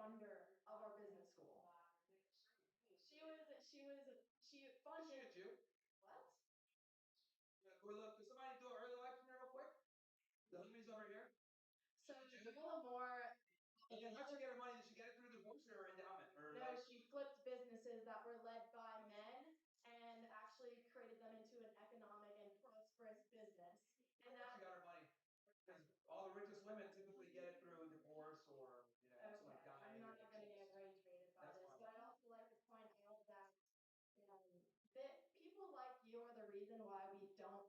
founder of our business school. She funded you. What? Look, can somebody do an early life real quick? The homies over here. So More. And how'd you get her money? Did she get it through divorce or endowment? Or no, she flipped businesses that were led by men and actually created them into an economic and prosperous business. And that she got her money. Because all the richest women typically get it through divorce or someone dying. I'm not going to get rage baited by this, but I'd also like to point out that that people like you are the reason why we don't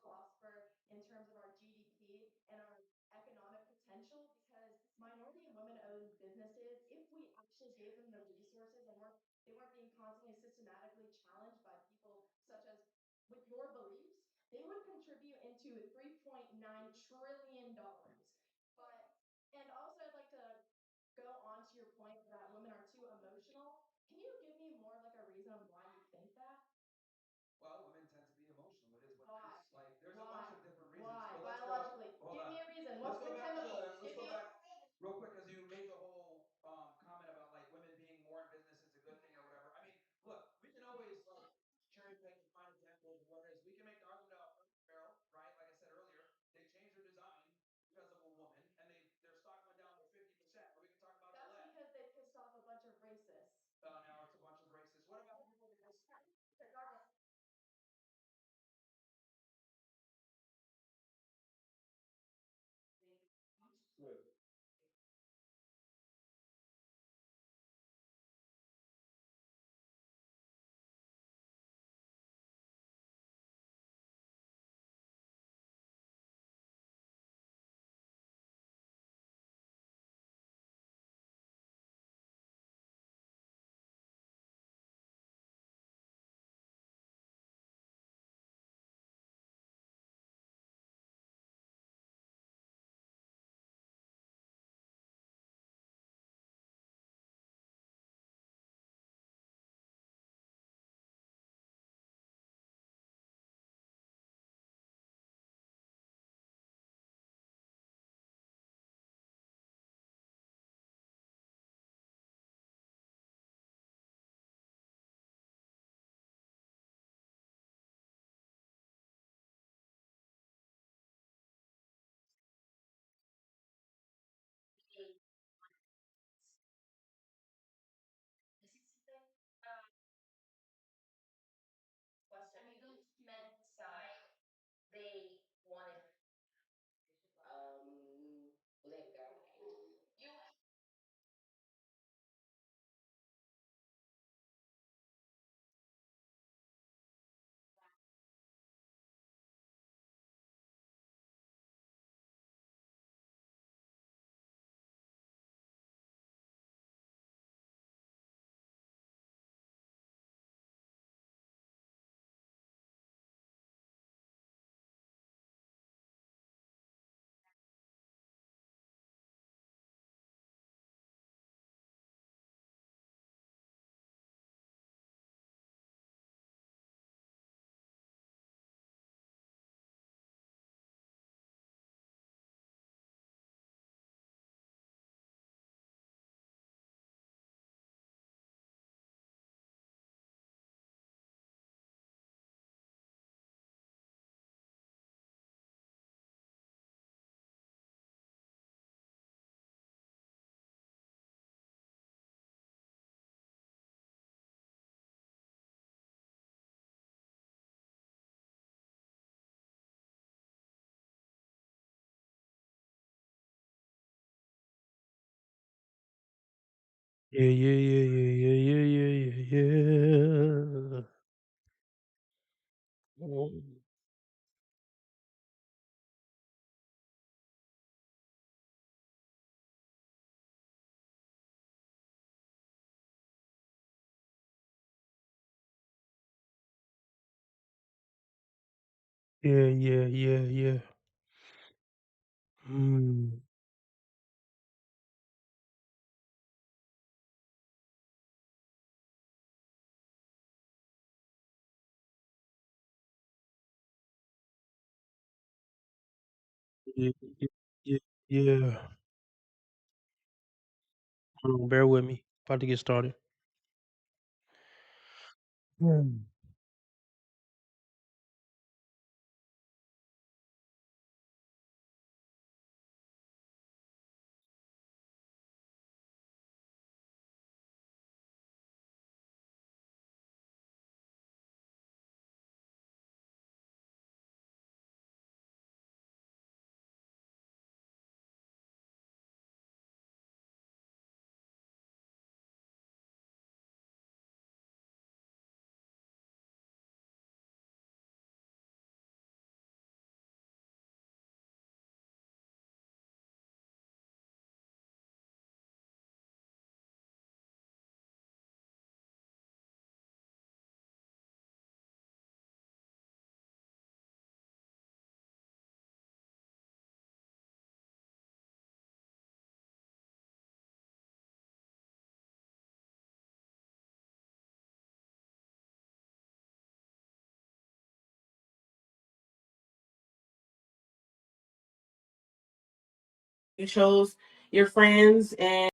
prosper in terms of our GDP and our economic potential because minority and women-owned businesses, if we actually gave them the resources and they weren't being constantly systematically challenged by people such as with your beliefs, they would contribute into $3.9 trillion. But and also I'd like to go on to your point that women are too emotional. Can you give me more like a reason why you think that? Well, women tend to be emotional. It is what it is. Like, there's a bunch of different reasons. Why? But biologically. Give me a reason. What's the chemical? Let's go back real quick because you made the whole comment about like women being more in business is a good thing or whatever. I mean, look, we can always like cherry pick and find examples of what it is. We can make the argument about Barrel, right? Like I said earlier, they changed their design because of a woman, and their stock went down to 50%. Or we can talk about that's because they pissed off a bunch of racists. Now it's a bunch of racists. What about people that good. Yeah, yeah, yeah, yeah, yeah, yeah, yeah, yeah. Yeah, yeah, yeah, yeah. Mm. Yeah, yeah, yeah, yeah. Bear with me. About to get started. Mm. You chose your friends and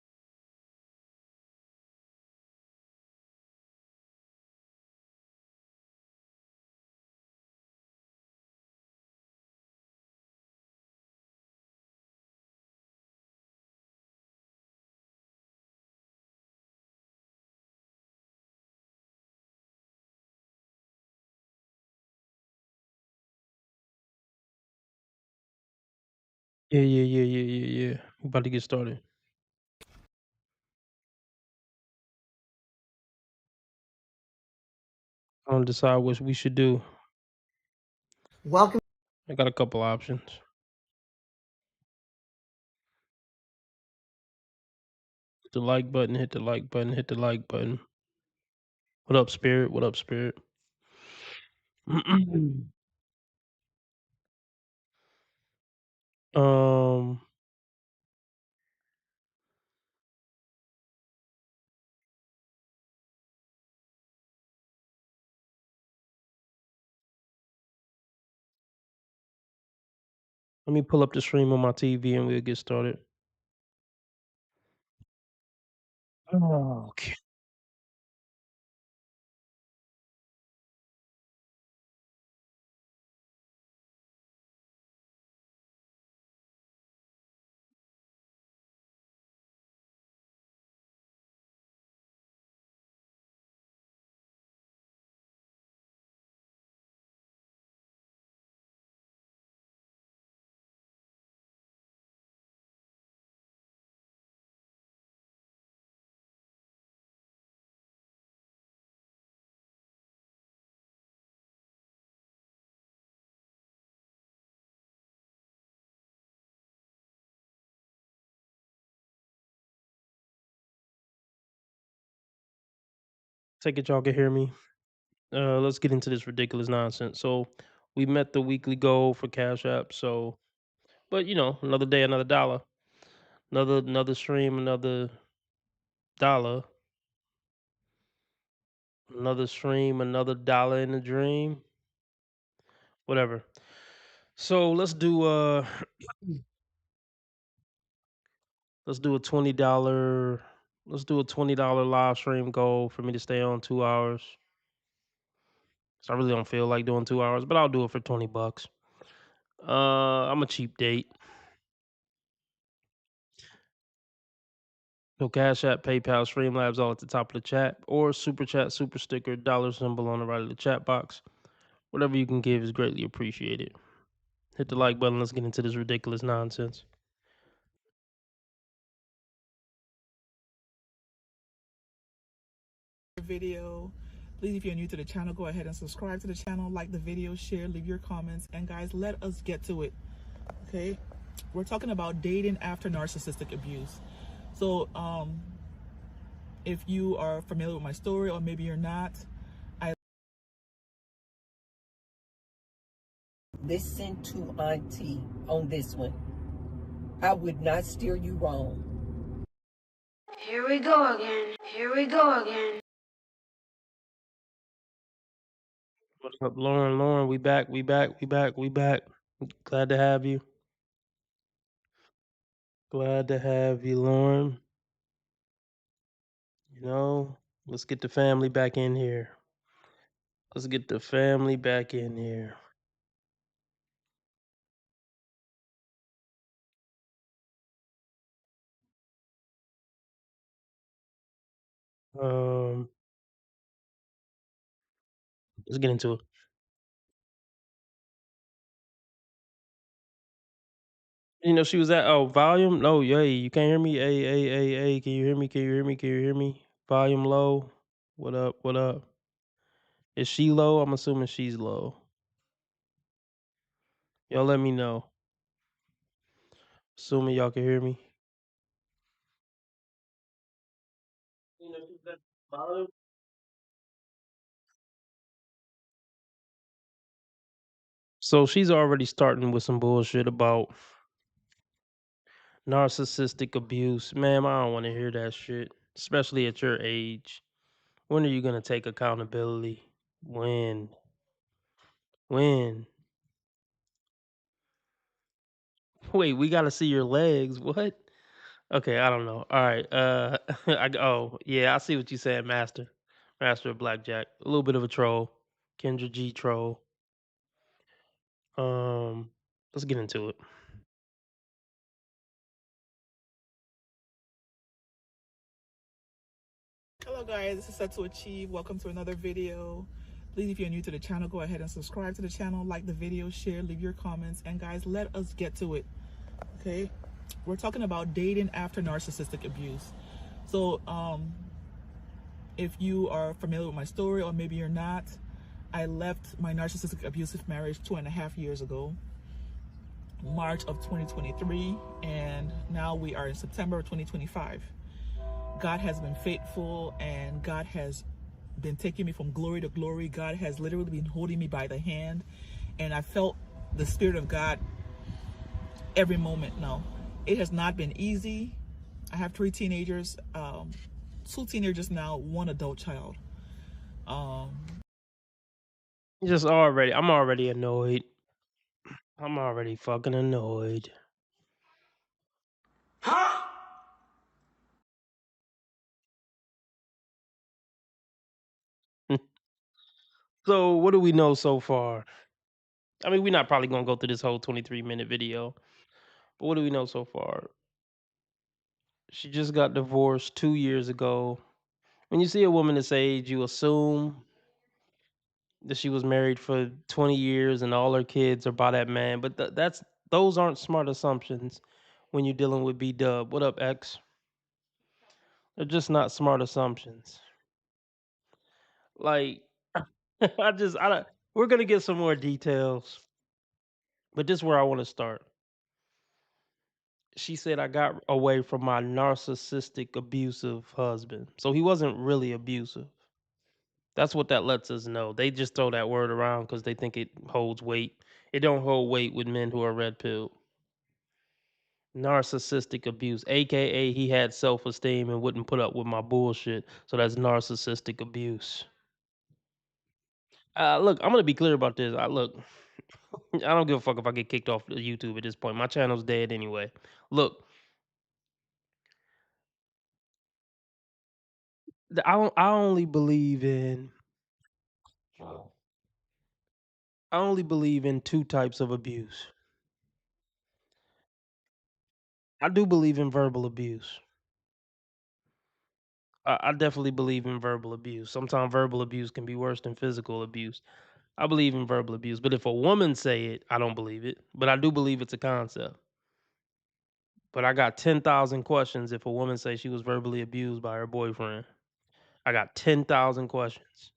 Yeah. We about to get started. I don't decide what we should do. welcome. I got a couple options. Hit the like button, hit the like button, hit the like button. What up, Spirit? What up, Spirit? um, let me pull up the stream on my TV and we'll get started. Oh, okay. Take it, y'all can hear me. Let's get into this ridiculous nonsense. So, we met the weekly goal for Cash App. So, but another day, another dollar, another stream, another dollar. Another stream, another dollar in the dream. Whatever. So let's do a $20 live stream goal for me to stay on 2 hours. So I really don't feel like doing 2 hours, but I'll do it for $20. I'm a cheap date. So Cash App, PayPal, Streamlabs all at the top of the chat, or super chat, super sticker, dollar symbol on the right of the chat box. Whatever you can give is greatly appreciated. Hit the like button. Let's get into this ridiculous nonsense. Video. Please, if you're new to the channel, go ahead and subscribe to the channel, like the video, share, leave your comments, and guys, let us get to it. Okay, we're talking about dating after narcissistic abuse. So if you are familiar with my story, or maybe you're not, I listen to Auntie on this one. I would not steer you wrong. Here we go again. Here we go again. What's up, Lauren? Lauren, we back. Glad to have you. Glad to have you, Lauren. know, let's get the family back in here. Let's get the family back in here. Um, let's get into it. She was at volume. No, yeah, you can't hear me. Hey, can you hear me? Can you hear me? Can you hear me? Volume low. What up? What up? Is she low? I'm assuming she's low. Y'all let me know. Assuming y'all can hear me. She was at volume. So she's already starting with some bullshit about narcissistic abuse. Ma'am, I don't want to hear that shit. Especially at your age. When are you gonna take accountability? When? When? Wait, we gotta see your legs. What? Okay, I don't know. All right. Oh yeah, I see what you said, Master. Master of Blackjack. A little bit of a troll. Kendra G troll. Um, let's get into it. Hello guys, this is Set to Achieve. Welcome to another video. Please, if you're new to the channel, go ahead and subscribe to the channel, like the video, share, leave your comments, and guys, let us get to it. Okay, we're talking about dating after narcissistic abuse. So if you are familiar with my story, or maybe you're not, I left my narcissistic abusive marriage 2.5 years ago, March of 2023, and now we are in September of 2025. God has been faithful, and God has been taking me from glory to glory. God has literally been holding me by the hand, and I felt the Spirit of God every moment now. It has not been easy. I have 3 teenagers, 2 teenagers now, 1 adult child. I'm already annoyed. I'm already fucking annoyed. So what do we know so far? I mean, we're not probably gonna go through this whole 23-minute video, but what do we know so far? She just got divorced 2 years ago. When you see a woman this age, you assume that she was married for 20 years and all her kids are by that man, but those aren't smart assumptions when you're dealing with B Dub. What up, X? They're just not smart assumptions. Like, I don't. We're gonna get some more details, but this is where I want to start. She said I got away from my narcissistic, abusive husband, so he wasn't really abusive. That's what that lets us know. They just throw that word around because they think it holds weight. It don't hold weight with men who are red pilled. Narcissistic abuse, aka he had self-esteem and wouldn't put up with my bullshit. So that's narcissistic abuse. Look, I'm gonna be clear about this. Look, I don't give a fuck if I get kicked off of YouTube at this point. My channel's dead anyway. Look, I only believe in 2 types of abuse. I do believe in verbal abuse. I definitely believe in verbal abuse. Sometimes verbal abuse can be worse than physical abuse. I believe in verbal abuse, but if a woman say it, I don't believe it. But I do believe it's a concept. But I got 10,000 questions if a woman say she was verbally abused by her boyfriend. I got 10,000 questions.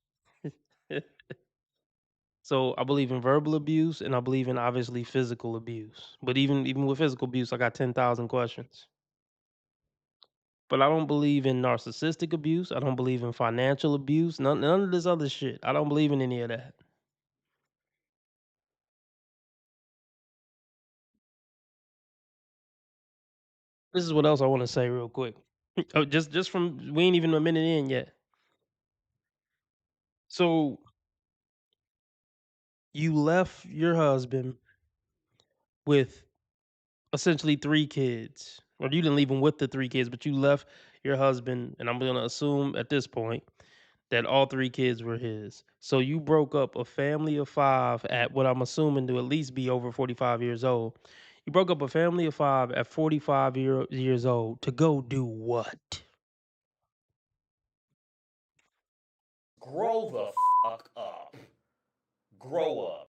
So I believe in verbal abuse and I believe in obviously physical abuse. But even with physical abuse, I got 10,000 questions. But I don't believe in narcissistic abuse. I don't believe in financial abuse. None of this other shit. I don't believe in any of that. This is what else I want to say real quick. Oh, just from we ain't even a minute in yet. So you left your husband with essentially 3 kids. or you didn't leave him with the 3 kids, but you left your husband, and I'm gonna assume at this point that all 3 kids were his. So you broke up a family of 5 at what I'm assuming to at least be over 45 years old. You broke up a family of 5 at 45 years old to go do what? Grow the fuck up. Grow up.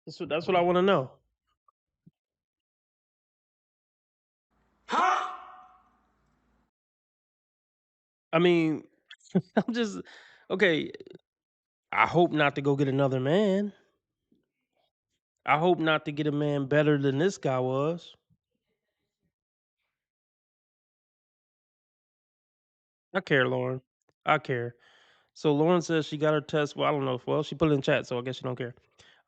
That's what I want to know. Huh? I mean, I'm just okay. I hope not to go get another man. I hope not to get a man better than this guy was. I care, Lauren. I care. So Lauren says she got her test. Well, I don't know if she put it in chat, so I guess you don't care.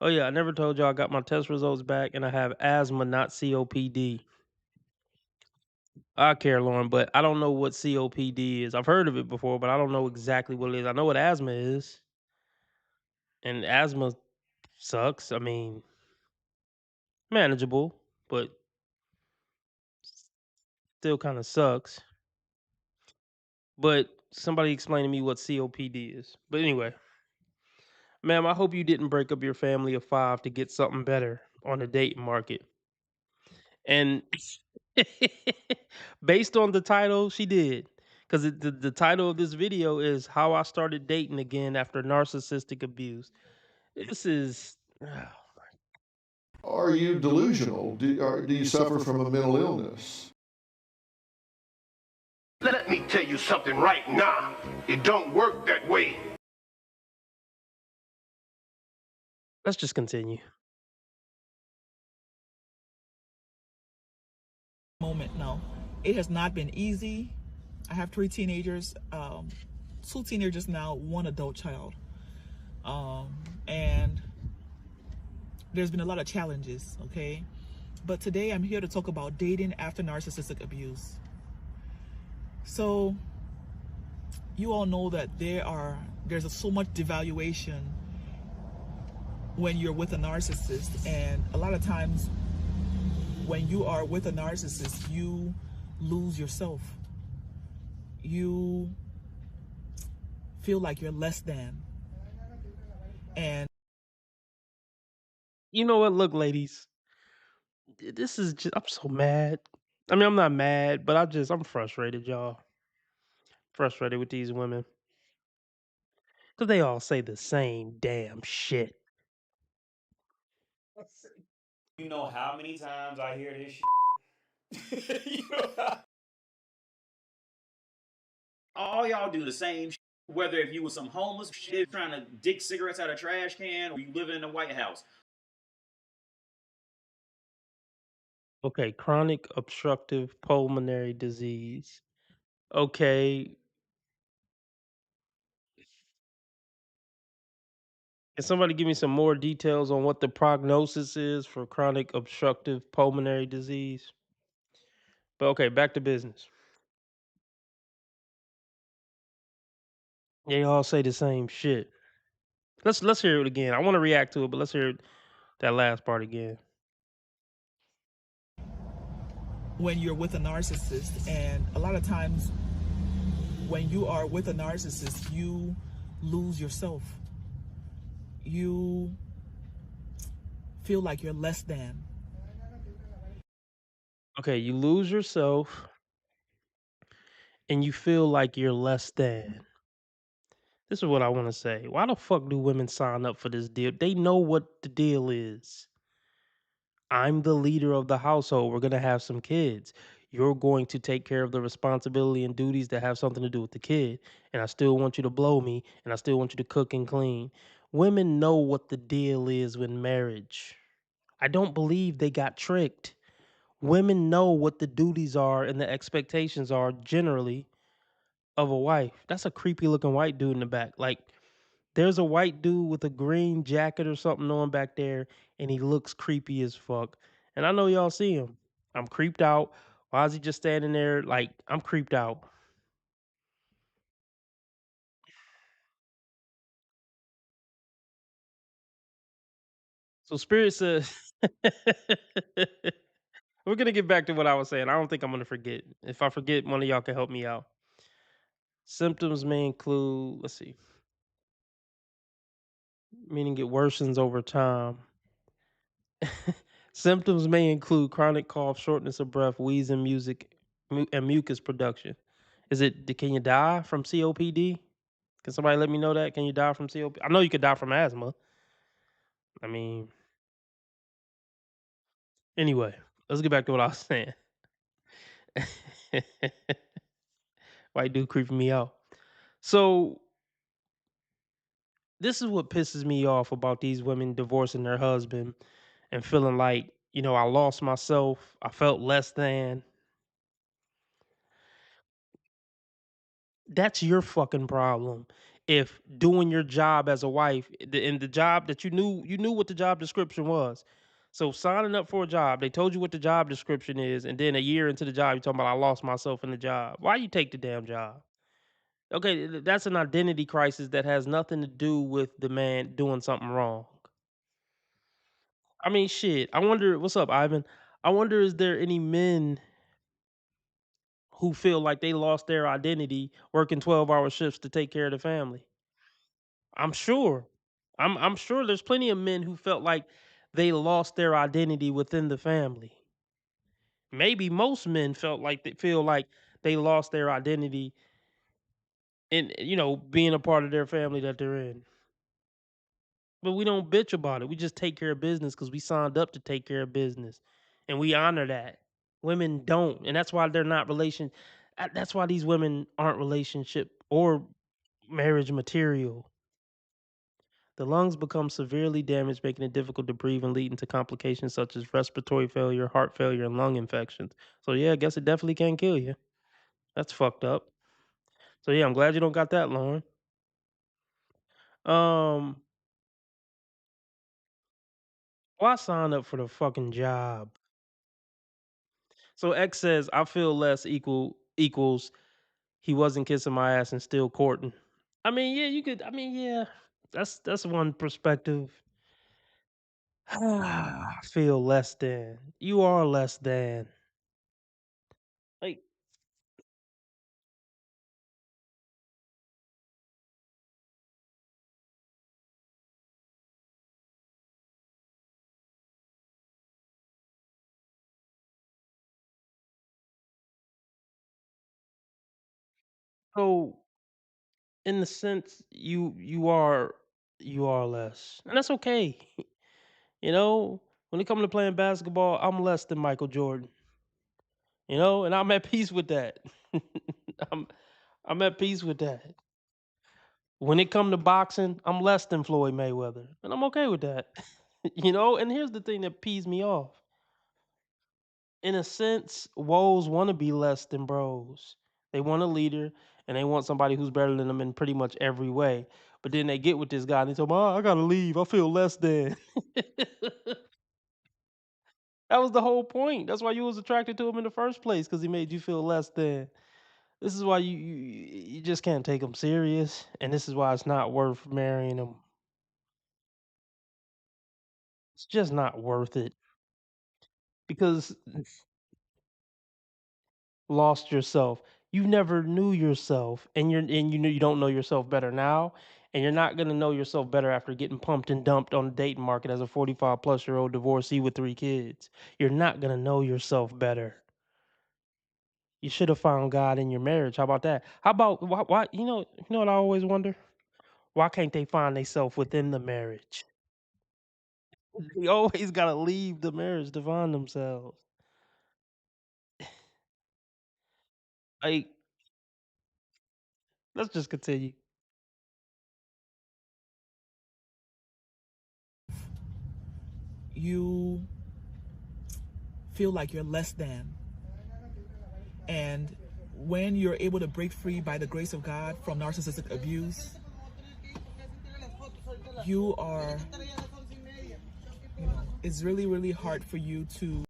Oh yeah, I never told y'all I got my test results back and I have asthma, not COPD. I care, Lauren, but I don't know what COPD is. I've heard of it before, but I don't know exactly what it is. I know what asthma is. And asthma sucks. I mean, manageable, but still kind of sucks. But somebody explain to me what COPD is. But anyway, ma'am, I hope you didn't break up your family of 5 to get something better on the dating market. And based on the title, she did. Because the title of this video is How I Started Dating Again After Narcissistic Abuse. This is. Are you delusional? Do you suffer from a mental illness? Let me tell you something right now. It don't work that way. Let's just continue. Moment now. It has not been easy. I have 3 teenagers, 2 teenagers now, 1 adult child. And there's been a lot of challenges, okay? But today I'm here to talk about dating after narcissistic abuse. So you all know that there's so much devaluation when you're with a narcissist, and a lot of times when you are with a narcissist, you lose yourself. You feel like you're less than. And You know what? Look, ladies, this is just. I'm so mad. I mean, I'm not mad, but I'm frustrated, y'all. Frustrated with these women. Because they all say the same damn shit. You know how many times I hear this shit? All y'all do the same shit. Whether if you was some homeless shit trying to dig cigarettes out of a trash can or you living in the White House. Okay, chronic obstructive pulmonary disease. Okay. Can somebody give me some more details on what the prognosis is for chronic obstructive pulmonary disease? But okay, back to business. They all say the same shit. Let's hear it again. I want to react to it, but let's hear that last part again. when you're with a narcissist, and a lot of times when you are with a narcissist, you lose yourself. You feel like you're less than. Okay, you lose yourself and you feel like you're less than. This is what I want to say. Why the fuck do women sign up for this deal? They know what the deal is. I'm the leader of the household. We're going to have some kids. You're going to take care of the responsibility and duties that have something to do with the kid. And I still want you to blow me and I still want you to cook and clean. Women know what the deal is with marriage. I don't believe they got tricked. Women know what the duties are and the expectations are generally of a wife. That's a creepy looking white dude in the back. Like, there's a white dude with a green jacket or something on back there, and he looks creepy as fuck. And I know y'all see him. I'm creeped out. Why is he just standing there? Like, I'm creeped out. So Spirit says we're gonna get back to what I was saying. I don't think I'm gonna forget. If I forget, one of y'all can help me out. Symptoms may include, let's see, meaning it worsens over time. Symptoms may include chronic cough, shortness of breath, wheezing, and mucus production. Can you die from COPD? Can somebody let me know that? Can you die from COPD? I know you could die from asthma. I mean, anyway, let's get back to what I was saying. White dude creeping me out. So this is what pisses me off about these women divorcing their husband and feeling like, I lost myself. I felt less than. That's your fucking problem. If doing your job as a wife, in the job that you knew what the job description was. So signing up for a job, they told you what the job description is, and then a year into the job, you're talking about I lost myself in the job. Why you take the damn job? Okay, that's an identity crisis that has nothing to do with the man doing something wrong. I mean, shit. I wonder, what's up, Ivan? I wonder, is there any men who feel like they lost their identity working 12-hour shifts to take care of the family? I'm sure. I'm sure there's plenty of men who felt like they lost their identity within the family. Maybe most men feel like they lost their identity in being a part of their family that they're in. But we don't bitch about it. We just take care of business because we signed up to take care of business, and we honor that. Women don't, and that's why they're not That's why these women aren't relationship or marriage material. The lungs become severely damaged, making it difficult to breathe and leading to complications such as respiratory failure, heart failure, and lung infections. So yeah, I guess it definitely can kill you. That's fucked up. So yeah, I'm glad you don't got that, Lauren. Um, why sign up for the fucking job? So X says, I feel less equals he wasn't kissing my ass and still courting. I mean, yeah, you could. I mean, yeah, that's one perspective. Feel less than. You are less than. Like, so in the sense you are less, and that's okay. When it comes to playing basketball, I'm less than Michael Jordan. And I'm at peace with that. I'm I'm at peace with that. When it come to boxing, I'm less than Floyd Mayweather, and I'm okay with that. And here's the thing that pees me off. In a sense, woes want to be less than bros. They want a leader, and they want somebody who's better than them in pretty much every way. But then they get with this guy, and they tell him, "Oh, I gotta leave. I feel less than." That was the whole point. That's why you was attracted to him in the first place, because he made you feel less than. This is why you just can't take him serious, and this is why it's not worth marrying him. It's just not worth it, because lost yourself. You never knew yourself, and you don't know yourself better now, and you're not gonna know yourself better after getting pumped and dumped on the dating market as a 45-plus-year-old divorcee with 3 kids. You're not gonna know yourself better. You should have found God in your marriage. How about that? How about why what I always wonder? Why can't they find themselves within the marriage? They always gotta leave the marriage to find themselves. Like, let's just continue. You feel like you're less than. And when you're able to break free by the grace of God from narcissistic abuse, you are, it's really, really hard for you to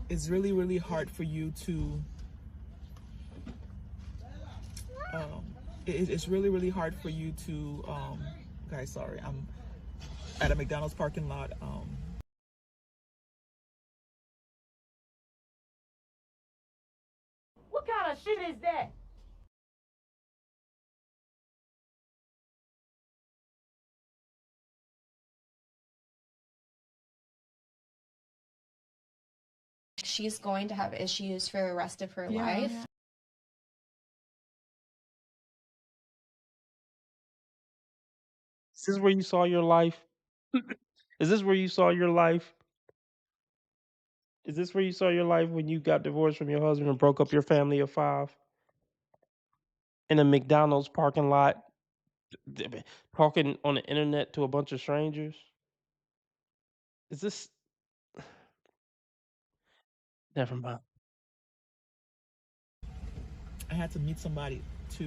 it's really, really hard for you to it's really, really hard for you to, guys, sorry, I'm at a McDonald's parking lot. What kind of shit is that? She's going to have issues for the rest of her life. Is this where you saw your life? Is this where you saw your life? Is this where you saw your life when you got divorced from your husband and broke up your family of 5 in a McDonald's parking lot, talking on the internet to a bunch of strangers? Is this? Never mind. I had to meet somebody to,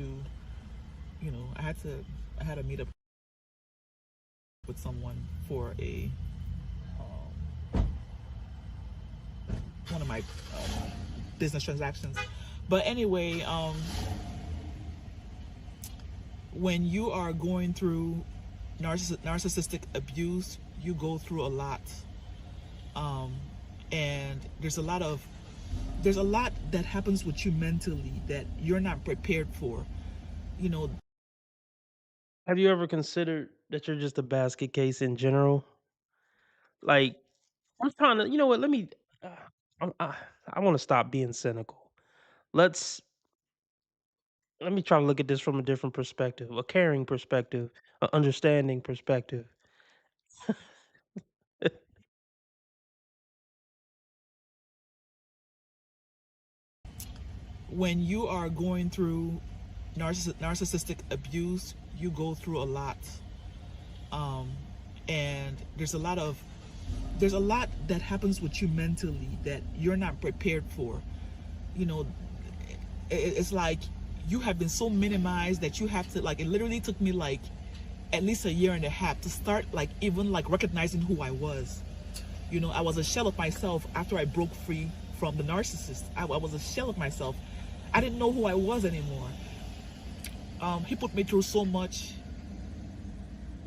you know, I had to meet up with someone for a one of my business transactions. But anyway, when you are going through narcissistic abuse, you go through a lot, and there's a lot that happens with you mentally that you're not prepared for. You know, Have you ever considered that you're just a basket case in general? Like, I'm trying to, you know what? Let me. I want to stop being cynical. Let's let me try to look at this from a different perspective, a caring perspective, an understanding perspective. when you are going through narcissistic abuse, you go through a lot, and there's a lot that happens with you mentally that you're not prepared for. You know, it's like you have been so minimized that you have to, like, it literally took me like at least a year and a half to start like even like recognizing who I was. You know, I was a shell of myself after I broke free from the narcissist. I was a shell of myself. I didn't know who I was anymore. He put me through so much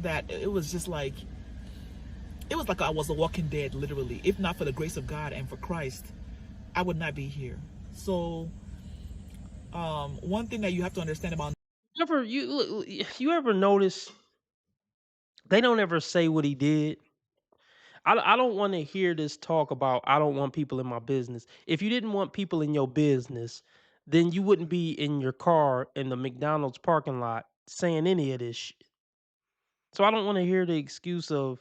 that it was just like, it was like I was a walking dead, literally. If not for the grace of God and for Christ, I would not be here. So, one thing that you have to understand about You ever notice they don't ever say what he did? I don't want to hear this talk about I don't want people in my business. If you didn't want people in your business, then you wouldn't be in your car in the McDonald's parking lot saying any of this shit. So I don't want to hear the excuse of,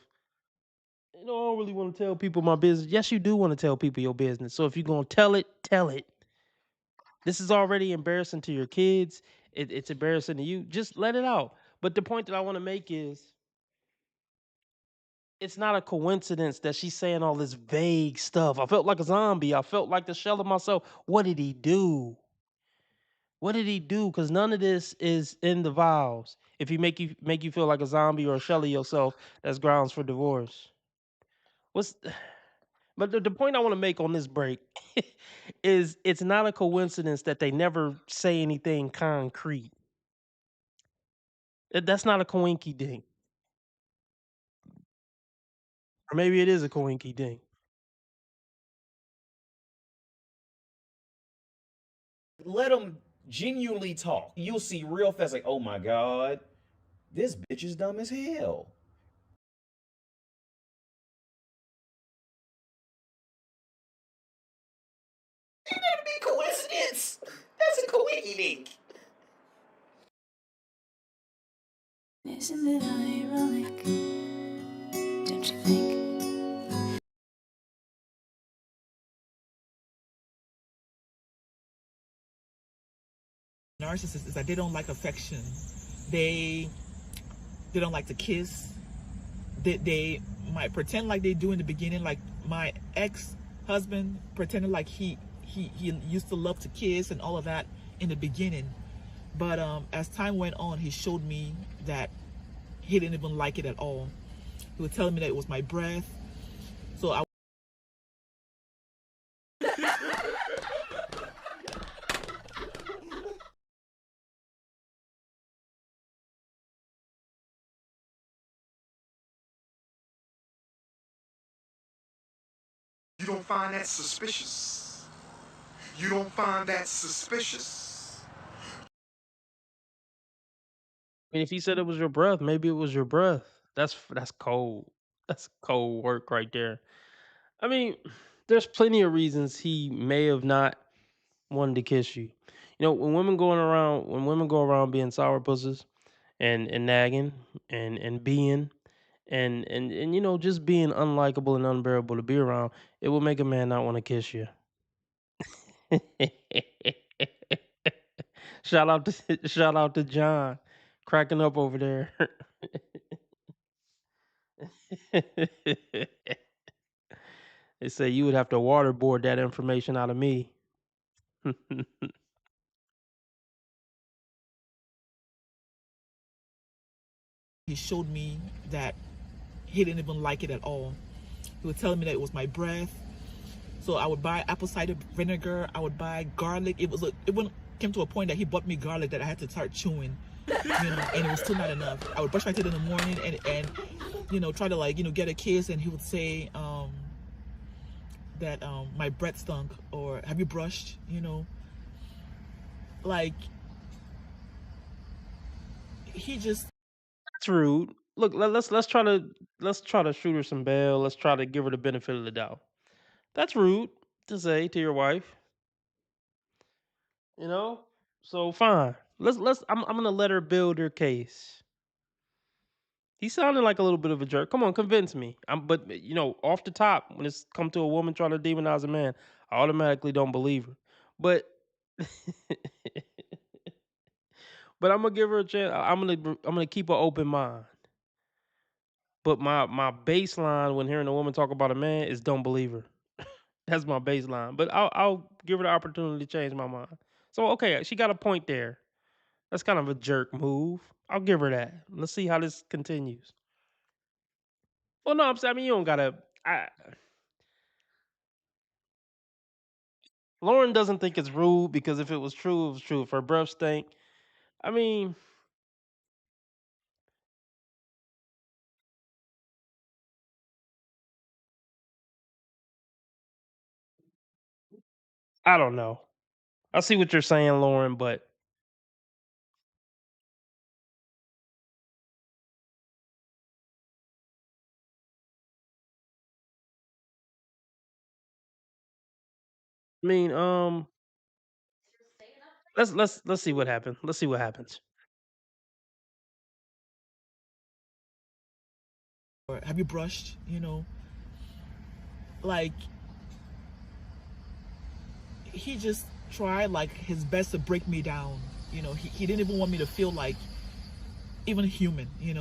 I don't really want to tell people my business. Yes, you do want to tell people your business. So if you're going to tell it, tell it. This is already embarrassing to your kids. It's embarrassing to you. Just let it out. But the point that I want to make is, it's not a coincidence that she's saying all this vague stuff. I felt like a zombie. I felt like the shell of myself. What did he do? What did he do? Because none of this is in the vows. If he make you feel like a zombie or a shell of yourself, that's grounds for divorce. What's but the point I want to make on this break is it's not a coincidence that they never say anything concrete. That's not a coinky ding. Or maybe it is a coinky ding. Let them genuinely talk. You'll see real fast, like, oh my God, this bitch is dumb as hell. That'd be coincidence. That's a coinky. Isn't it ironic? Don't you think? narcissists is that they don't like affection. They don't like to kiss. They might pretend like they do in the beginning. Like my ex-husband pretended like he used to love to kiss and all of that in the beginning. But as time went on, he showed me that he didn't even like it at all. He was telling me that it was my breath. So I You don't find that suspicious. You don't find that suspicious. I mean, if he said it was your breath, maybe it was your breath. That's cold. That's cold work right there. I mean, there's plenty of reasons he may have not wanted to kiss you. You know, when women go around being sour pussies and nagging and being and you know just being unlikable and unbearable to be around, it will make a man not want to kiss you. Shout out to John, cracking up over there. They say you would have to waterboard that information out of me. He showed me that he didn't even like it at all. He was telling me that it was my breath. So I would buy apple cider vinegar. I would buy garlic. It came to a point that he bought me garlic that I had to start chewing, and it was still not enough. I would brush my teeth in the morning and try to get a kiss, and he would say that my breath stunk, or have you brushed? Like he just. That's rude. Look, let's try to shoot her some bail. Let's try to give her the benefit of the doubt. That's rude to say to your wife. You know? So fine. I'm gonna let her build her case. He sounded like a little bit of a jerk. Come on, convince me. But you know, off the top, when it's come to a woman trying to demonize a man, I automatically don't believe her. But but I'm gonna give her a chance. I'm gonna keep an open mind. But my baseline when hearing a woman talk about a man is don't believe her. That's my baseline. But I'll give her the opportunity to change my mind. So okay, she got a point there. That's kind of a jerk move. I'll give her that. Let's see how this continues. Well, no, I mean you don't gotta. Lauren doesn't think it's rude because if it was true, it was true. If her breath stank, I mean, I don't know. I see what you're saying, Lauren, but I mean, let's see what happens. Let's see what happens. Or have you brushed? Like he just tried like his best to break me down. He didn't even want me to feel like even human. He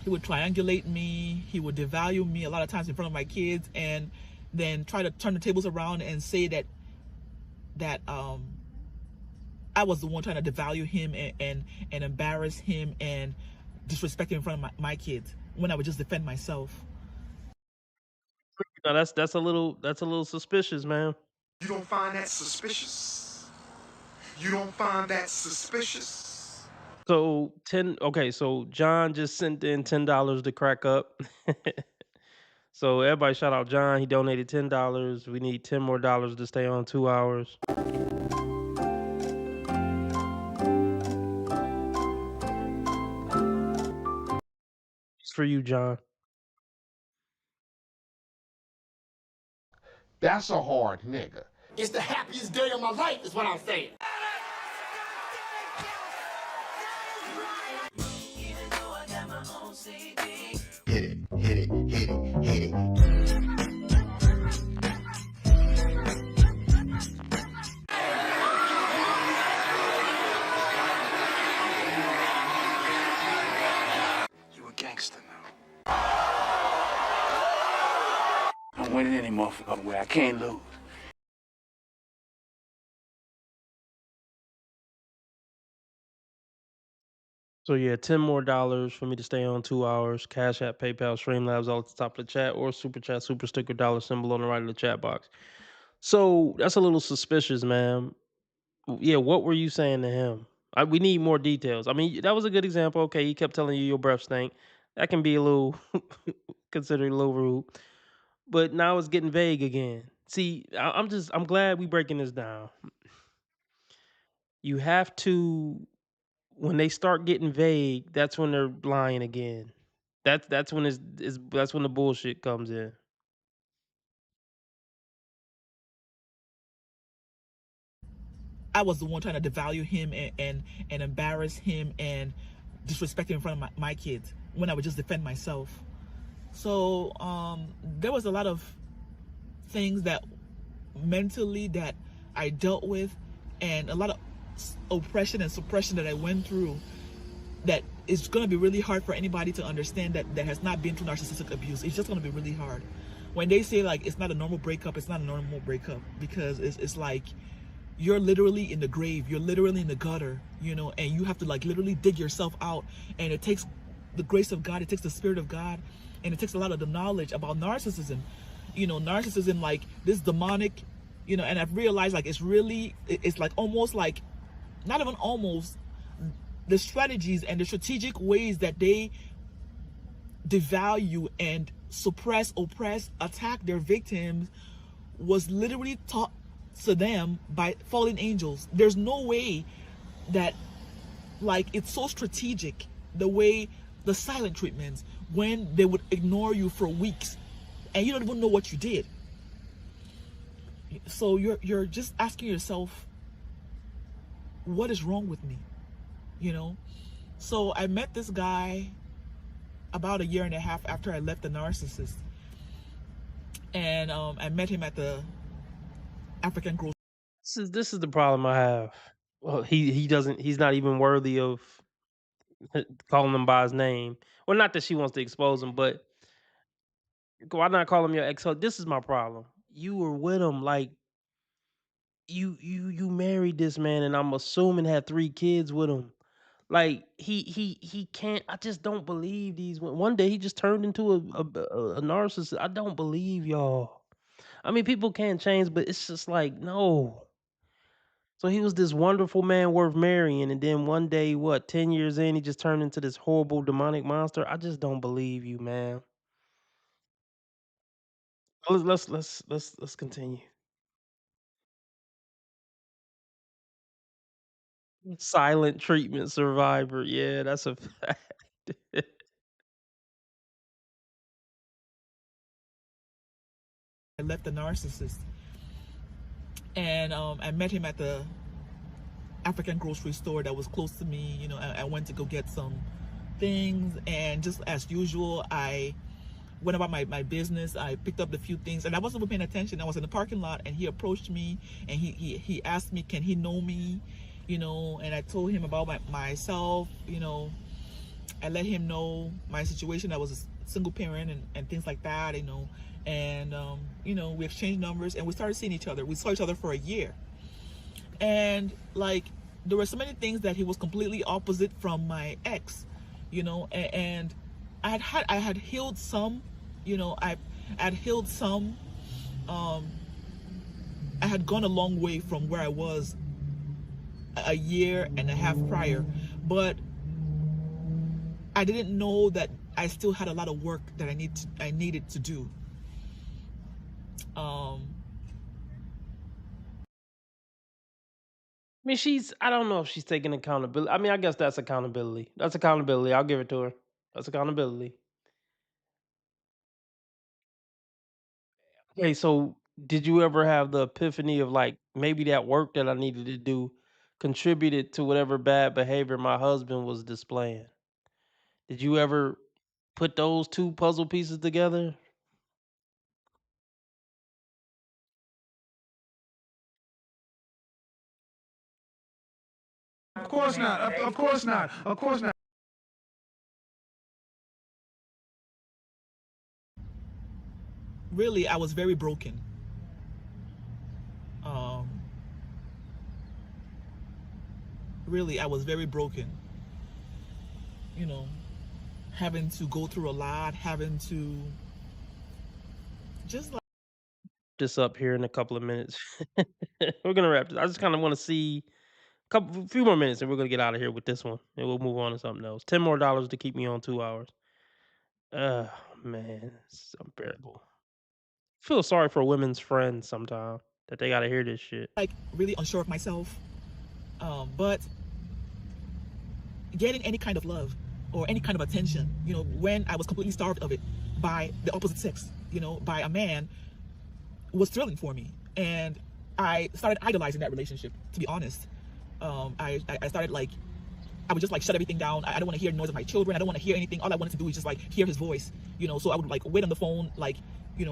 would triangulate me. He would devalue me a lot of times in front of my kids, and then try to turn the tables around and say that I was the one trying to devalue him and embarrass him and disrespect him in front of my kids when I would just defend myself. No, that's a little suspicious, man. You don't find that suspicious. You don't find that suspicious. So okay, so John just sent in $10 to crack up. So everybody shout out John. He donated $10. We need 10 more dollars to stay on 2 hours. It's for you, John. That's a hard nigga. It's the happiest day of my life, is what I'm saying. Hit it, hit it, hit it, hit it. You a gangster now. I'm winning any motherfucker way. I can't lose. So yeah, 10 more dollars for me to stay on 2 hours. Cash App, PayPal, Streamlabs all at the top of the chat, or super chat, super sticker, dollar symbol on the right of the chat box. So that's a little suspicious, man. Yeah, what were you saying to him? We need more details. I mean, that was a good example. Okay, he kept telling you your breath stank. That can be a little considered a little rude. but now it's getting vague again. See, I'm glad we breaking this down. You have to, when they start getting vague, that's when they're lying again. That's when that's when the bullshit comes in. I was the one trying to devalue him and embarrass him and disrespect him in front of my kids when I would just defend myself. So there was a lot of things that mentally that I dealt with, and a lot of oppression and suppression that I went through, that is going to be really hard for anybody to understand that has not been through narcissistic abuse. It's just going to be really hard. When they say like it's not a normal breakup, it's not a normal breakup, because it's like you're literally in the grave, you're literally in the gutter, you know, and you have to like literally dig yourself out. And it takes the grace of God, it takes the Spirit of God, and it takes a lot of the knowledge about narcissism. You know, narcissism, like this demonic, you know, and I've realized like it's like almost like, not even almost, the strategies and the strategic ways that they devalue and suppress, oppress, attack their victims was literally taught to them by fallen angels. There's no way that, like, it's so strategic, the way the silent treatments, when they would ignore you for weeks and you don't even know what you did. So you're just asking yourself, what is wrong with me? You know? So I met this guy about a year and a half after I left the narcissist. And I met him at the African Growth. This is the problem I have. Well, he's not even worthy of calling him by his name. Well, not that she wants to expose him, but why not call him your ex? This is my problem. You were with him, like you married this man, and I'm assuming had 3 kids with him. Like he can't. I just don't believe these. One day he just turned into a narcissist. I don't believe y'all. I mean, people can change, but it's just like no. So he was this wonderful man worth marrying, and then one day, 10 years in, he just turned into this horrible demonic monster. I just don't believe you, man. Let's continue. Silent treatment survivor. Yeah, that's a fact. I left the narcissist, and I met him at the African grocery store that was close to me. You know, I went to go get some things, and just as usual, I went about my business. I picked up the few things, and I wasn't paying attention. I was in the parking lot, and he approached me, and he asked me, can he know me, you know, and I told him about myself, you know. I let him know my situation. I was a single parent and things like that, you know. And you know, we exchanged numbers, and we started seeing each other. We saw each other for a year, and like there were so many things that he was completely opposite from my ex, you know. And I had healed some, you know. I had healed some. I had gone a long way from where I was a year and a half prior, but I didn't know that I still had a lot of work that I needed to do. I mean, I don't know if she's taking accountability. I mean, I guess that's accountability. That's accountability. I'll give it to her. That's accountability. Okay, so did you ever have the epiphany of like maybe that work that I needed to do contributed to whatever bad behavior my husband was displaying? Did you ever put those 2 puzzle pieces together? Of course not. Of course not. Of course not. Really, I was very broken. Really, I was very broken. You know, having to go through a lot, having to just like This up here in a couple of minutes. We're gonna wrap this. I just kind of want to see a few more minutes, and we're gonna get out of here with this one, and we'll move on to something else. $10 more to keep me on 2 hours. Man, it's unbearable. feel sorry for women's friends sometimes that they gotta hear this shit. like really unsure of myself. But getting any kind of love or any kind of attention, when I was completely starved of it by the opposite sex, by a man, was thrilling for me. And I started idolizing that relationship, to be honest. I started like, I would just like shut everything down. I don't want to hear the noise of my children. I don't want to hear anything. All I wanted to do is just like hear his voice, so I would like wait on the phone, like,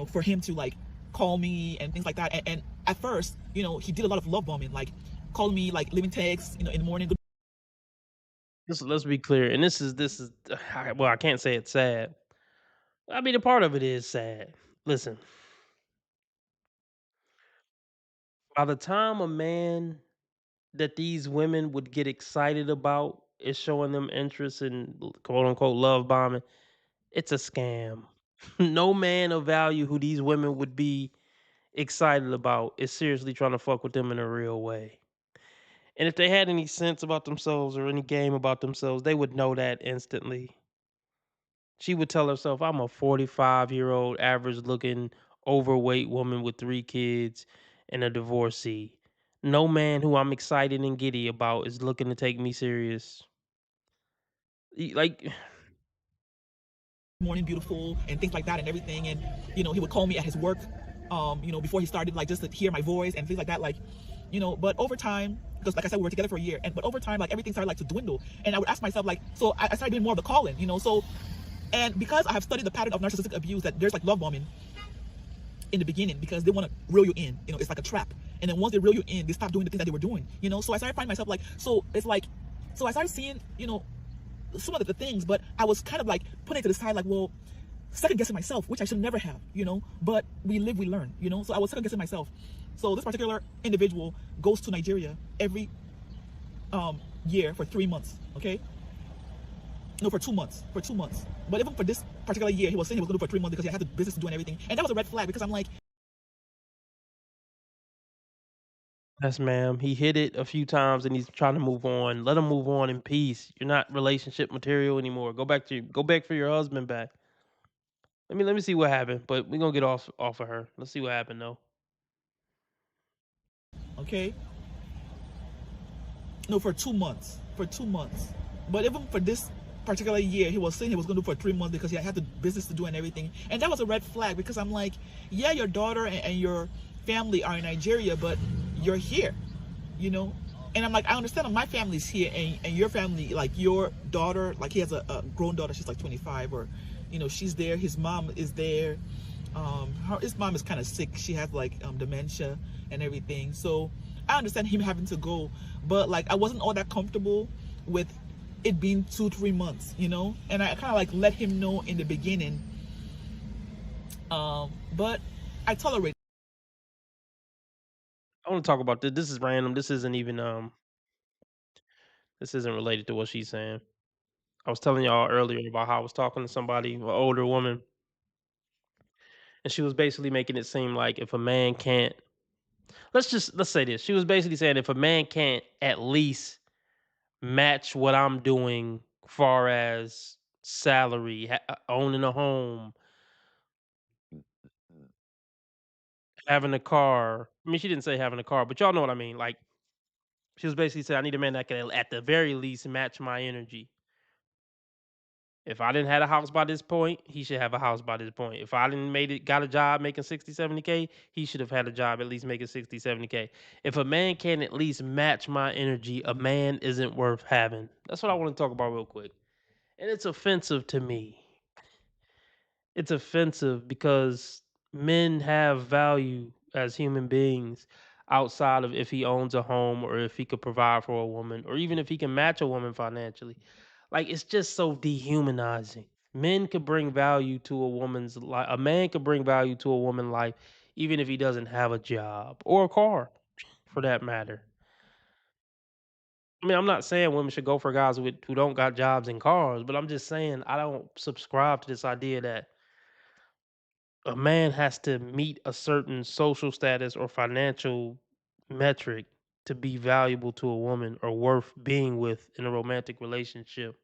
for him to like call me and things like that. And at first, he did a lot of love bombing, like calling me, like leaving texts, in the morning. Let's be clear, and this is well, I can't say it's sad. I mean, a part of it is sad. Listen, by the time a man that these women would get excited about is showing them interest in quote unquote love bombing, it's a scam. No man of value who these women would be excited about is seriously trying to fuck with them in a real way. And if they had any sense about themselves or any game about themselves, they would know that instantly. She would tell herself, I'm a 45-year-old, average looking, overweight woman with 3 kids and a divorcee. No man who I'm excited and giddy about is looking to take me serious. Like, Morning beautiful and things like that and everything. And he would call me at his work, before he started, like just to hear my voice and things like that, like, but over time, because like I said, we were together for a year, but over time, like everything started like to dwindle. And I would ask myself, like, so I started doing more of the calling, so, and because I have studied the pattern of narcissistic abuse, that there's like love bombing in the beginning, because they want to reel you in, it's like a trap. And then once they reel you in, they stop doing the things that they were doing, so I started finding myself like, so it's like, so I started seeing, some of the things, but I was kind of like putting it to the side, like, well, second guessing myself, which I should never have, but we live, we learn, so I was second guessing myself. So this particular individual goes to Nigeria every year for 3 months, okay? No, for 2 months, But even for this particular year, he was saying he was going to do for 3 months because he had the business to do and everything. And that was a red flag, because I'm like, yes, ma'am. He hit it a few times and he's trying to move on. Let him move on in peace. You're not relationship material anymore. Go back for your husband back. Let me see what happened. But we're gonna get off of her. Let's see what happened though. okay, no, for 2 months, But even for this particular year, he was saying he was going to do for 3 months because he had the business to do and everything. And that was a red flag, because I'm like, yeah, your daughter and your family are in Nigeria, but you're here, And I'm like, I understand that my family's here, and your family, like your daughter, like he has a grown daughter, she's like 25, or, she's there. His mom is there. His mom is kind of sick. She has like dementia and everything. So I understand him having to go, but like I wasn't all that comfortable with it being 2-3 months, and I kind of like let him know in the beginning. But I tolerate. I want to talk about this. This is random. This isn't even this isn't related to what she's saying. I was telling y'all earlier about how I was talking to somebody, an older woman, and she was basically making it seem like if a man can't, let's say this. She was basically saying if a man can't at least match what I'm doing far as salary, owning a home, having a car. I mean, she didn't say having a car, but y'all know what I mean. Like, she was basically saying I need a man that can at the very least match my energy. If I didn't have a house by this point, he should have a house by this point. If I didn't got a job making 60, 70K, he should have had a job at least making 60, 70K. If a man can at least match my energy, a man isn't worth having. That's what I want to talk about real quick. And it's offensive to me. It's offensive because men have value as human beings outside of if he owns a home or if he could provide for a woman or even if he can match a woman financially. Like, it's just so dehumanizing. Men could bring value to a woman's life. A man could bring value to a woman's life even if he doesn't have a job or a car, for that matter. I mean, I'm not saying women should go for guys who don't got jobs and cars, but I'm just saying I don't subscribe to this idea that a man has to meet a certain social status or financial metric to be valuable to a woman or worth being with in a romantic relationship.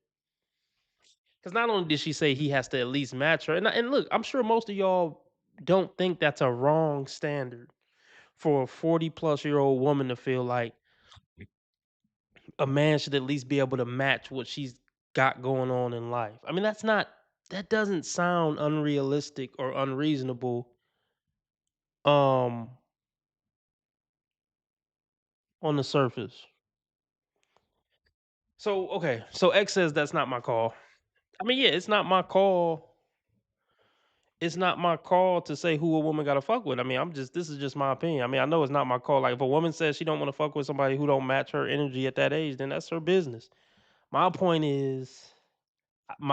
Because not only did she say he has to at least match her, and look, I'm sure most of y'all don't think that's a wrong standard for a 40-plus-year-old woman to feel like a man should at least be able to match what she's got going on in life. I mean, that doesn't sound unrealistic or unreasonable um on the surface. So, okay, so X says that's not my call. I mean, yeah, it's not my call. It's not my call to say who a woman got to fuck with. I mean, this is just my opinion. I mean, I know it's not my call. Like if a woman says she don't want to fuck with somebody who don't match her energy at that age, then that's her business. My point is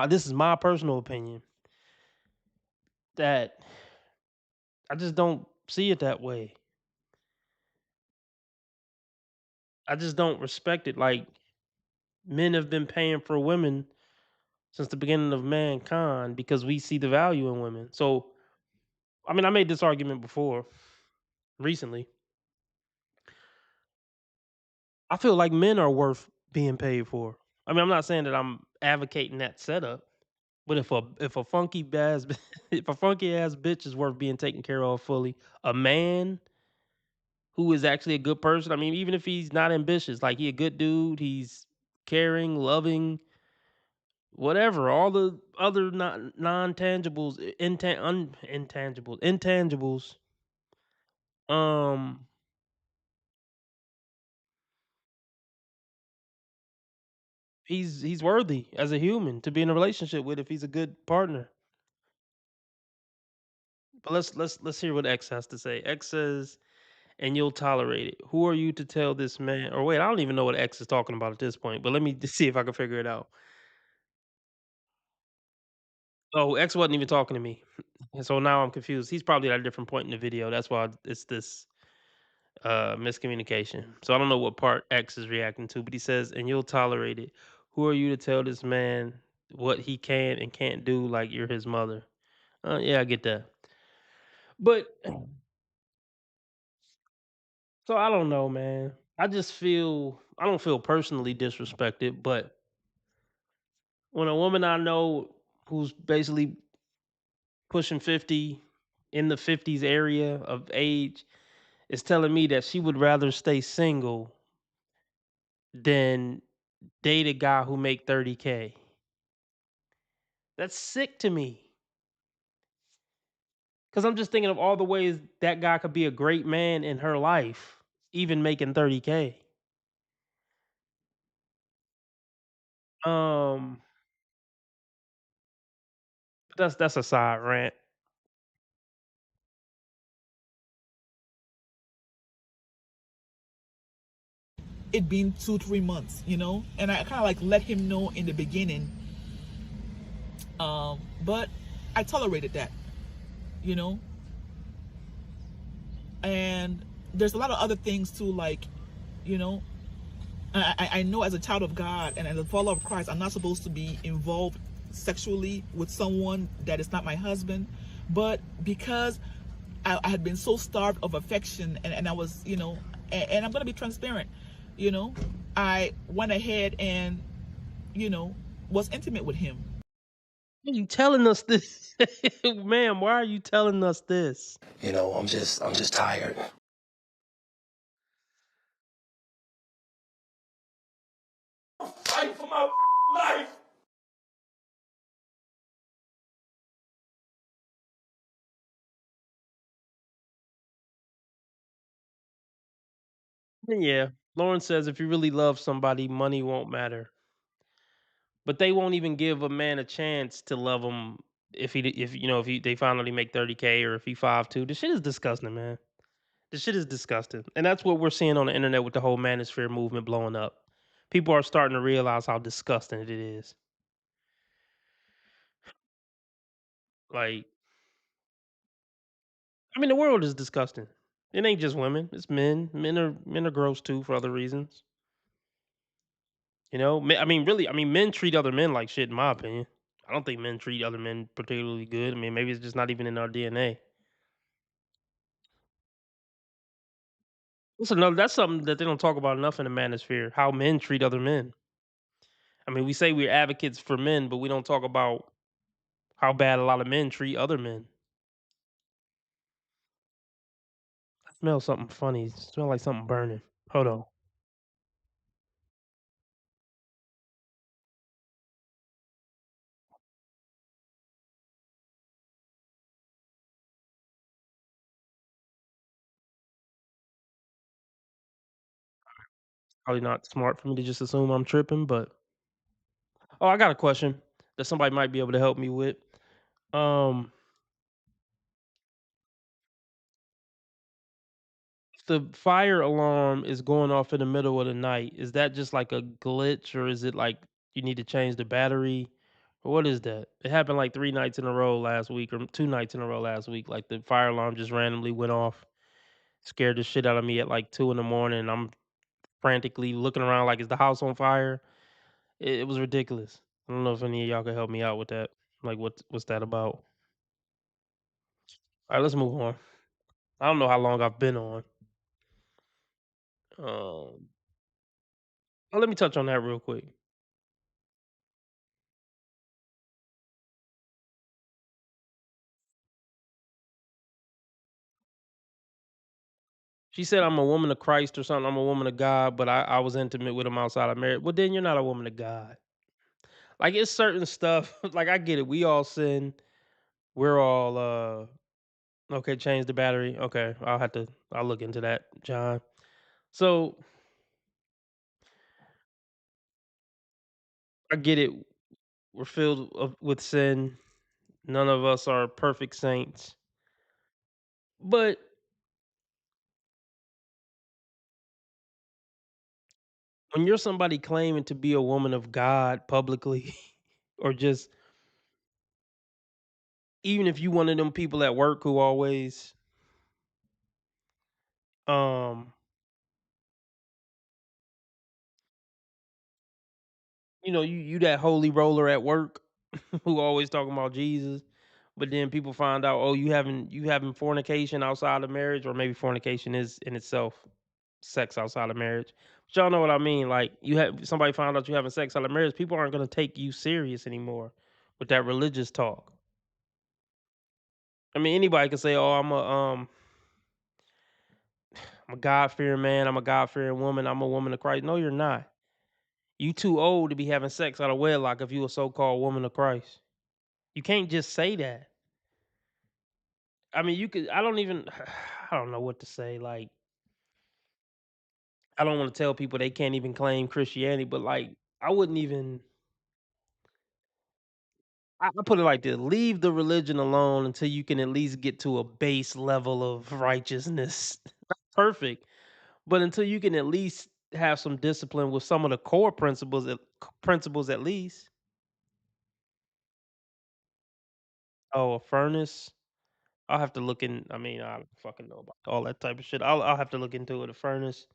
this is my personal opinion that I just don't see it that way. I just don't respect it. Like men have been paying for women since the beginning of mankind because we see the value in women. So, I mean, I made this argument before recently. I feel like men are worth being paid for. I mean, I'm not saying that I'm advocating that setup, but if a funky ass if a funky ass bitch is worth being taken care of fully, a man who is actually a good person. I mean, even if he's not ambitious, like he a good dude, he's caring, loving, whatever. All the other non tangibles, intangibles. Um, he's worthy as a human to be in a relationship with if he's a good partner. But let's hear what X has to say. X says, "And you'll tolerate it. Who are you to tell this man?" Or wait, I don't even know what X is talking about at this point. But let me just see if I can figure it out. Oh, X wasn't even talking to me, and so now I'm confused. He's probably at a different point in the video. That's why it's this miscommunication. So I don't know what part X is reacting to, but he says, "And you'll tolerate it. Who are you to tell this man what he can and can't do? Like you're his mother." Yeah, I get that, but so I don't know, man. I don't feel personally disrespected, but when a woman I know who's basically pushing 50 in the 50s area of age is telling me that she would rather stay single than date a guy who make 30K. That's sick to me. Cuz I'm just thinking of all the ways that guy could be a great man in her life even making 30K. Um that's a side rant. It been 2 3 months, and I kind of like let him know in the beginning, but I tolerated that, you know and there's a lot of other things too, like, you know I know as a child of God and as a follower of Christ, I'm not supposed to be involved sexually with someone that is not my husband, but because I had been so starved of affection, and I was, and I'm gonna be transparent, I went ahead and, was intimate with him. Why are you telling us this? Ma'am, why are you telling us this? I'm just tired. Fight for my life. Yeah. Lauren says if you really love somebody, money won't matter. But they won't even give a man a chance to love him if they finally make 30K or if he 5'2". This shit is disgusting, man. This shit is disgusting. And that's what we're seeing on the internet with the whole manosphere movement blowing up. People are starting to realize how disgusting it is. Like, I mean, the world is disgusting. It ain't just women; it's men. Men are gross too for other reasons. I mean, men treat other men like shit. In my opinion, I don't think men treat other men particularly good. I mean, maybe it's just not even in our DNA. That's something that they don't talk about enough in the manosphere. How men treat other men. I mean, we say we're advocates for men, but we don't talk about how bad a lot of men treat other men. Smell something funny. Smell like something burning. Hold on. Probably not smart for me to just assume I'm tripping, but oh, I got a question that somebody might be able to help me with. Um, if the fire alarm is going off in the middle of the night, is that just like a glitch, or is it like you need to change the battery? Or what is that? It happened like 3 nights in a row last week, or 2 nights in a row last week. Like the fire alarm just randomly went off, scared the shit out of me at like 2 in the morning. And I'm frantically looking around like, is the house on fire? It was ridiculous. I don't know if any of y'all can help me out with that. Like, what's that about? All right, let's move on. I don't know how long I've been on. Um, oh, let me touch on that real quick. She said I'm a woman of Christ or something. I'm a woman of God, but I was intimate with him outside of marriage. Well, then you're not a woman of God. Like it's certain stuff. Like I get it. We all sin. We're all okay. Change the battery. Okay, I'll look into that, John. So I get it. We're filled with sin. None of us are perfect saints. But when you're somebody claiming to be a woman of God publicly, or just even if you one of them people at work who always um you that holy roller at work who always talking about Jesus, but then people find out, oh, you having fornication outside of marriage, or maybe fornication is in itself sex outside of marriage. But y'all know what I mean. Like you have somebody found out you having sex out of marriage, people aren't gonna take you serious anymore with that religious talk. I mean, anybody can say, "Oh, I'm a God fearing man. I'm a God fearing woman. I'm a woman of Christ." No, you're not. You too old to be having sex out of wedlock if you a so called woman of Christ. You can't just say that. I mean, you could. I don't even. I don't know what to say. Like, I don't want to tell people they can't even claim Christianity, but like, I wouldn't even. I put it like this: leave the religion alone until you can at least get to a base level of righteousness. Not perfect, but until you can at least have some discipline with some of the core principles, principles at least. Oh, a furnace. I'll have to look in. I mean, I don't fucking know about all that type of shit. I'll have to look into it. A furnace.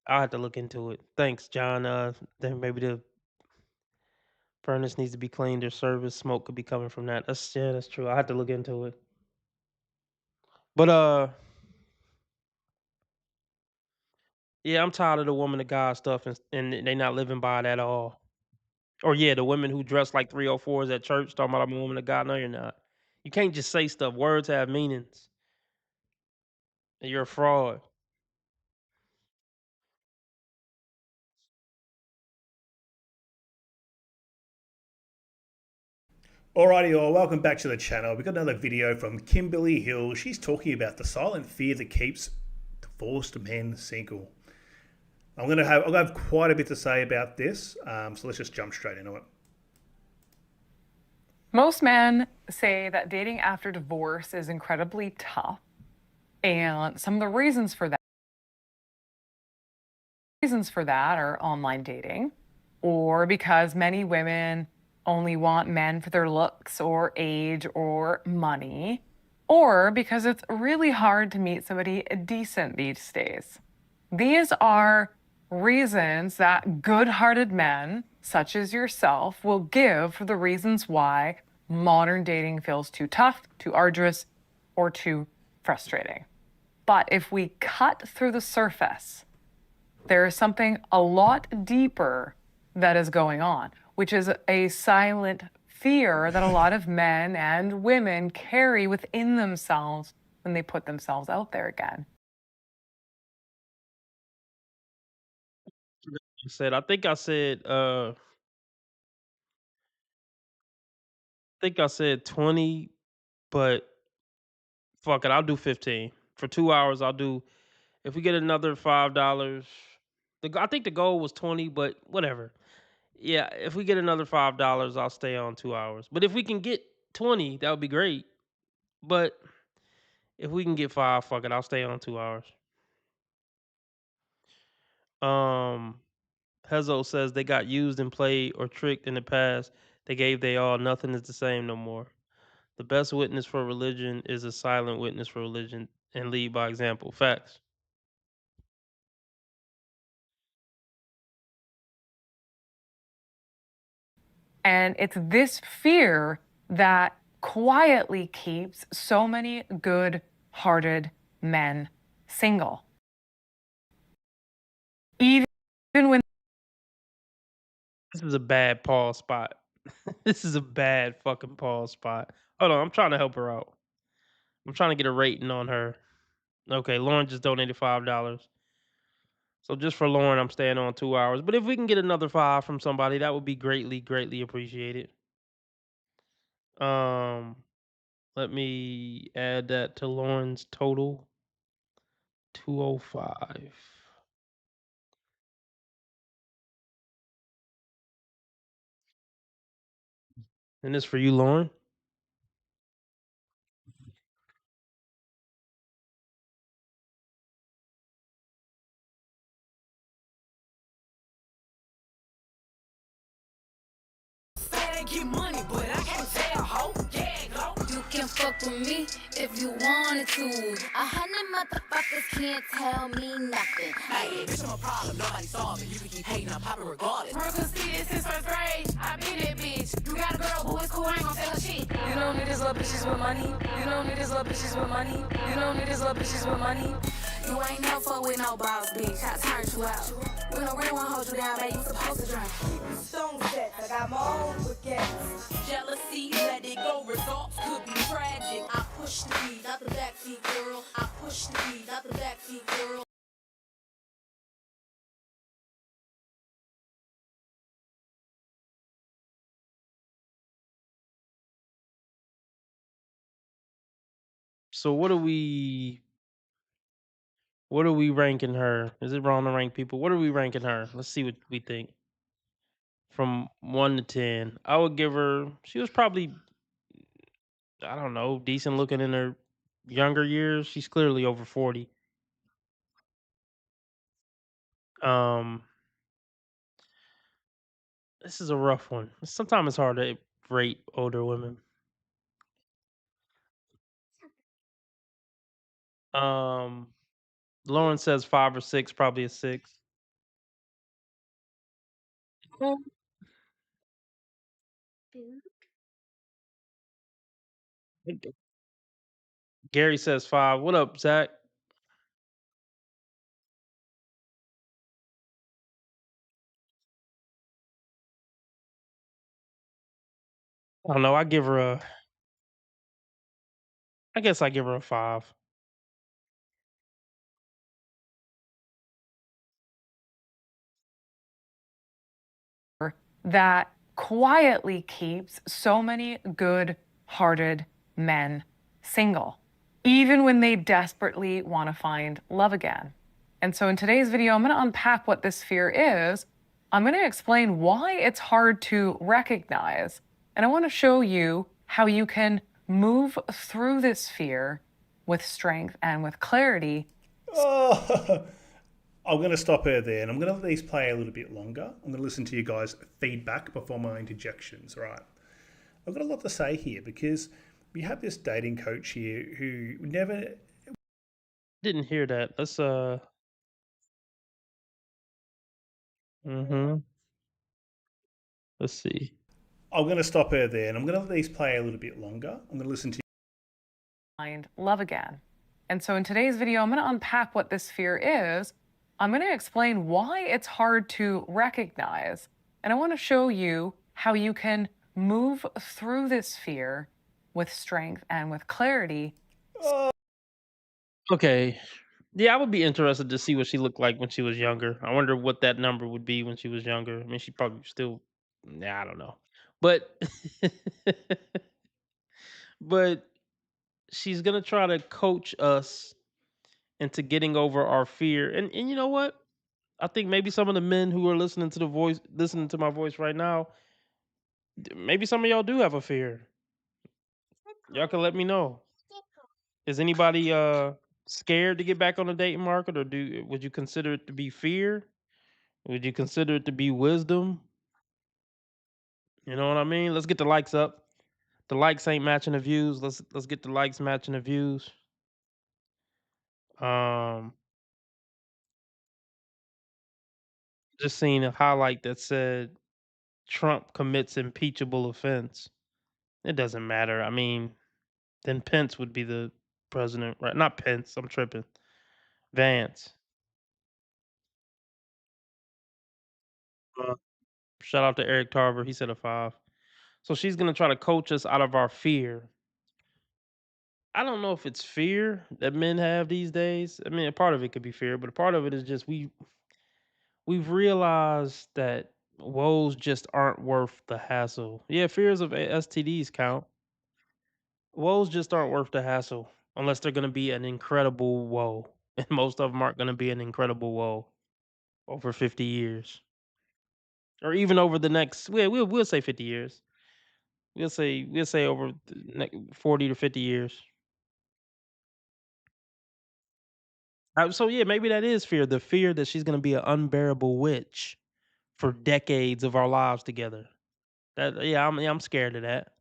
I'll have to look into it. Thanks, John. Then maybe the furnace needs to be cleaned or serviced. Smoke could be coming from that. That's true. I have to look into it. But yeah, I'm tired of the woman of God stuff, and they not living by it at all. Or yeah, the women who dress like 304s at church talking about I'm a woman of God. No, you're not. You can't just say stuff. Words have meanings. And you're a fraud. Alrighty all, welcome back to the channel. We've got another video from Kimberly Hill. She's talking about the silent fear that keeps divorced men single. I'll have quite a bit to say about this, so let's just jump straight into it. Most men say that dating after divorce is incredibly tough, and some of the reasons for that are online dating, or because many women only want men for their looks or age or money, or because it's really hard to meet somebody decent these days. These are reasons that good-hearted men, such as yourself, will give for the reasons why modern dating feels too tough, too arduous, or too frustrating. But if we cut through the surface, there is something a lot deeper that is going on, which is a silent fear that a lot of men and women carry within themselves when they put themselves out there again. I think I said 20, but fuck it, I'll do 15. For 2 hours, I'll do, if we get another $5, I think the goal was 20, but whatever. Yeah, if we get another $5, I'll stay on 2 hours. But if we can get 20, that would be great. But if we can get 5, fuck it, I'll stay on 2 hours. Hezo says they got used and played or tricked in the past. They gave they all. Nothing is the same no more. The best witness for religion is a silent witness for religion and lead by example. Facts. And it's this fear that quietly keeps so many good-hearted men single. Even when This is a bad pause spot. This is a bad fucking pause spot. Hold on, I'm trying to help her out. I'm trying to get a rating on her. Okay, Lauren just donated $5. So just for Lauren, I'm staying on 2 hours. But if we can get another 5 from somebody, that would be greatly, greatly appreciated. Let me add that to Lauren's total. 205. And this for you, Lauren. Get money, but I can't tell, ho. You can fuck with me if you wanted to. 100 motherfuckers can't tell me nothing. Hey, bitch, I'm a problem. Nobody solve it. You can keep hating, I'm popping regardless. Work can see this since first grade. I be that bitch. You got a girl who is cool, I ain't gon' tell her shit. You don't need this little bitches with money. You don't need this little bitches with money. You don't need this little bitches with money. You ain't no fuck with no boss, bitch. I turned you out. When a real one hold you down, baby, you supposed to drink. Stone sets, I got my own baguettes. Jealousy, let it go. Results could be tragic. I push the beat, not the backseat girl. I push the beat, not the backseat girl. So what are we ranking her? Is it wrong to rank people? What are we ranking her? Let's see what we think. From 1 to 10. I would give her, she was probably, I don't know, decent looking in her younger years. She's clearly over 40. This is a rough one. Sometimes it's hard to rate older women. Lauren says 5 or 6, probably a 6. Gary says 5. What up, Zach? I don't know. I guess I give her a 5. that quietly keeps so many good-hearted men single, even when they desperately want to find love again. And so in today's video, I'm going to unpack what this fear is. I'm going to explain why it's hard to recognize. And I want to show you how you can move through this fear with strength and with clarity. Oh, I'm going to stop her there, and I'm going to let these play a little bit longer. I'm going to listen to you guys' feedback before my interjections, right? I've got a lot to say here because we have this dating coach here who never... Didn't hear that. Let's Let's see. I'm going to stop her there, and I'm going to let these play a little bit longer. I'm going to listen to find love again. And so in today's video, I'm going to unpack what this fear is. I'm going to explain why it's hard to recognize. And I want to show you how you can move through this fear with strength and with clarity. Okay. Yeah, I would be interested to see what she looked like when she was younger. I wonder what that number would be when she was younger. I mean, she probably still, nah, I don't know. But but she's gonna try to coach us into getting over our fear. And you know what? I think maybe some of the men who are listening to my voice right now, maybe some of y'all do have a fear. Y'all can let me know. Is anybody scared to get back on the dating market, or would you consider it to be fear? Would you consider it to be wisdom? You know what I mean? Let's get the likes up. The likes ain't matching the views. Let's get the likes matching the views. Um, just seen a highlight that said Trump commits impeachable offense. It doesn't matter. I mean, then Pence would be the president, right? Not Pence. I'm tripping. Vance. Uh, Shout out to Eric Tarver. He said a 5. So she's gonna try to coach us out of our fear. I don't know if it's fear that men have these days. I mean, a part of it could be fear, but a part of it is just we've realized that woes just aren't worth the hassle. Yeah, fears of STDs count. Woes just aren't worth the hassle unless they're gonna be an incredible woe, and most of them aren't gonna be an incredible woe over 50 years, or even over the next. We'll say 50 years. We'll say over the 40 to 50 years. So yeah, maybe that is fear. The fear that she's gonna be an unbearable witch for decades of our lives together. I'm scared of that.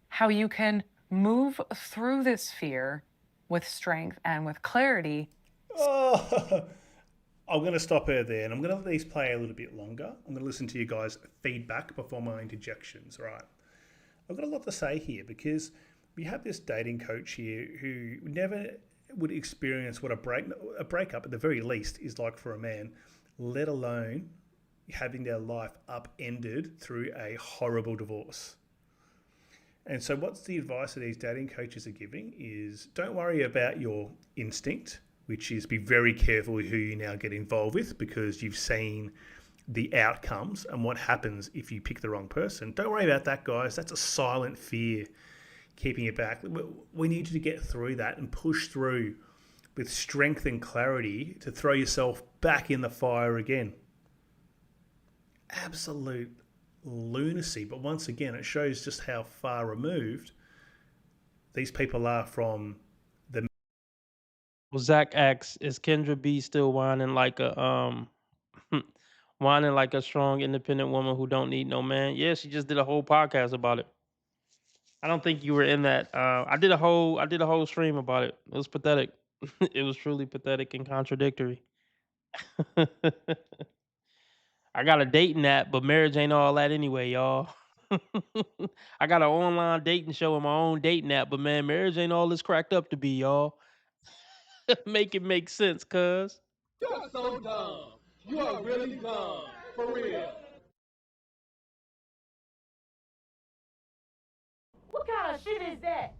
How you can move through this fear with strength and with clarity. Oh, I'm going to stop her there, and I'm going to let these play a little bit longer. I'm going to listen to you guys' feedback before my interjections, right? I've got a lot to say here because we have this dating coach here who never would experience what a breakup at the very least is like for a man, let alone having their life upended through a horrible divorce. And so what's the advice that these dating coaches are giving is don't worry about your instinct, which is be very careful who you now get involved with because you've seen the outcomes and what happens if you pick the wrong person. Don't worry about that, guys. That's a silent fear keeping you back. We need you to get through that and push through with strength and clarity to throw yourself back in the fire again. Absolute lunacy. But once again, it shows just how far removed these people are from the. Well, Zach asks, is Kendra B still whining like a whining like a strong, independent woman who don't need no man? Yeah, she just did a whole podcast about it. I don't think you were in that. I did a whole stream about it. It was pathetic. It was truly pathetic and contradictory. I got a dating app, but marriage ain't all that anyway, y'all. I got an online dating show and my own dating app, but man, marriage ain't all it's cracked up to be, y'all. Make it make sense, cuz. You're so dumb. You are really dumb. For real. What kind of shit is that?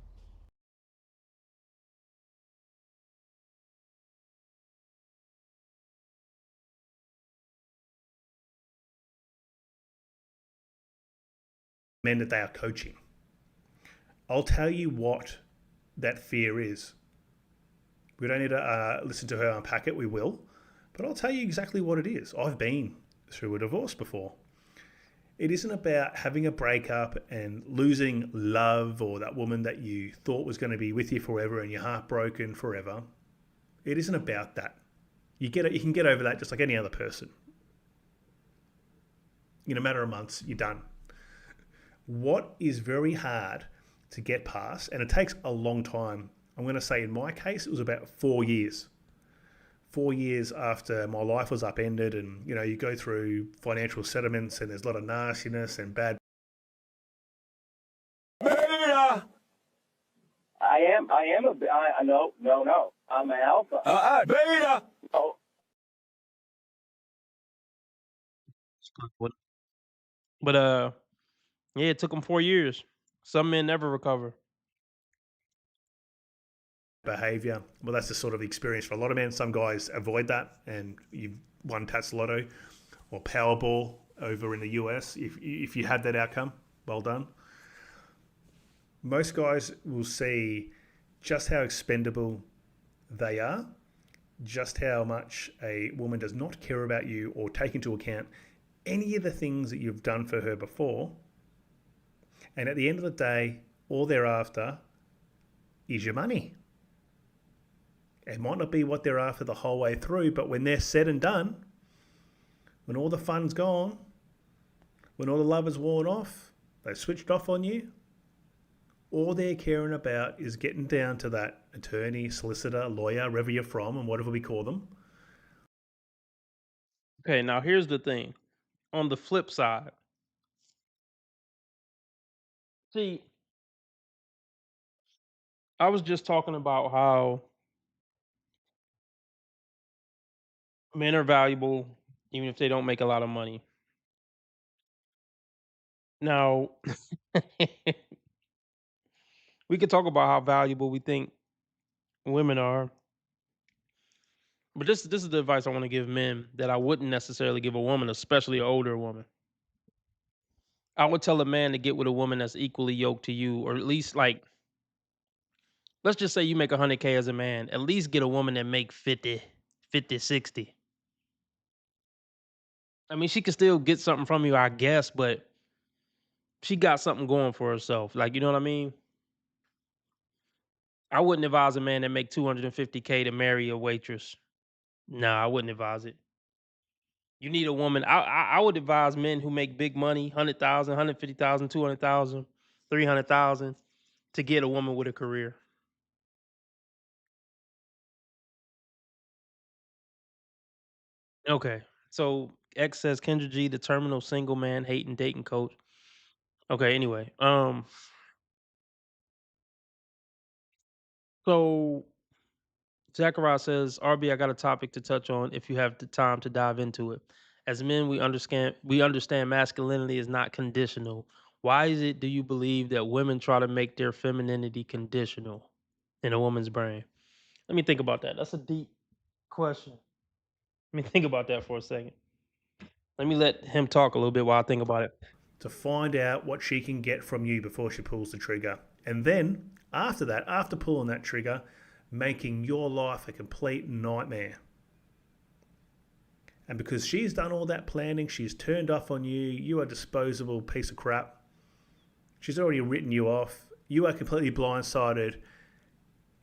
Men that they are coaching. I'll tell you what that fear is. We don't need to listen to her unpack it, we will. But I'll tell you exactly what it is. I've been through a divorce before. It isn't about having a breakup and losing love or that woman that you thought was going to be with you forever and you're heartbroken forever. It isn't about that. You can get over that just like any other person. In a matter of months, you're done. What is very hard to get past, and it takes a long time. I'm going to say in my case, it was about 4 years. 4 years after my life was upended, and you go through financial settlements, and there's a lot of nastiness and bad. Beta. No. I'm an alpha. Beta. Oh, But yeah, it took them 4 years. Some men never recover. Behavior. Well, that's the sort of experience for a lot of men. Some guys avoid that, and you've won Tats Lotto or Powerball over in the US. If you had that outcome, well done. Most guys will see just how expendable they are, just how much a woman does not care about you or take into account any of the things that you've done for her before. And at the end of the day, all they're after is your money. It might not be what they're after the whole way through, but when they're said and done, when all the fun's gone, when all the love is worn off, they've switched off on you, all they're caring about is getting down to that attorney, solicitor, lawyer, wherever you're from, and whatever we call them. Okay, now here's the thing. On the flip side, see, I was just talking about how men are valuable even if they don't make a lot of money. Now, we could talk about how valuable we think women are, but this is the advice I want to give men that I wouldn't necessarily give a woman, especially an older woman. I would tell a man to get with a woman that's equally yoked to you, or at least like, let's just say you make 100K as a man. At least get a woman that make 50, 60. I mean, she could still get something from you, I guess, but she got something going for herself. Like, you know what I mean? I wouldn't advise a man that make 250K to marry a waitress. No, I wouldn't advise it. You need a woman. I would advise men who make big money, 100,000, 150,000, 200,000, 300,000, to get a woman with a career. Okay. So X says Kendra G, the terminal single man hating dating coach. Okay, anyway. So Zachariah says, RB, I got a topic to touch on if you have the time to dive into it. As men, we understand masculinity is not conditional. Why is it do you believe that women try to make their femininity conditional in a woman's brain? Let me think about that. That's a deep question. Let me think about that for a second. Let me let him talk a little bit while I think about it. To find out what she can get from you before she pulls the trigger. And then, after that, after pulling that trigger, making your life a complete nightmare. And because she's done all that planning, she's turned off on you, you are a disposable piece of crap. She's already written you off. You are completely blindsided.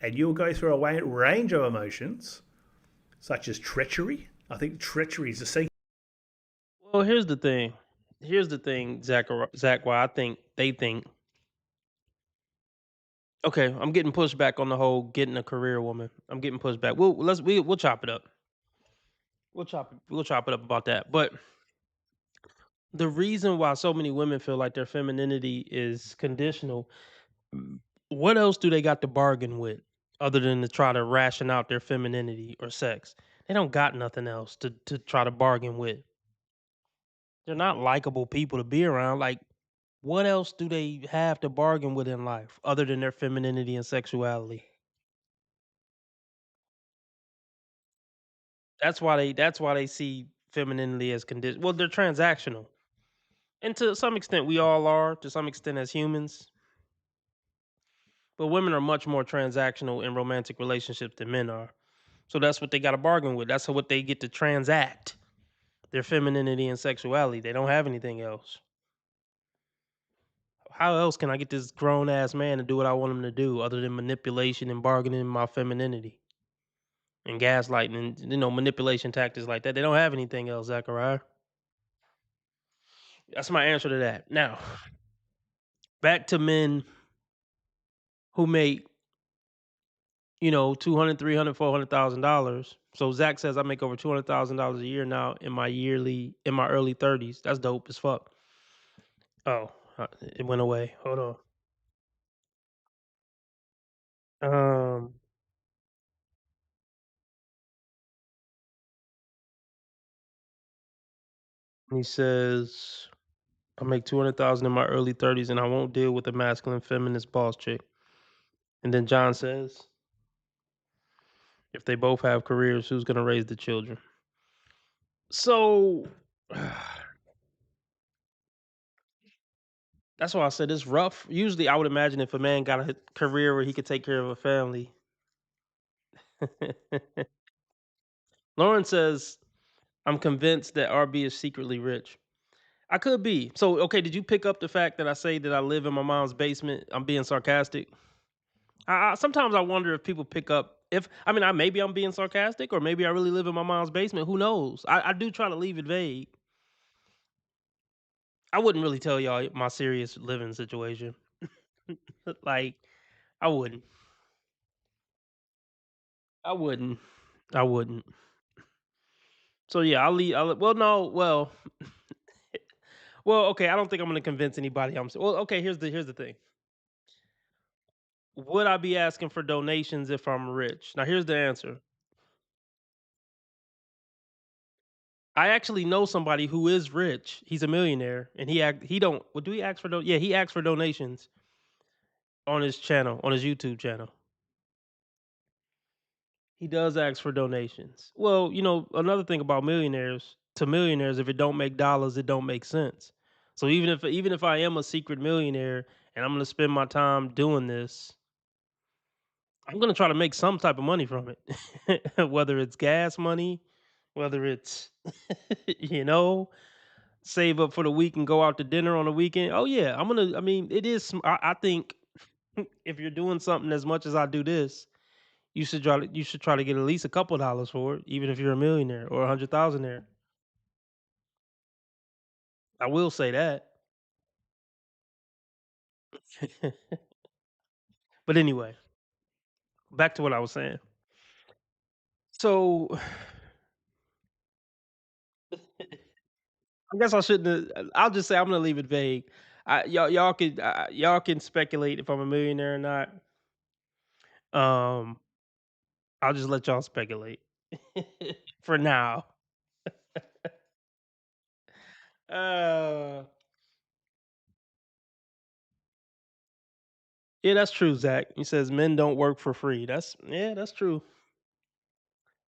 And you'll go through a range of emotions, such as treachery. I think treachery is the secret. Well, here's the thing. Zach, why I think they think. Okay, I'm getting pushed back on the whole getting a career woman. I'm getting pushed back. We'll chop it up. We'll chop it up about that. But the reason why so many women feel like their femininity is conditional, what else do they got to bargain with other than to try to ration out their femininity or sex? They don't got nothing else to try to bargain with. They're not likable people to be around. Like, what else do they have to bargain with in life other than their femininity and sexuality? That's why they see femininity as condition. Well, they're transactional. And to some extent we all are, to some extent as humans. But women are much more transactional in romantic relationships than men are. So that's what they got to bargain with. That's what they get to transact. Their femininity and sexuality. They don't have anything else. How else can I get this grown ass man to do what I want him to do other than manipulation and bargaining my femininity and gaslighting and manipulation tactics like that? They don't have anything else, Zachariah. That's my answer to that. Now, back to men who make 200, 300, $400,000. So Zach says I make over $200,000 a year now in my early 30s. That's dope as fuck. Oh, it went away. Hold on. Um, He says, I make 200,000 in my early 30s and I won't deal with a masculine feminist boss chick. And then John says, if they both have careers, who's going to raise the children? So that's why I said it's rough. Usually I would imagine if a man got a career where he could take care of a family. Lauren says, I'm convinced that RB is secretly rich. I could be. So, okay, did you pick up the fact that I say that I live in my mom's basement? I'm being sarcastic. Sometimes I wonder if people pick up, maybe I'm being sarcastic or maybe I really live in my mom's basement. Who knows? I do try to leave it vague. I wouldn't really tell y'all my serious living situation. Like, I wouldn't. I wouldn't. I wouldn't. So yeah, well, no, well, okay. I don't think I'm going to convince anybody. Okay. Here's the thing. Would I be asking for donations if I'm rich? Now, here's the answer. I actually know somebody who is rich. He's a millionaire, and he don't. Well, do he ask for Yeah, he asks for donations on his channel, on his YouTube channel. He does ask for donations. Well, another thing about millionaires, if it don't make dollars, it don't make sense. So even if I am a secret millionaire and I'm going to spend my time doing this, I'm going to try to make some type of money from it. Whether it's gas money, whether it's save up for the week and go out to dinner on the weekend. Oh yeah, it is. I think if you're doing something as much as I do this, you should try to get at least a couple dollars for it, even if you're a millionaire or 100,000 there. I will say that. But anyway, back to what I was saying. So I guess I shouldn't. I'll just say I'm gonna leave it vague. Y'all can speculate if I'm a millionaire or not. Um, I'll just let y'all speculate for now. Uh, yeah, that's true, Zach. He says men don't work for free. That's true.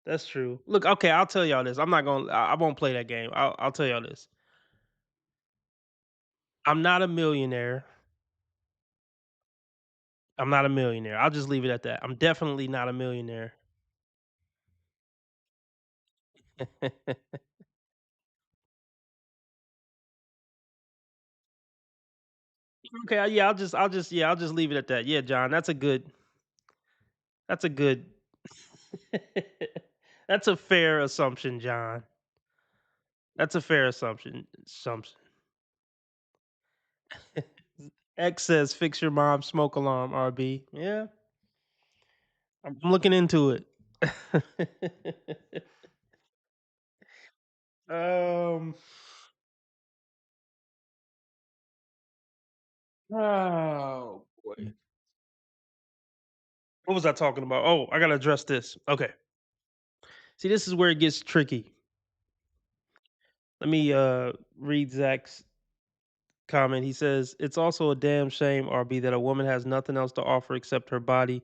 That's true. Look, okay, I'll tell y'all this. I'm not gonna. I won't play that game. I'll tell y'all this. I'm not a millionaire. I'm not a millionaire. I'll just leave it at that. I'm definitely not a millionaire. Okay, yeah, I'll just leave it at that. Yeah, John, that's a good. That's a good. That's a fair assumption, John. That's a fair assumption. X says, "Fix your mom's smoke alarm." RB. Yeah, I'm looking into it. um. Oh boy. What was I talking about? Oh, I gotta address this. Okay. See, this is where it gets tricky. Let me read Zach's comment. He says, "It's also a damn shame, RB, that a woman has nothing else to offer except her body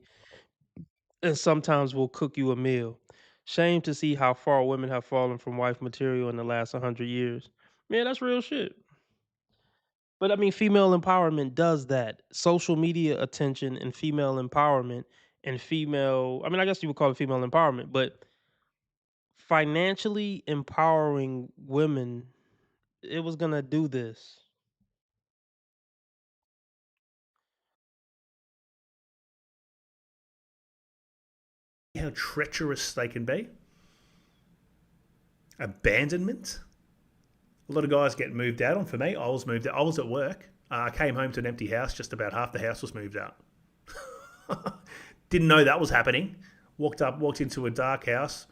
and sometimes will cook you a meal. Shame to see how far women have fallen from wife material in the last 100 years." Man, that's real shit. But I mean, female empowerment does that. Social media attention and female empowerment and I guess you would call it female empowerment, but financially empowering women, it was going to do this. How treacherous they can be. Abandonment. A lot of guys get moved out on. For me, I was moved out. I was at work. I came home to an empty house. Just about half the house was moved out. Didn't know that was happening. Walked into a dark house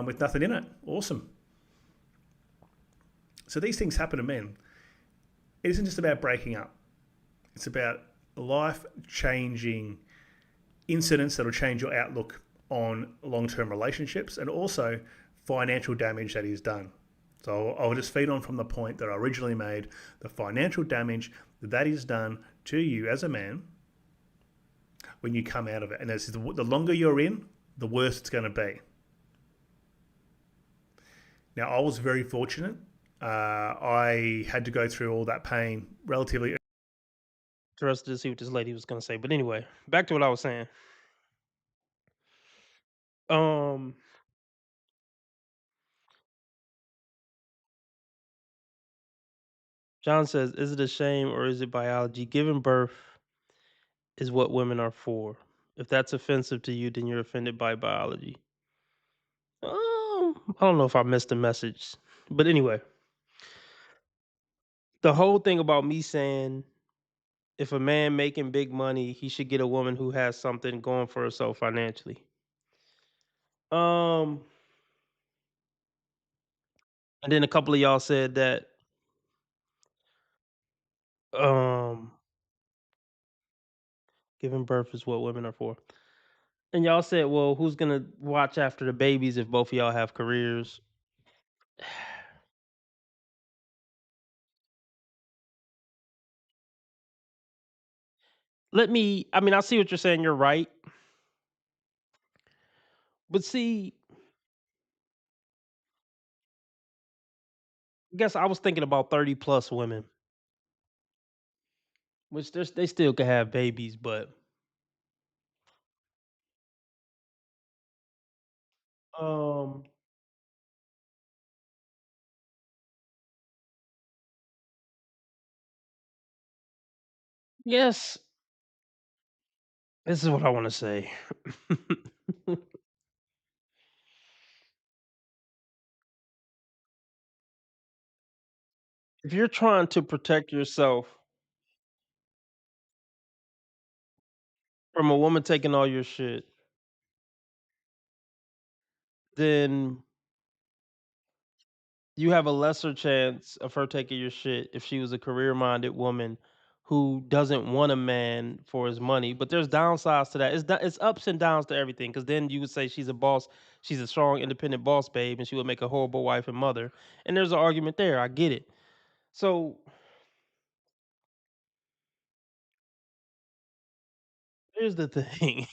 with nothing in it. Awesome. So these things happen to men. It isn't just about breaking up. It's about life-changing incidents that will change your outlook on long-term relationships and also financial damage that is done. So I'll just feed on from the point that I originally made. The financial damage that is done to you as a man when you come out of it. And it's the longer you're in, the worse it's going to be. Now, I was very fortunate. I had to go through all that pain relatively. Interested to see what this lady was going to say. But anyway, back to what I was saying. John says, is it a shame or is it biology? Giving birth is what women are for. If that's offensive to you, then you're offended by biology. I don't know if I missed the message. But anyway, the whole thing about me saying if a man making big money, he should get a woman who has something going for herself financially. And then a couple of y'all said that giving birth is what women are for. And y'all said, well, who's gonna watch after the babies if both of y'all have careers? I mean, I see what you're saying, you're right. But see, I guess I was thinking about 30 plus women. Which they still could have babies, but yes, this is what I want to say. If you're trying to protect yourself from a woman taking all your shit, then you have a lesser chance of her taking your shit if she was a career-minded woman who doesn't want a man for his money. But there's downsides to that. It's ups and downs to everything. Because then you would say she's a boss, she's a strong, independent boss babe, and she would make a horrible wife and mother. And there's an argument there. I get it. So here's the thing.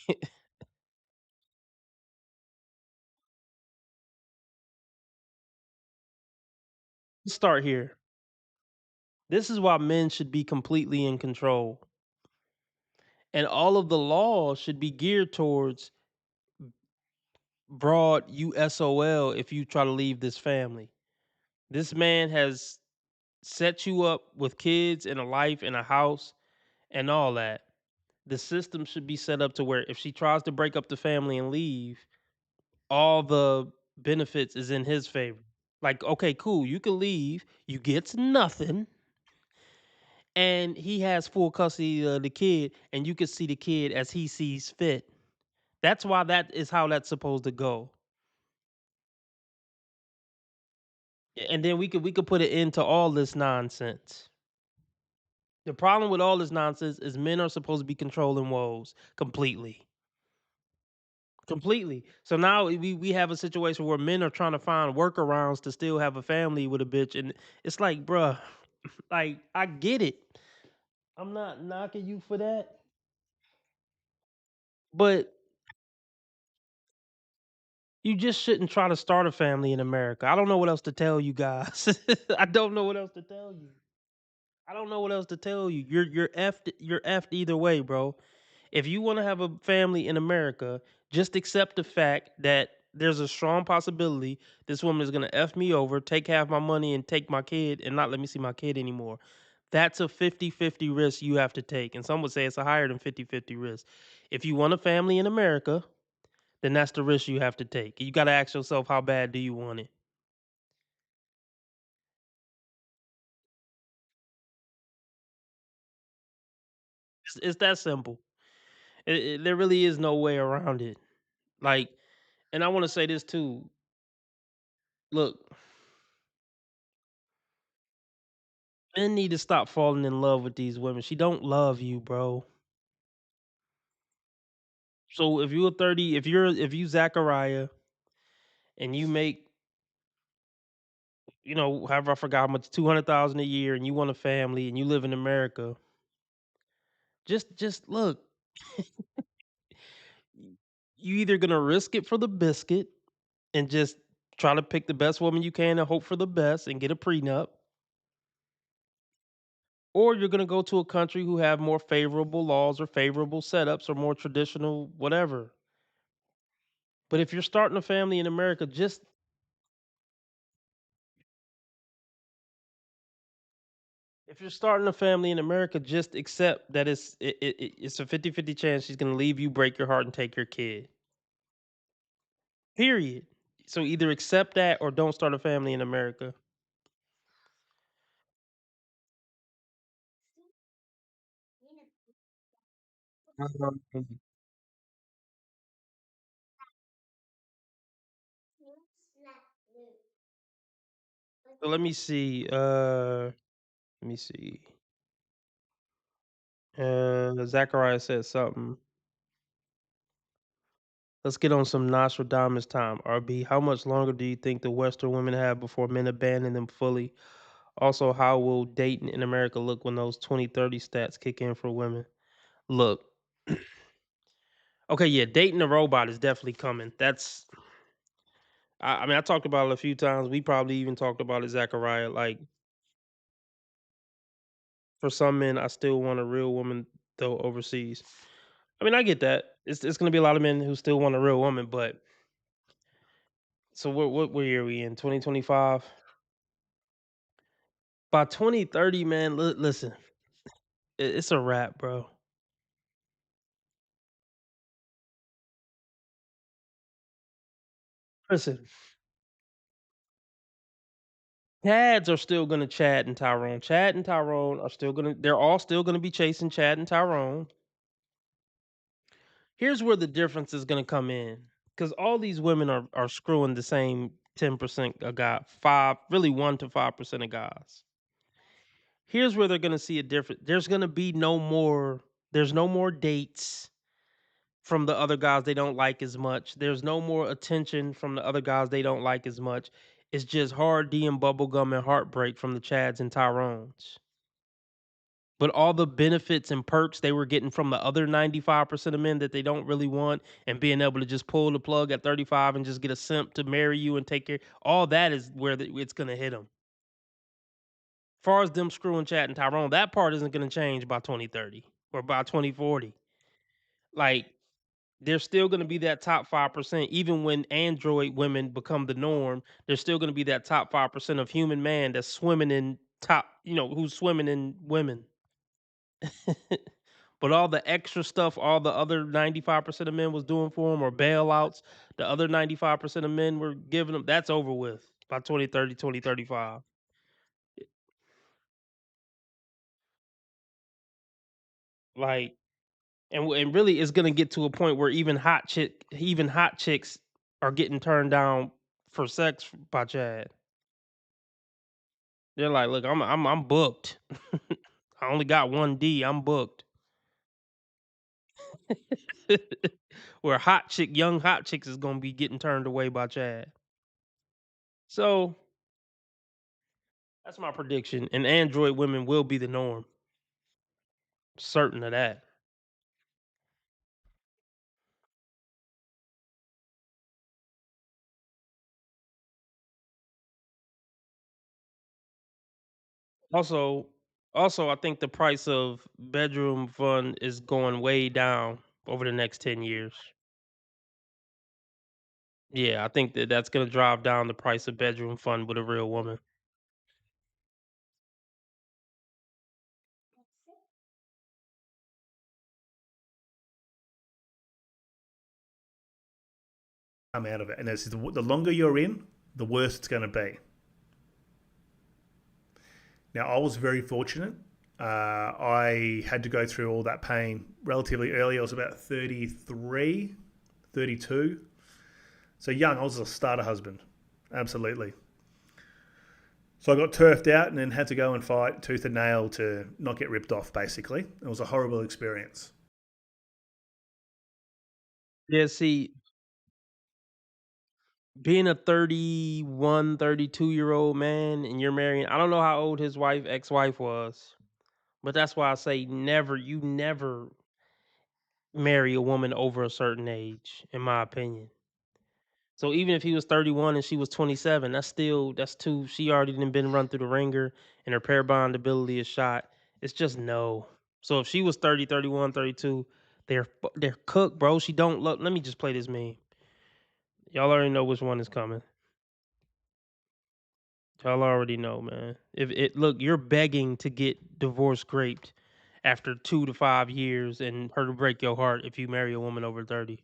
Let's start here. This is why men should be completely in control. And all of the laws should be geared towards broad USOL if you try to leave this family. This man has set you up with kids and a life and a house and all that. The system should be set up to where if she tries to break up the family and leave, all the benefits is in his favor. Like, okay, cool, you can leave, you get nothing, and he has full custody of the kid, and you can see the kid as he sees fit. That's why that is how that's supposed to go. And then we could put an end to all this nonsense. The problem with all this nonsense is men are supposed to be controlling woes completely. Completely. So now we have a situation where men are trying to find workarounds to still have a family with a bitch, and it's like, bruh, like I get it. I'm not knocking you for that, but you just shouldn't try to start a family in America. I don't know what else to tell you guys. I don't know what else to tell you. I don't know what else to tell you. You're effed either way, bro. If you want to have a family in America, just accept the fact that there's a strong possibility this woman is gonna F me over, take half my money and take my kid and not let me see my kid anymore. That's a 50-50 risk you have to take. And some would say it's a higher than 50-50 risk. If you want a family in America, then that's the risk you have to take. You gotta ask yourself, how bad do you want it? It's that simple. There really is no way around it. Like, and I want to say this too. Look, men need to stop falling in love with these women. She don't love you, bro. So if you're 30, if you Zachariah and you make however, I forgot how much, 200,000 a year, and you want a family, and you live in America. Just look, you either gonna risk it for the biscuit and just try to pick the best woman you can and hope for the best and get a prenup, or you're gonna go to a country who have more favorable laws or favorable setups or more traditional whatever. But if you're starting a family in America, just accept that it's a 50-50 chance she's gonna leave you, break your heart, and take your kid. Period. So either accept that or don't start a family in America. So let me see. Let me see. Zachariah said something. Let's get on some Nostradamus time. RB, how much longer do you think the Western women have before men abandon them fully? Also, how will dating in America look when those 2030 stats kick in for women? Look, okay, yeah, dating a robot is definitely coming. I mean, I talked about it a few times. We probably even talked about it, Zachariah. Like, for some men, I still want a real woman, though, overseas. I mean, I get that. It's going to be a lot of men who still want a real woman, but so what year are we in? 2025. By 2030, man, listen, it's a wrap, bro. Listen, Chads are still gonna Chad and Tyrone. Chad and Tyrone are still gonna. They're all still gonna be chasing Chad and Tyrone. Here's where the difference is gonna come in, because all these women are screwing the same 10% of guy, 1 to 5% of guys. Here's where they're gonna see a difference. There's gonna be no more. There's no more dates from the other guys they don't like as much. There's no more attention from the other guys they don't like as much. It's just hard D and bubblegum and heartbreak from the Chads and Tyrones. But all the benefits and perks they were getting from the other 95% of men that they don't really want, and being able to just pull the plug at 35 and just get a simp to marry you and take care, all that is where it's going to hit them. As far as them screwing Chad and Tyrone, that part isn't going to change by 2030 or by 2040. Like, there's still going to be that top 5%. Even when android women become the norm, there's still going to be that top 5% of human man that's swimming in who's swimming in women. But all the extra stuff all the other 95% of men was doing for them, or bailouts the other 95% of men were giving them, that's over with by 2030, 2035. Like, and really it's going to get to a point where even hot chicks are getting turned down for sex by Chad. They're like, look, I'm booked. I only got 1D. I'm booked. Where young hot chicks is gonna be getting turned away by Chad. So that's my prediction. And android women will be the norm. Certain of that. Also, I think the price of bedroom fund is going way down over the next 10 years. Yeah, I think that's gonna drive down the price of bedroom fund with a real woman. Come out of it. And the longer you're in, the worse it's going to be. Now, I was very fortunate. I had to go through all that pain relatively early. I was about 33, 32. So young, I was a starter husband. Absolutely. So I got turfed out and then had to go and fight tooth and nail to not get ripped off, basically. It was a horrible experience. Yeah, see, being a 31, 32-year-old man and you're marrying, I don't know how old his ex-wife was, but that's why I say you never marry a woman over a certain age, in my opinion. So even if he was 31 and she was 27, that's too. She already done been run through the ringer and her pair bond ability is shot. It's just no. So if she was 30, 31, 32, they're cooked, bro. She don't look. Let me just play this meme. Y'all already know which one is coming. Y'all already know, man. If it look, you're begging to get divorce raped after 2 to 5 years and her to break your heart if you marry a woman over 30.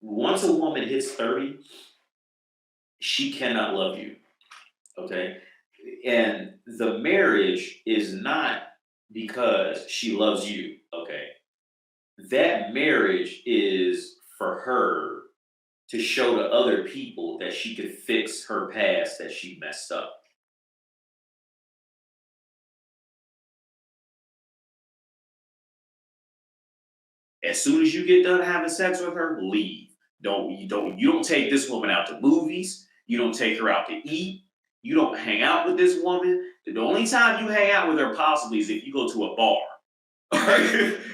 Once a woman hits 30, she cannot love you. Okay. And the marriage is not because she loves you. Okay. That marriage is for her to show to other people that she could fix her past, that she messed up. As soon as you get done having sex with her, leave. You don't take this woman out to movies. You don't take her out to eat. You don't hang out with this woman. The only time you hang out with her possibly is if you go to a bar.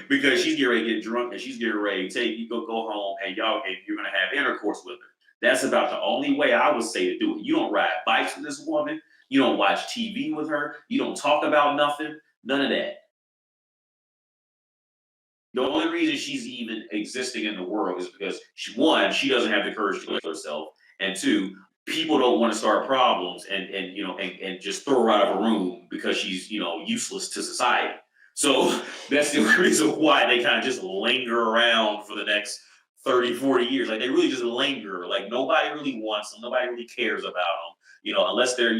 Because she's getting ready to get drunk and she's getting ready to take you go home and you're gonna have intercourse with her. That's about the only way I would say to do it. You don't ride bikes with this woman. You don't watch TV with her. You don't talk about nothing. None of that. The only reason she's even existing in the world is because she doesn't have the courage to kill herself, and two, people don't want to start problems and just throw her out of a room because she's useless to society. So that's the only reason why they kind of just linger around for the next 30, 40 years. Like they really just linger. Like nobody really wants them. Nobody really cares about them. Unless they're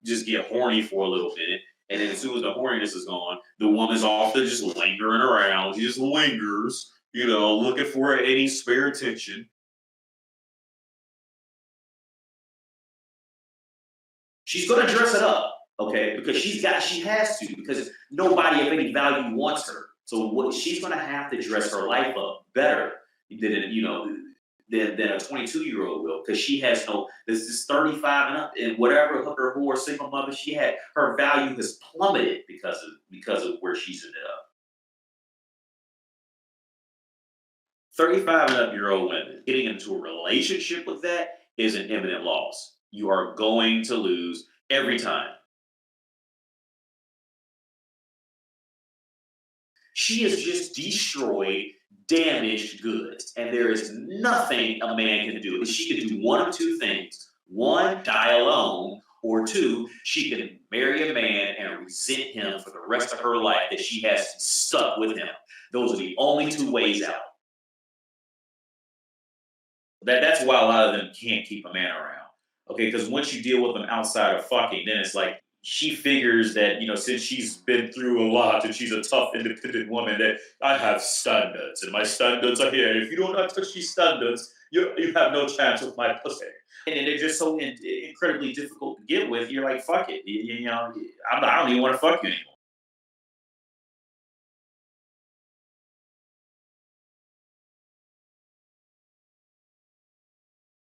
just get horny for a little bit. And then as soon as the horniness is gone, the woman's off there just lingering around. She just lingers, looking for any spare attention. She's gonna dress it up, okay? Because she has to, because nobody of any value wants her. So what she's gonna have to dress her life up better than a 22-year-old will, because she has this is 35 and up, and whatever hooker, whore, single mother she had, her value has plummeted because of where she's ended up. 35 and up year old women getting into a relationship with that is an imminent loss. You are going to lose every time. She has just destroyed damaged goods, and there is nothing a man can do. She can do one of two things: one, die alone, or two, she can marry a man and resent him for the rest of her life that she has stuck with him. Those are the only two ways out. That's why a lot of them can't keep a man around. Okay, because once you deal with them outside of fucking, then it's like she figures that since she's been through a lot and she's a tough, independent woman, that I have standards and my standards are here. If you don't touch these standards, you have no chance with my pussy. And they're just so incredibly difficult to get with. You're like, fuck it, I don't even want to fuck you anymore.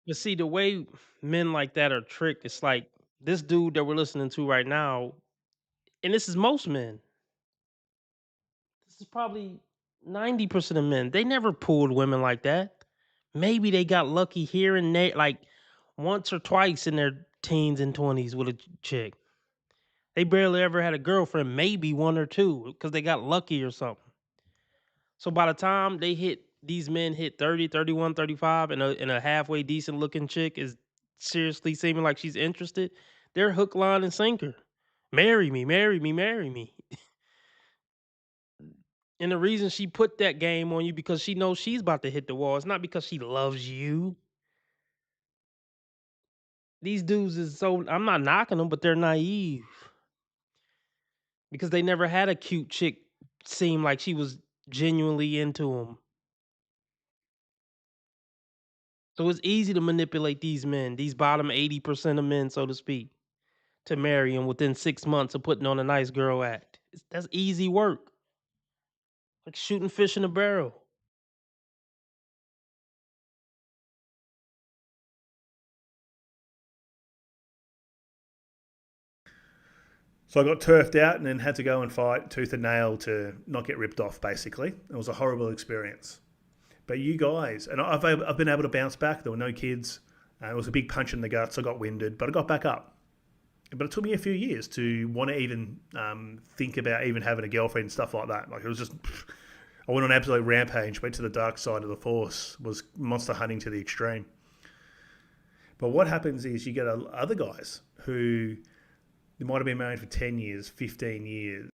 But see, the way men like that are tricked, it's like this dude that we're listening to right now, and this is most men. This is probably 90% of men. They never pulled women like that. Maybe they got lucky here and there, like once or twice in their teens and 20s with a chick. They barely ever had a girlfriend, maybe one or two, because they got lucky or something. So by the time these men hit 30, 31, 35, and a halfway decent looking chick is seriously seeming like she's interested, they're hook, line, and sinker. Marry me, marry me, marry me. And the reason she put that game on you because she knows she's about to hit the wall. It's not because she loves you. These dudes I'm not knocking them, but they're naive. Because they never had a cute chick seem like she was genuinely into them. So it's easy to manipulate these men, these bottom 80% of men, so to speak, to marry them within 6 months of putting on a nice girl act. That's easy work. Like shooting fish in a barrel. So I got turfed out and then had to go and fight tooth and nail to not get ripped off, basically. It was a horrible experience. But you guys, and I've been able to bounce back. There were no kids. It was a big punch in the guts. I got winded, but I got back up. But it took me a few years to want to even think about even having a girlfriend and stuff like that. Like it was just, I went on an absolute rampage, went to the dark side of the force, was monster hunting to the extreme. But what happens is you get other guys who they might have been married for 10 years, 15 years.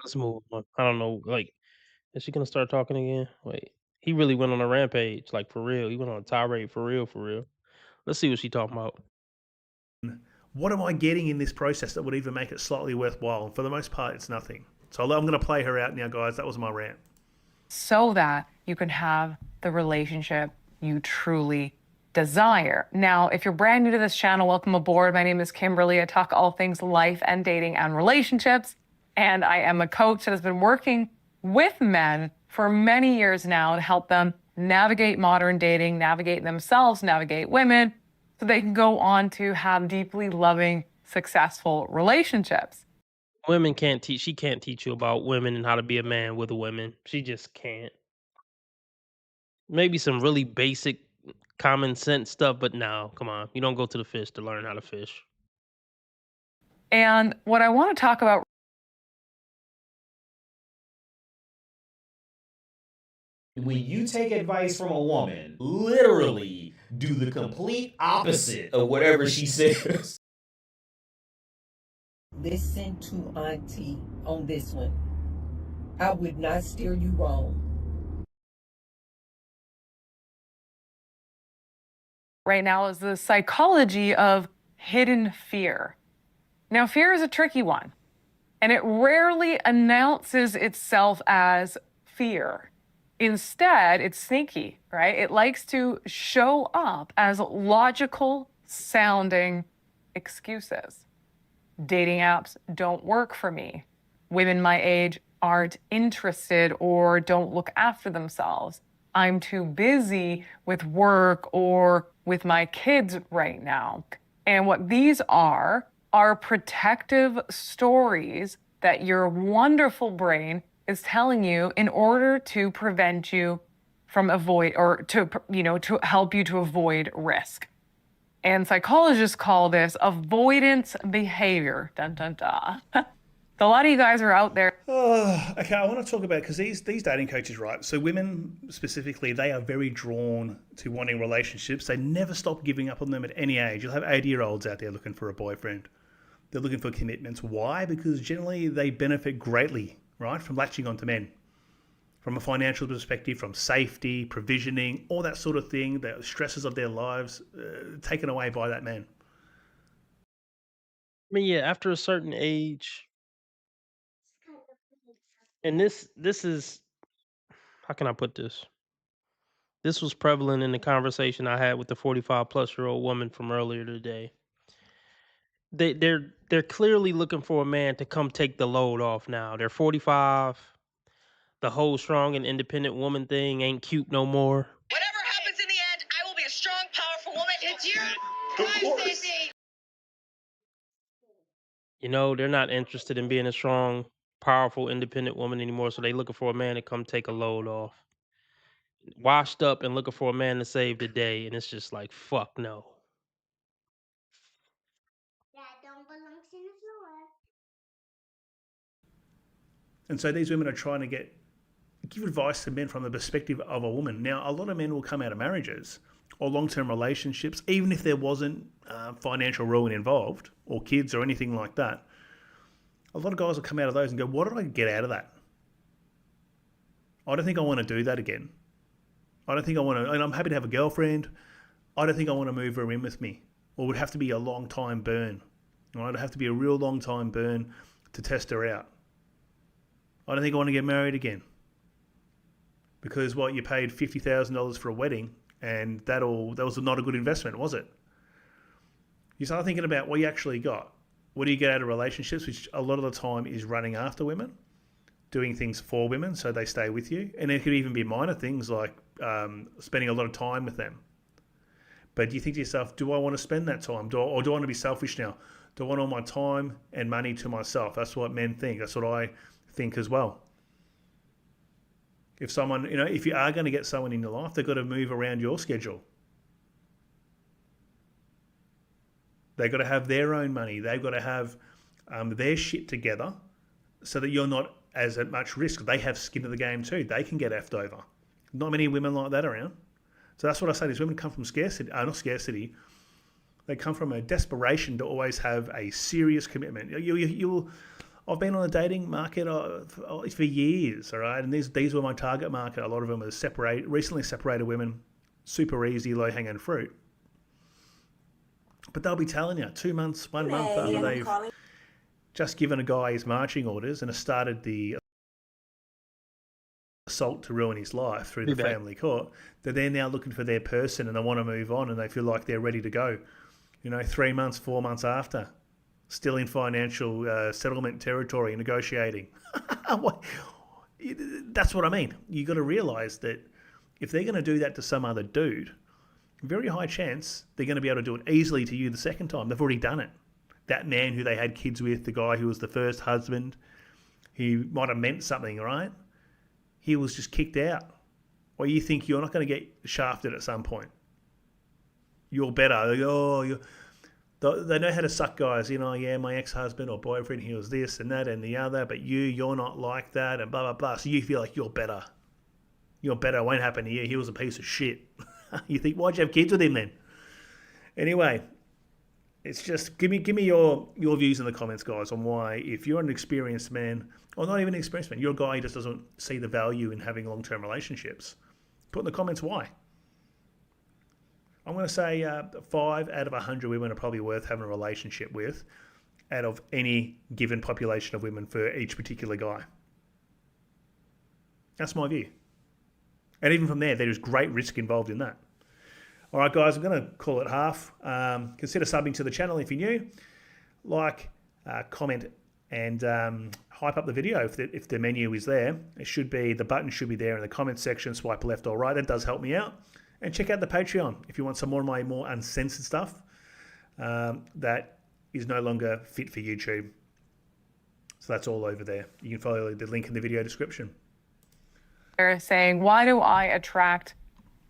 Let's move on. I don't know. Like, is she gonna start talking again? Wait, he really went on a rampage, like for real. He went on a tirade for real, for real. Let's see what she talking about. What am I getting in this process that would even make it slightly worthwhile? And for the most part, it's nothing. So I'm going to play her out now, guys. That was my rant. So that you can have the relationship you truly desire. Now, if you're brand new to this channel, welcome aboard. My name is Kimberly. I talk all things life and dating and relationships. And I am a coach that has been working with men for many years now to help them navigate modern dating, navigate themselves, navigate women, so they can go on to have deeply loving, successful relationships. Women can't teach. She can't teach you about women and how to be a man with a woman. She just can't. Maybe some really basic common sense stuff, but no, come on. You don't go to the fish to learn how to fish. And what I want to talk about when you take advice from a woman, literally do the complete opposite of whatever she says. Listen to Auntie on this one. I would not steer you wrong. right now is the psychology of hidden fear. Now, fear is a tricky one, and it rarely announces itself as fear. Instead, it's sneaky, right? It likes to show up as logical sounding excuses. Dating apps don't work for me. Women my age aren't interested or don't look after themselves. I'm too busy with work or with my kids right now. And what these are protective stories that your wonderful brain is telling you in order to prevent you from avoid or to help you to avoid risk. And psychologists call this avoidance behavior. Dun dun dun. A lot of you guys are out there. Okay, I want to talk about, because these dating coaches, right? So women specifically, they are very drawn to wanting relationships. They never stop giving up on them at any age. You'll have 80-year-olds out there looking for a boyfriend. They're looking for commitments. Why? Because generally they benefit greatly, right, from latching onto men. From a financial perspective, from safety, provisioning, all that sort of thing, the stresses of their lives taken away by that man. I mean, yeah, after a certain age, and this is, how can I put this? This was prevalent in the conversation I had with the 45-plus-year-old woman from earlier today. They're clearly looking for a man to come take the load off now. They're 45. The whole strong and independent woman thing ain't cute no more. Whatever happens in the end, I will be a strong, powerful woman. It's you. Hi, Stacey. You know, they're not interested in being a strong, powerful, independent woman anymore, so they looking for a man to come take a load off. Washed up and looking for a man to save the day, and it's just like, fuck no. That don't belong to the floor. And so these women are trying to give advice to men from the perspective of a woman. Now, a lot of men will come out of marriages or long-term relationships, even if there wasn't financial ruin involved or kids or anything like that. A lot of guys will come out of those and go, what did I get out of that? I don't think I want to do that again. I don't think I want to, and I'm happy to have a girlfriend. I don't think I want to move her in with me. Or it would have to be a long time burn. Right? It'd have to be a real long time burn to test her out. I don't think I want to get married again. Because what, you paid $50,000 for a wedding And that was not a good investment, was it? You start thinking about what you actually got. What do you get out of relationships, which a lot of the time is running after women, doing things for women so they stay with you. And it could even be minor things like spending a lot of time with them. But you think to yourself, do I want to spend that time? Or do I want to be selfish now? Do I want all my time and money to myself? That's what men think. That's what I think as well. If someone, if you are going to get someone in your life, they've got to move around your schedule. They've got to have their own money. They've got to have their shit together so that you're not as at much risk. They have skin in the game too. They can get effed over. Not many women like that around. So that's what I say. These women come from scarcity. Not scarcity. They come from a desperation to always have a serious commitment. I've been on the dating market for years, all right? And these were my target market. A lot of them are recently separated women, super easy, low-hanging fruit. But they'll be telling you 2 months, 1 month after they've just given a guy his marching orders and has started the assault to ruin his life through the family court, that they're now looking for their person and they want to move on and they feel like they're ready to go. 3 months, 4 months after, still in financial settlement territory, negotiating. That's what I mean. You got to realise that if they're going to do that to some other dude, very high chance they're going to be able to do it easily to you the second time. They've already done it. That man who they had kids with, the guy who was the first husband, he might have meant something, right? He was just kicked out. Well, you think you're not going to get shafted at some point. You're better. They know how to suck guys. Yeah, my ex-husband or boyfriend, he was this and that and the other, but you're not like that and blah, blah, blah. So you feel like you're better. You're better. It won't happen to you. He was a piece of shit. You think, why'd you have kids with him then? Anyway, it's just, give me your views in the comments, guys, on why, if you're an experienced man, or not even an experienced man, you're a guy who just doesn't see the value in having long-term relationships. Put in the comments why. I'm going to say 5 out of 100 women are probably worth having a relationship with out of any given population of women for each particular guy. That's my view. And even from there is great risk involved in that. All right, guys, I'm going to call it half. Consider subbing to the channel if you're new. Like, comment, and hype up the video if the menu is there. The button should be there in the comments section. Swipe left or right. That does help me out. And check out the Patreon if you want some more of my more uncensored stuff that is no longer fit for YouTube. So that's all over there. You can follow the link in the video description. They're saying, why do I attract,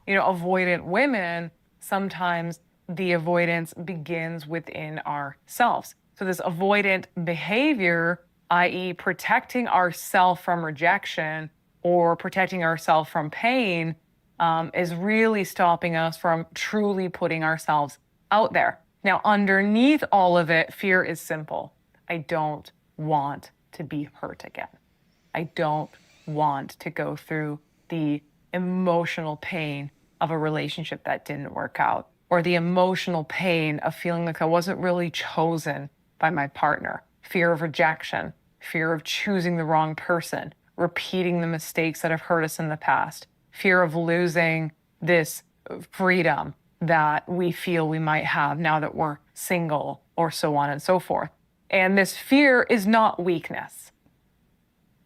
avoidant women? Sometimes the avoidance begins within ourselves. So this avoidant behavior, i.e. protecting ourselves from rejection or protecting ourselves from pain, is really stopping us from truly putting ourselves out there. Now, underneath all of it, fear is simple. I don't want to be hurt again. I don't want to go through the emotional pain of a relationship that didn't work out, or the emotional pain of feeling like I wasn't really chosen by my partner. Fear of rejection, fear of choosing the wrong person, repeating the mistakes that have hurt us in the past, fear of losing this freedom that we feel we might have now that we're single, or so on and so forth. And this fear is not weakness.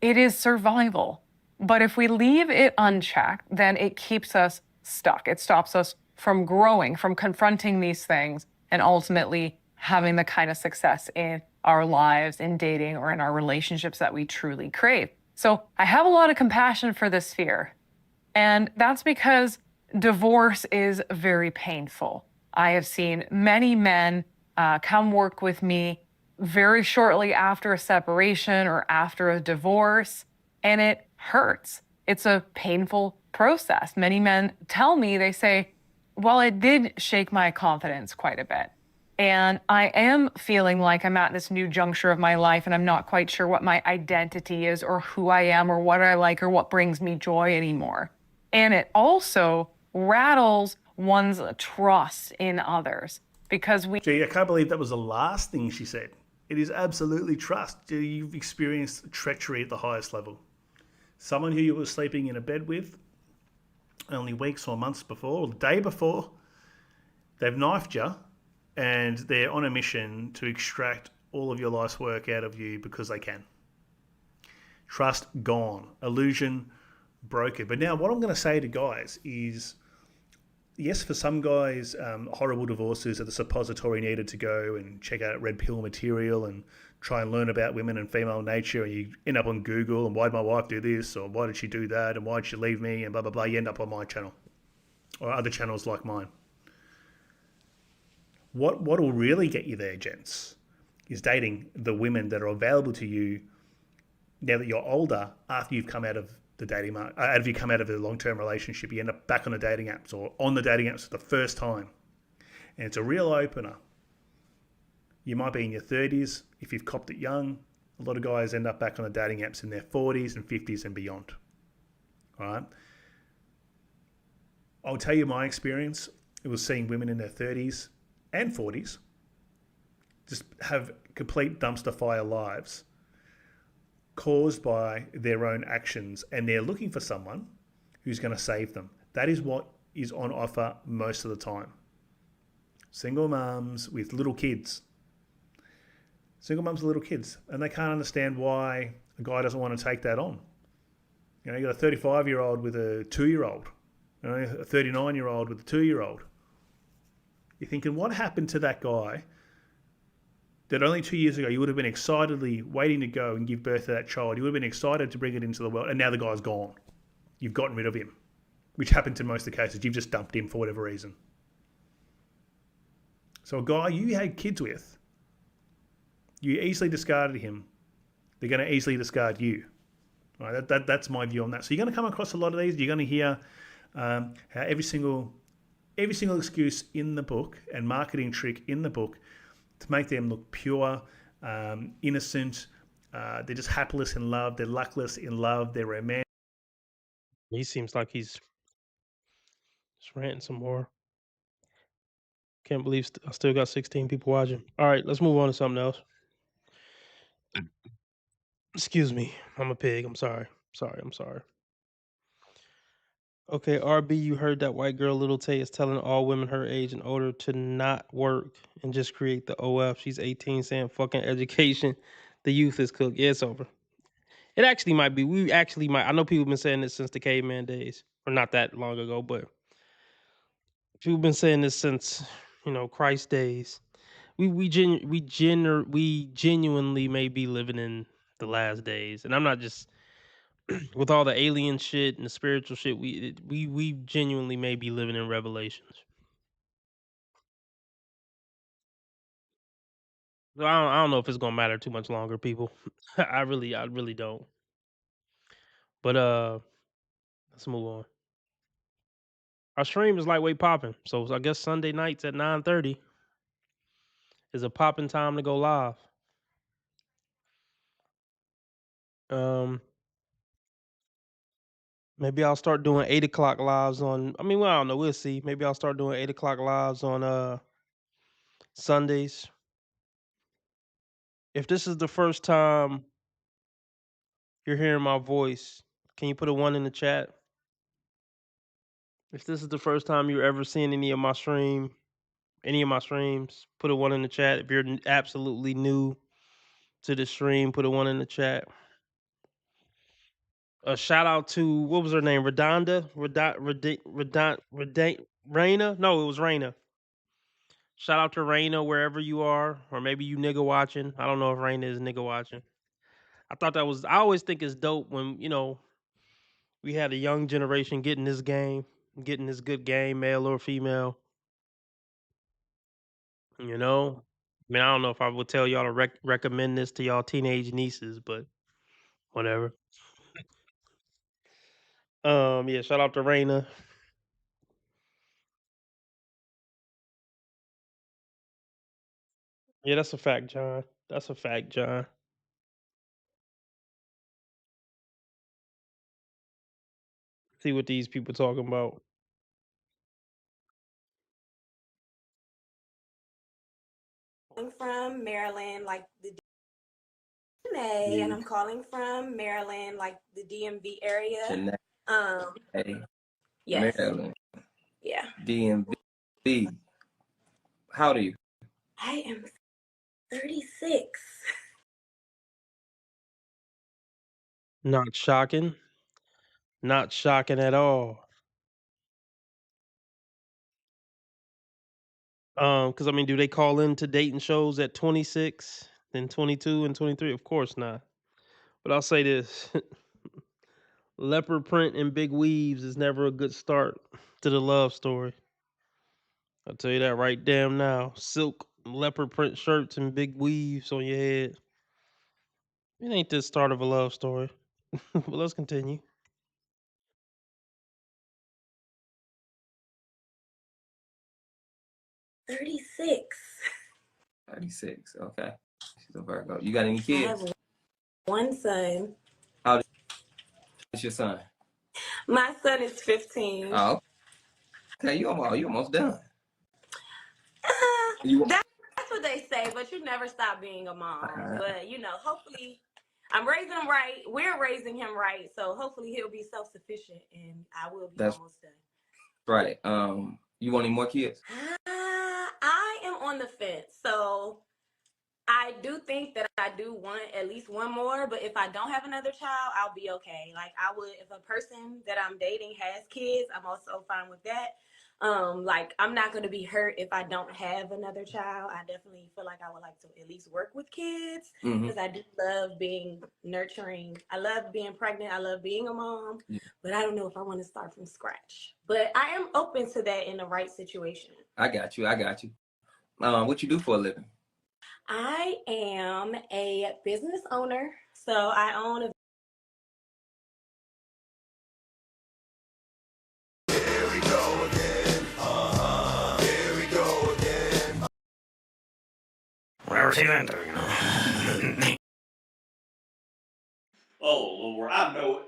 It is survival. But if we leave it unchecked, then it keeps us stuck. It stops us from growing, from confronting these things, and ultimately having the kind of success in our lives, in dating, or in our relationships that we truly crave. So I have a lot of compassion for this fear. And that's because divorce is very painful. I have seen many men come work with me very shortly after a separation or after a divorce, and it hurts. It's a painful process. Many men tell me, they say, well, it did shake my confidence quite a bit. And I am feeling like I'm at this new juncture of my life and I'm not quite sure what my identity is or who I am or what I like or what brings me joy anymore. And it also rattles one's trust in others because Gee, I can't believe that was the last thing she said. It is absolutely trust. You've experienced treachery at the highest level. Someone who you were sleeping in a bed with only weeks or months before, or the day before, they've knifed you, and they're on a mission to extract all of your life's work out of you because they can. Trust gone. Illusion broken. But now what I'm going to say to guys is, yes, for some guys, horrible divorces are the suppository needed to go and check out red pill material and try and learn about women and female nature, and you end up on Google, and why did my wife do this, or why did she do that, and why did she leave me, and blah, blah, blah. You end up on my channel or other channels like mine. What will really get you there, gents, is dating the women that are available to you now that you're older, after you've come out of the dating market, after you come out of a long-term relationship. You end up back on the dating apps or on the dating apps for the first time. And it's a real opener. You might be in your 30s. If you've copped it young, a lot of guys end up back on the dating apps in their 40s and 50s and beyond. All right? I'll tell you my experience. It was seeing women in their 30s and 40s just have complete dumpster fire lives caused by their own actions, and they're looking for someone who's going to save them. That is what is on offer most of the time. Single mums with little kids. Single mums with little kids, and they can't understand why a guy doesn't want to take that on. You know, you got a 35-year-old with a 2-year-old, you know, a 39-year-old with a 2-year-old. You're thinking, what happened to that guy that only 2 years ago you would have been excitedly waiting to go and give birth to that child? You would have been excited to bring it into the world, and now the guy's gone. You've gotten rid of him, which happens in most of the cases. You've just dumped him for whatever reason. So a guy you had kids with, you easily discarded him. They're going to easily discard you. All right, that's my view on that. So you're going to come across a lot of these. You're going to hear how every single excuse in the book and marketing trick in the book to make them look pure, innocent. They're just hapless in love. They're luckless in love. They're romantic. He seems like he's just ranting some more. Can't believe I still got 16 people watching. All right, let's move on to something else. Excuse me. I'm a pig. I'm sorry. I'm sorry. Okay, RB, you heard that white girl Little Tay is telling all women her age and older to not work and just create the OF. She's 18, saying fucking education. The youth is cooked. Yeah, it's over. It actually might be. We actually might. I know people have been saying this since the caveman days, or not that long ago, but people have been saying this since, Christ days. We genuinely may be living in the last days, and I'm not just with all the alien shit and the spiritual shit. We genuinely may be living in Revelations. I don't know if it's gonna matter too much longer, people. I really don't. But let's move on. Our stream is lightweight popping, so I guess Sunday nights at 9:30 is a popping time to go live. Maybe I'll start doing 8 o'clock lives on. I don't know. We'll see. Maybe I'll start doing 8 o'clock lives on Sundays. If this is the first time you're hearing my voice, can you put a 1 in the chat? If this is the first time you're ever seeing any of my streams, put a 1 in the chat. If you're absolutely new to the stream, put a 1 in the chat. A shout out to, what was her name? Raina? No, it was Raina. Shout out to Raina wherever you are, or maybe you nigga watching. I don't know if Raina is nigga watching. I always think it's dope when, we had a young generation getting this good game, male or female. I don't know if I would tell y'all to recommend this to y'all teenage nieces, but whatever. Yeah, shout out to Raina. Yeah, that's a fact, John. That's a fact, John. See what these people talking about. From Maryland, like the Janae, and I'm calling from Maryland, like the DMV area. Janae. Hey. Yes. Maryland. Yeah. DMV. How old are you? I am 36. Not shocking. Not shocking at all. Because I mean, do they call into dating shows at 26, then 22 and 23? Of course not. But I'll say this: leopard print and big weaves is never a good start to the love story. I'll tell you that right damn now. Silk leopard print shirts and big weaves on your head. It ain't the start of a love story. But let's continue. $36. 36. Okay. She's a Virgo. You got any kids? I have one son. How old is your son? My son is 15. Oh, okay. You almost done. That's what they say, but you never stop being a mom. But, you know, hopefully I'm raising him right. We're raising him right. So hopefully he'll be self-sufficient and I will be almost done. Right. You want any more kids? I am on the fence. So I do think that I do want at least one more, but if I don't have another child, I'll be okay. Like I would, if a person that I'm dating has kids, I'm also fine with that. Like I'm not going to be hurt if I don't have another child. I definitely feel like I would like to at least work with kids because I do love being nurturing. I love being pregnant. I love being a mom, but I don't know if I want to start from scratch. But I am open to that in the right situation. I got you. What you do for a living? I am a business owner, so I own a. Here we go again. Here we go again. Whatever she's into, you know. Oh Lord, I know.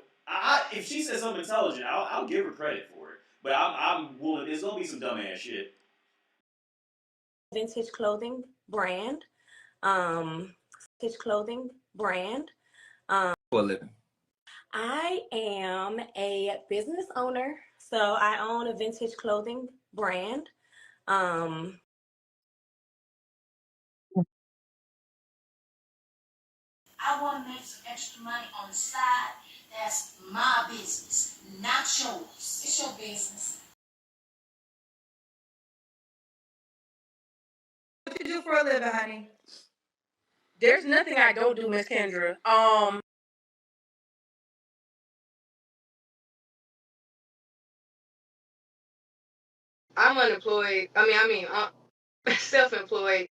If she says something intelligent, I'll give her credit for it. But I'm willing. There's gonna be some dumbass shit. Vintage clothing brand. Vintage clothing brand. For a living. I am a business owner, so I own a vintage clothing brand. I want to make some extra money on the side. That's my business, not yours. It's your business. What you do for a living, honey? There's nothing I don't do, Miss Kendra. I'm unemployed. Self-employed.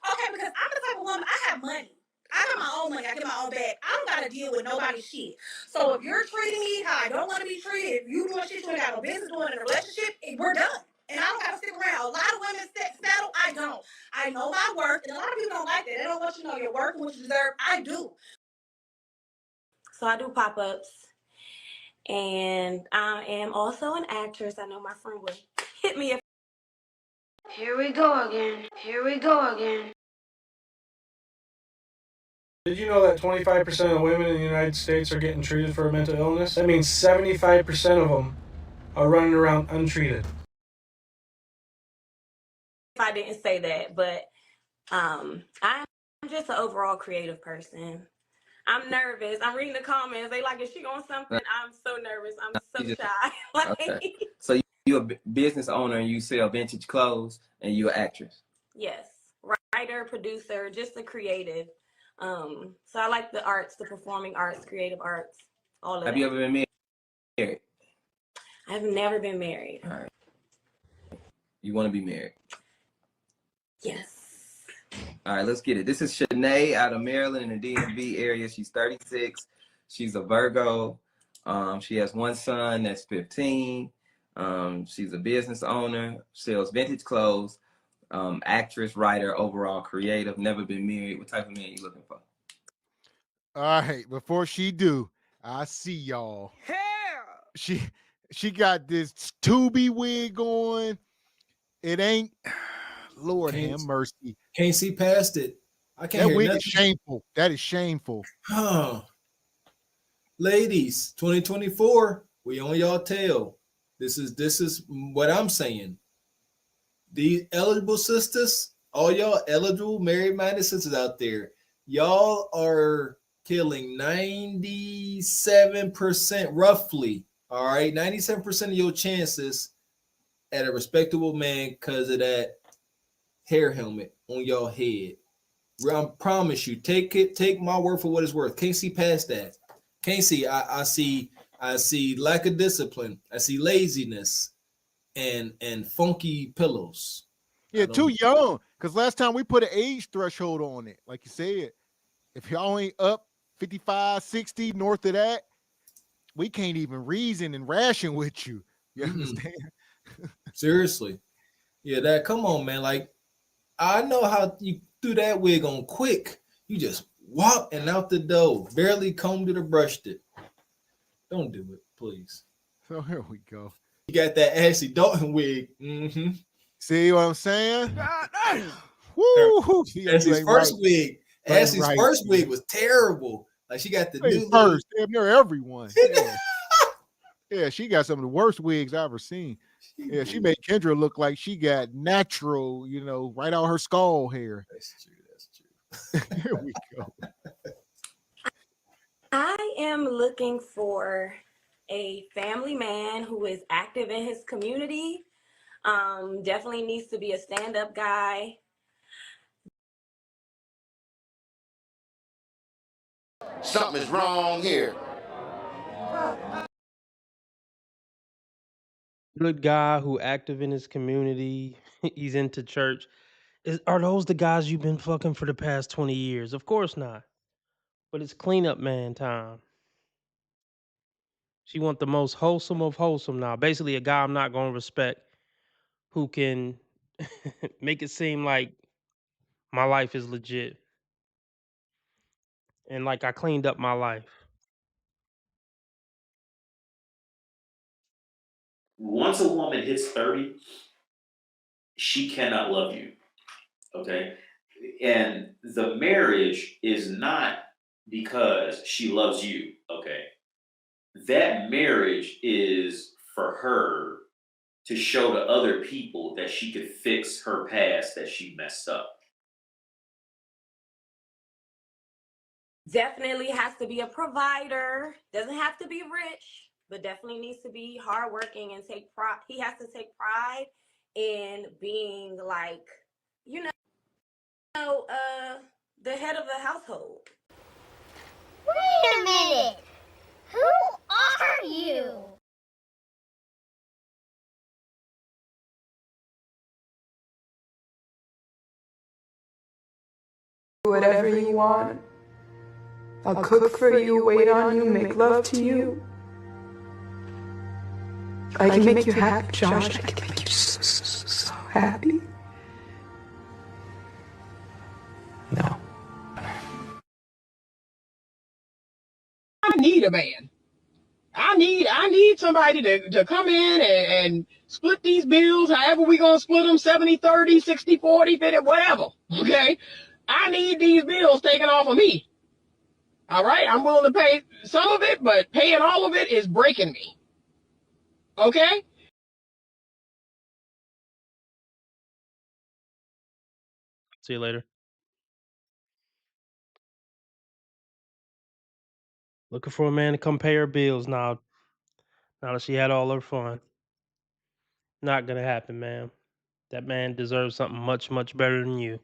Okay, because I'm the type of woman, I have money. I got my own money. I get my own bag. I don't got to deal with nobody's shit. So if you're treating me how I don't want to be treated, if you doing shit you ain't got no business doing in a relationship, we're done. And I don't got to stick around. A lot of women settle. I don't. I know my worth, and a lot of people don't like that. They don't want you to know your worth and what you deserve. I do. So I do pop-ups, and I am also an actress. I know my friend would hit me if. Here we go again. Here we go again. Did you know that 25% of women in the United States are getting treated for a mental illness? That means 75% of them are running around untreated. If I didn't say that, but I'm just an overall creative person. I'm nervous. I'm reading the comments. They like, is she on something? I'm so nervous. I'm so shy. Okay. So you're a business owner and you sell vintage clothes and you're an actress. Yes, writer, producer, just a creative. So I like the arts, the performing arts, creative arts, all of that. Have you ever been married? I've never been married. All right. You want to be married? Yes. All right, let's get it. This is Shanae out of Maryland in the DMV area. She's 36. She's a Virgo. She has one son that's 15. She's a business owner, sells vintage clothes, actress, writer, overall creative, never been married. What type of man you looking for? All right, before she do, I see y'all. Hell! She got this Tubi wig on. It ain't, Lord have mercy. Can't see past it. I can't That hear wig nothing. is shameful. That is shameful. Huh. Ladies, 2024, we on y'all tail. This is what I'm saying. The eligible sisters, all y'all eligible married-minded sisters out there, y'all are killing 97% roughly. All right, 97% of your chances at a respectable man because of that hair helmet on your head. I promise you, take my word for what it's worth. Can't see past that. Can't see. I see lack of discipline. I see laziness and funky pillows. Yeah, too young. Because last time we put an age threshold on it, like you said, if y'all ain't up 55, 60, north of that, we can't even reason and ration with you. You understand? Seriously. Yeah, that come on, man. Like, I know how you threw that wig on quick. You just walk and out the door. Barely combed it or brushed it. Don't do it, please. So here we go. You got that Ashley Dalton wig. Mm-hmm. See what I'm saying? Woo! Ashley's first wig. Ashley's first wig was terrible. Like she got the new first, damn near everyone. Yeah. Yeah, she got some of the worst wigs I ever seen. Yeah, she made Kendra look like she got natural, right out her skull hair. That's true. Here we go. I am looking for a family man who is active in his community. Definitely needs to be a stand-up guy. Something is wrong here. Good guy who active in his community. He's into church. Are those the guys you've been fucking for the past 20 years? Of course not. But it's cleanup man time. She want the most wholesome of wholesome now. Basically, a guy I'm not gonna respect who can make it seem like my life is legit and like I cleaned up my life. Once a woman hits 30, she cannot love you. Okay. And the marriage is not because she loves you. Okay. That marriage is for her to show to other people that she could fix her past, that she messed up. Definitely has to be a provider. Doesn't have to be rich, but definitely needs to be hardworking and take pride. He has to take pride in being like, the head of the household. Wait a minute. Who are you? Whatever you want. I'll cook for you, wait on you, make love to you. I can make you happy, Josh. I can make you so happy. No. I need a man. I need somebody to come in and split these bills, however we gonna split them, 70-30, 60-40, 50, whatever. Okay? I need these bills taken off of me. All right? I'm willing to pay some of it, but paying all of it is breaking me. Okay? See you later. Looking for a man to come pay her bills now. Now that she had all her fun. Not gonna happen, man. That man deserves something much, much better than you.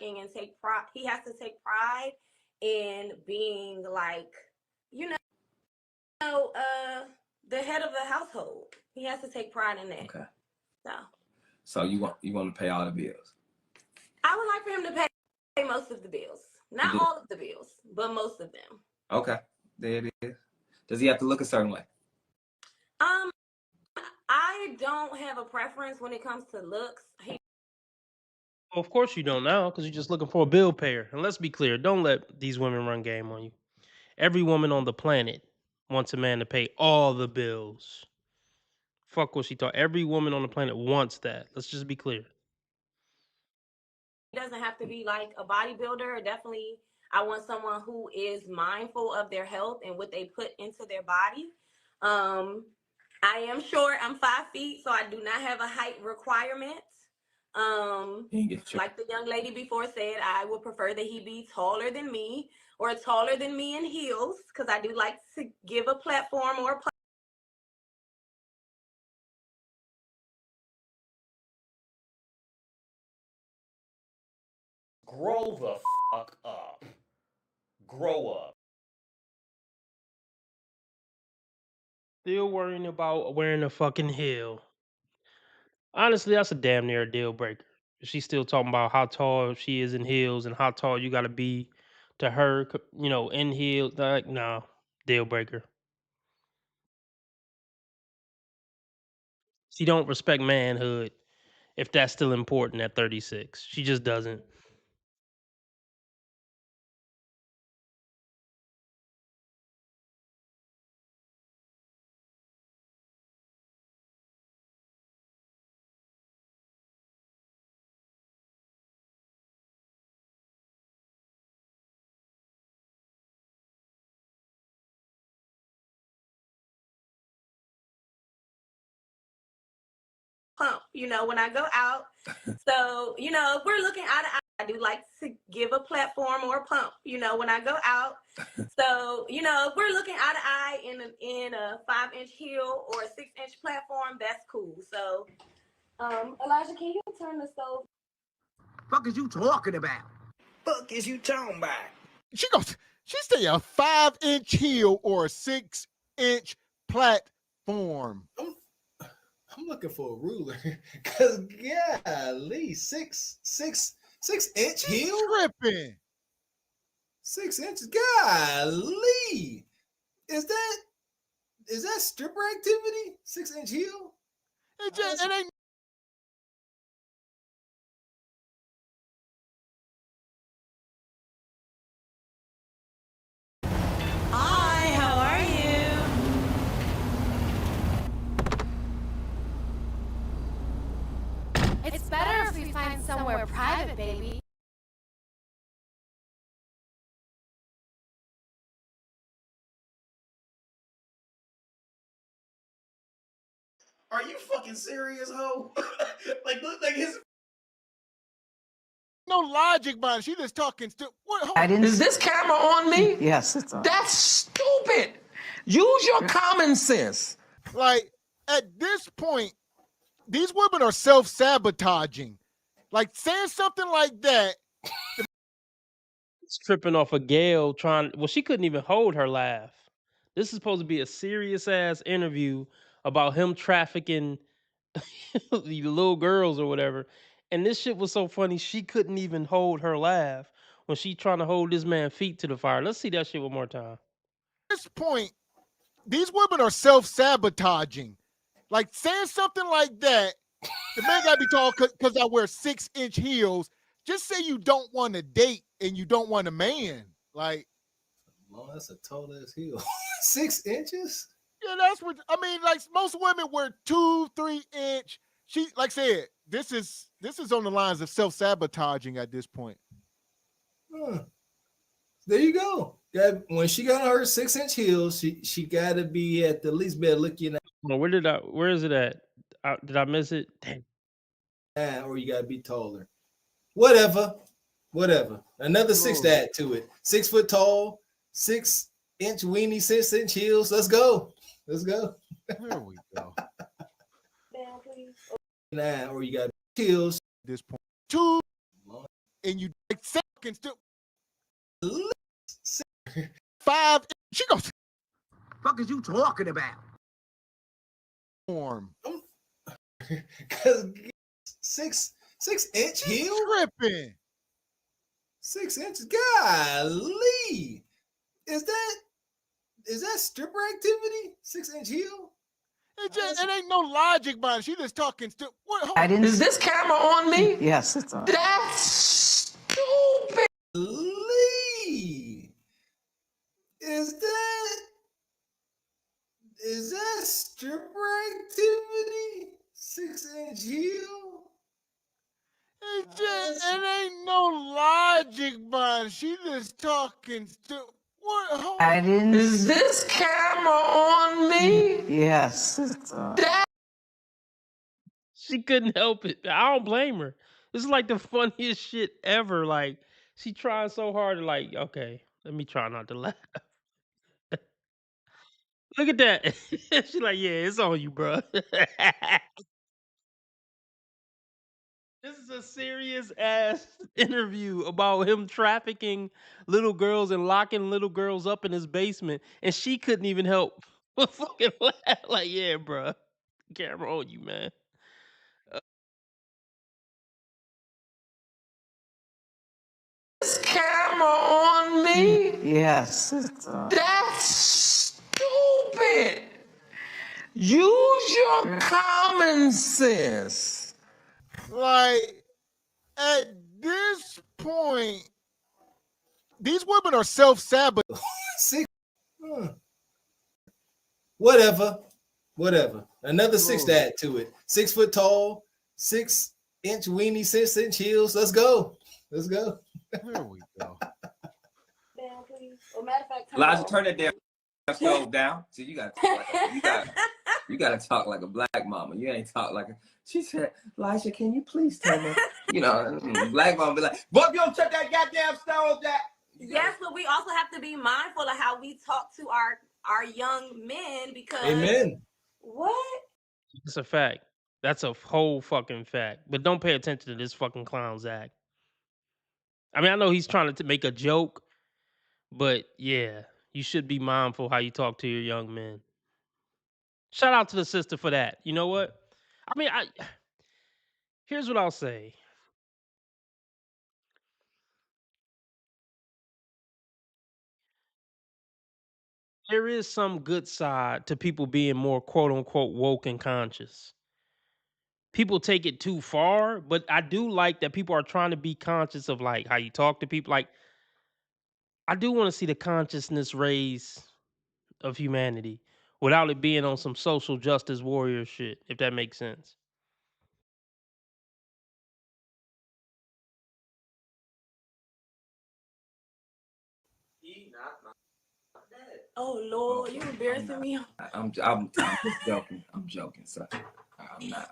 And take pride. He has to take pride in being like, the head of the household. He has to take pride in that. Okay. So So you want to pay all the bills? I would like for him to pay most of the bills. Not all of the bills, but most of them. Okay. There it is. Does he have to look a certain way? I don't have a preference when it comes to looks. Well, of course you don't now, because you're just looking for a bill payer. And let's be clear, don't let these women run game on you. Every woman on the planet wants a man to pay all the bills. Fuck what she thought. Every woman on the planet wants that. Let's just be clear. It doesn't have to be like a bodybuilder. Definitely, I want someone who is mindful of their health and what they put into their body. I am short. I'm 5 feet, so I do not have a height requirement. Like the young lady before said, I would prefer that he be taller than me or taller than me in heels, because I do like to give a platform or a Grow the fuck up. Grow up. Still worrying about wearing a fucking heel. Honestly, that's a damn near a deal breaker. She's still talking about how tall she is in heels and how tall you got to be to her, in heels. Like, no, deal breaker. She don't respect manhood if that's still important at 36. She just doesn't. pump, when I go out. So, if we're looking eye to eye, I do like to give a platform or a pump, when I go out. So, if we're looking eye to eye in a 5-inch heel or a 6-inch platform, that's cool. So, Elijah, can you turn the stove? Fuck is you talking about? Fuck is you talking about? She say a 5-inch heel or a 6-inch platform. I'm looking for a ruler, cause yeah, at least 6-inch heel. Tripping. 6 inches. Golly, is that stripper activity? 6-inch heel. It ain't. Hi, how are you? It's better if we find somewhere private, baby. Are you fucking serious, ho? Look like his. No logic behind it. She just talking. Is this camera on me? Yes, it's on. That's stupid. Use your common sense. Like, at this point, these women are self-sabotaging. Like, saying something like that. It's tripping off of Gail she couldn't even hold her laugh. This is supposed to be a serious ass interview about him trafficking the little girls or whatever. And this shit was so funny, she couldn't even hold her laugh when she trying to hold this man's feet to the fire. Let's see that shit one more time. At this point, these women are self-sabotaging. Like, saying something like that, the man gotta be tall because I wear 6-inch heels. Just say you don't want to date and you don't want a man. Like, oh, that's a tall ass heel. 6 inches? Yeah, that's what I mean. Like, most women wear 2-3 inch. She, like I said, this is on the lines of self-sabotaging at this point. Huh. There you go. When she got on her 6-inch heels, she got to be at the least better looking. Where is it at? Did I miss it? Damn. Or you got to be taller. Whatever. Another 6 to add to it. 6 foot tall, 6-inch weenie, 6-inch heels. Let's go. There we go. Or you got heels. At this point, 2, and you like second still 5. She goes. Fuck is you talking about? Form. Cause 6-inch heel. Tripping. 6 inches. Golly, is that stripper activity? 6-inch heel. It ain't no logic behind it. She just talking still. Is this camera on me? Yes, it's on. That's stupid. Lee, is that stripper activity? 6-inch heel. It ain't no logic, man. She just talking what? Hold I didn't. Is this camera on me? Yes. That She couldn't help it. I don't blame her. This is like the funniest shit ever. Like she trying so hard to like, okay, let me try not to laugh. Look at that. She like, yeah, it's on you, bro. This is a serious ass interview about him trafficking little girls and locking little girls up in his basement, and she couldn't even help but fucking laugh. Like, yeah, bro, camera on you, man. this camera on me? Yes. That's stupid. Use your common sense. Like at this point, these women are self-sabotaging. Whatever. Another 6 to add to it. 6 foot tall, 6-inch weenie, 6-inch heels. Let's go. There we go. Down, please. Well, matter of fact, Elijah, turn that damn stove down. See, you gotta talk like a black mama. You ain't talk like a. She said, Elijah, can you please tell me? You know, black mama be like, boy, you don't shut that goddamn stove down. Yes, but we also have to be mindful of how we talk to our young men because. Amen. What? It's a fact. That's a whole fucking fact. But don't pay attention to this fucking clown Zach. I mean, I know he's trying to make a joke, but yeah, you should be mindful how you talk to your young men. Shout out to the sister for that. You know what? I mean, here's what I'll say. There is some good side to people being more quote unquote woke and conscious. People take it too far, but I do like that people are trying to be conscious of like how you talk to people. Like, I do want to see the consciousness raise of humanity without it being on some social justice warrior shit, if that makes sense. Oh Lord, you embarrassing me. I'm joking. I'm joking, sir.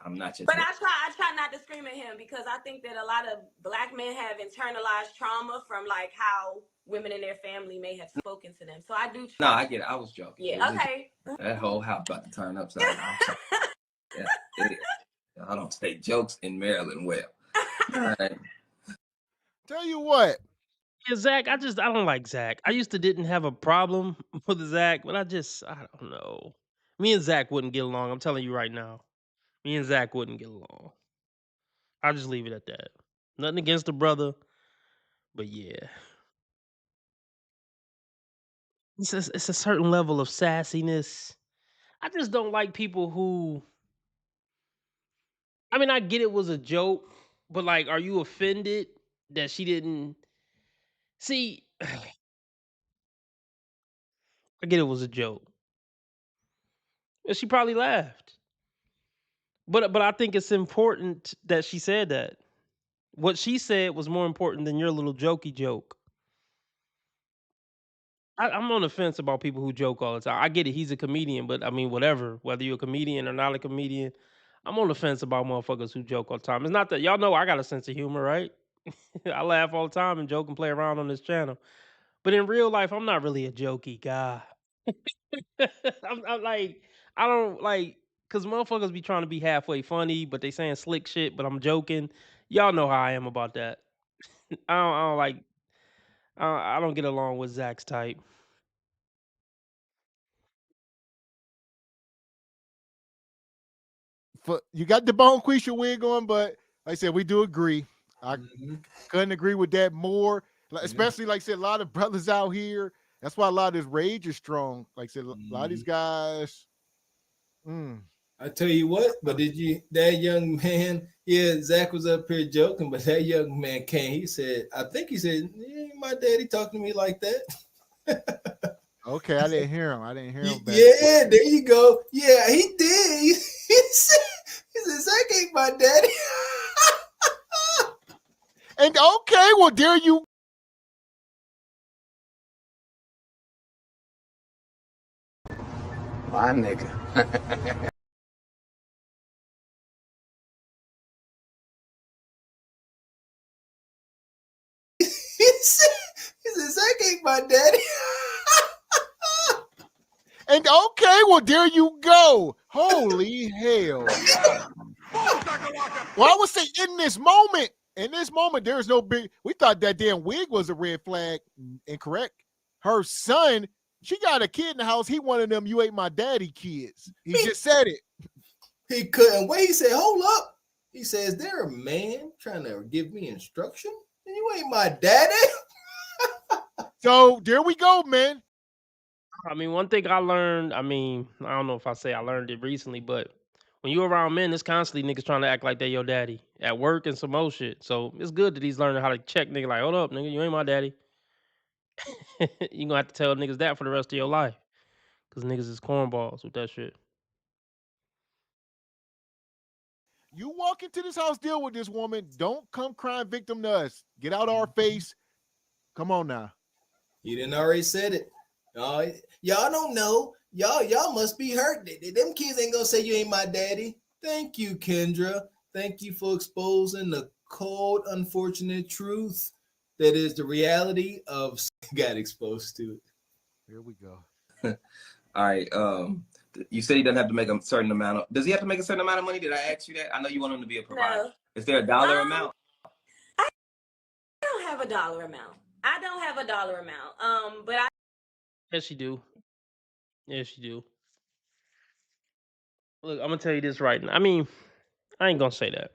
I'm not your. But I try not to scream at him because I think that a lot of black men have internalized trauma from like how women in their family may have spoken to them. So I do. No, I get it. I was joking. Yeah. Okay. That whole house about to turn upside down. Yeah, it is. I don't take jokes in Maryland well. All right. Tell you what. Yeah, Zach, I don't like Zach. I used to didn't have a problem with Zach, but I don't know. Me and Zach wouldn't get along. I'm telling you right now. Me and Zach wouldn't get along. I'll just leave it at that. Nothing against the brother, but yeah. It's a certain level of sassiness. I just don't like people who. I mean, I get it was a joke, but like, are you offended that she didn't see? I get it was a joke. She probably laughed. But I think it's important that she said that. What she said was more important than your little jokey joke. I'm on the fence about people who joke all the time. I get it, he's a comedian, but I mean, whatever. Whether you're a comedian or not a comedian, I'm on the fence about motherfuckers who joke all the time. It's not that y'all know I got a sense of humor, right? I laugh all the time and joke and play around on this channel. But in real life, I'm not really a jokey guy. I'm like, I don't like, cause motherfuckers be trying to be halfway funny, but they saying slick shit, but I'm joking. Y'all know how I am about that. I don't like, I don't get along with Zach's type. You got the Bone Quisha wig on, but like I said, we do agree. I couldn't agree with that more. Especially like I said, a lot of brothers out here. That's why a lot of this rage is strong. Like I said, a lot of these guys. I tell you what, but that young man, yeah, Zach was up here joking, but that young man came, he said, yeah, my daddy talking to me like that. Okay, I didn't hear him. Yeah, there you go. Yeah, he did. He said, my daddy. And okay, well, there you. My nigga. He said, Zach ain't my daddy. And okay, well, there you go. Holy hell. Well, I would say in this moment, there's no big. We thought that damn wig was a red flag. Incorrect. Her son, she got a kid in the house. He one of them, you ain't my daddy kids. He just said it. He couldn't wait. He said, hold up. He says, is there a man trying to give me instruction? And you ain't my daddy. So there we go, man. I mean, one thing I learned, I mean, I don't know if I say I learned it recently, but when you around men, it's constantly niggas trying to act like they your daddy at work and some more shit. So it's good that he's learning how to check nigga like, hold up, nigga, you ain't my daddy. You gonna have to tell niggas that for the rest of your life. Cause niggas is cornballs with that shit. You walk into this house, deal with this woman. Don't come crying victim to us. Get out our face. Come on now. He didn't already said it. Y'all don't know. Y'all must be hurt. Them kids ain't gonna say you ain't my daddy. Thank you, Kendra. Thank you for exposing the cold, unfortunate truth that is the reality of got exposed to it. Here we go. All right. You said he doesn't have to make a certain amount of. Does he have to make a certain amount of money? Did I ask you that? I know you want him to be a provider. No. Is there a dollar amount? I don't have a dollar amount. But I. Yes, you do. Yes, you do. Look, I'm gonna tell you this right now. I mean, I ain't gonna say that.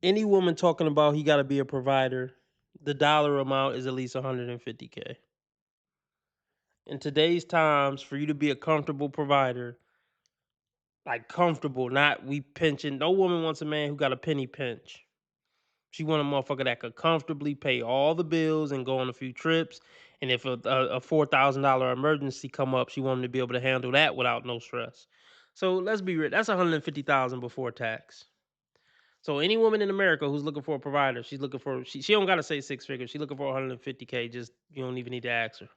Any woman talking about he gotta be a provider, the dollar amount is at least 150K. In today's times, for you to be a comfortable provider, like comfortable, not we pinching. No woman wants a man who got a penny pinch. She want a motherfucker that could comfortably pay all the bills and go on a few trips. And if a $4,000 emergency come up, she want him to be able to handle that without no stress. So let's be real. That's $150,000 before tax. So any woman in America who's looking for a provider, she's looking for she don't gotta say six figures. She's looking for 150K. Just you don't even need to ask her.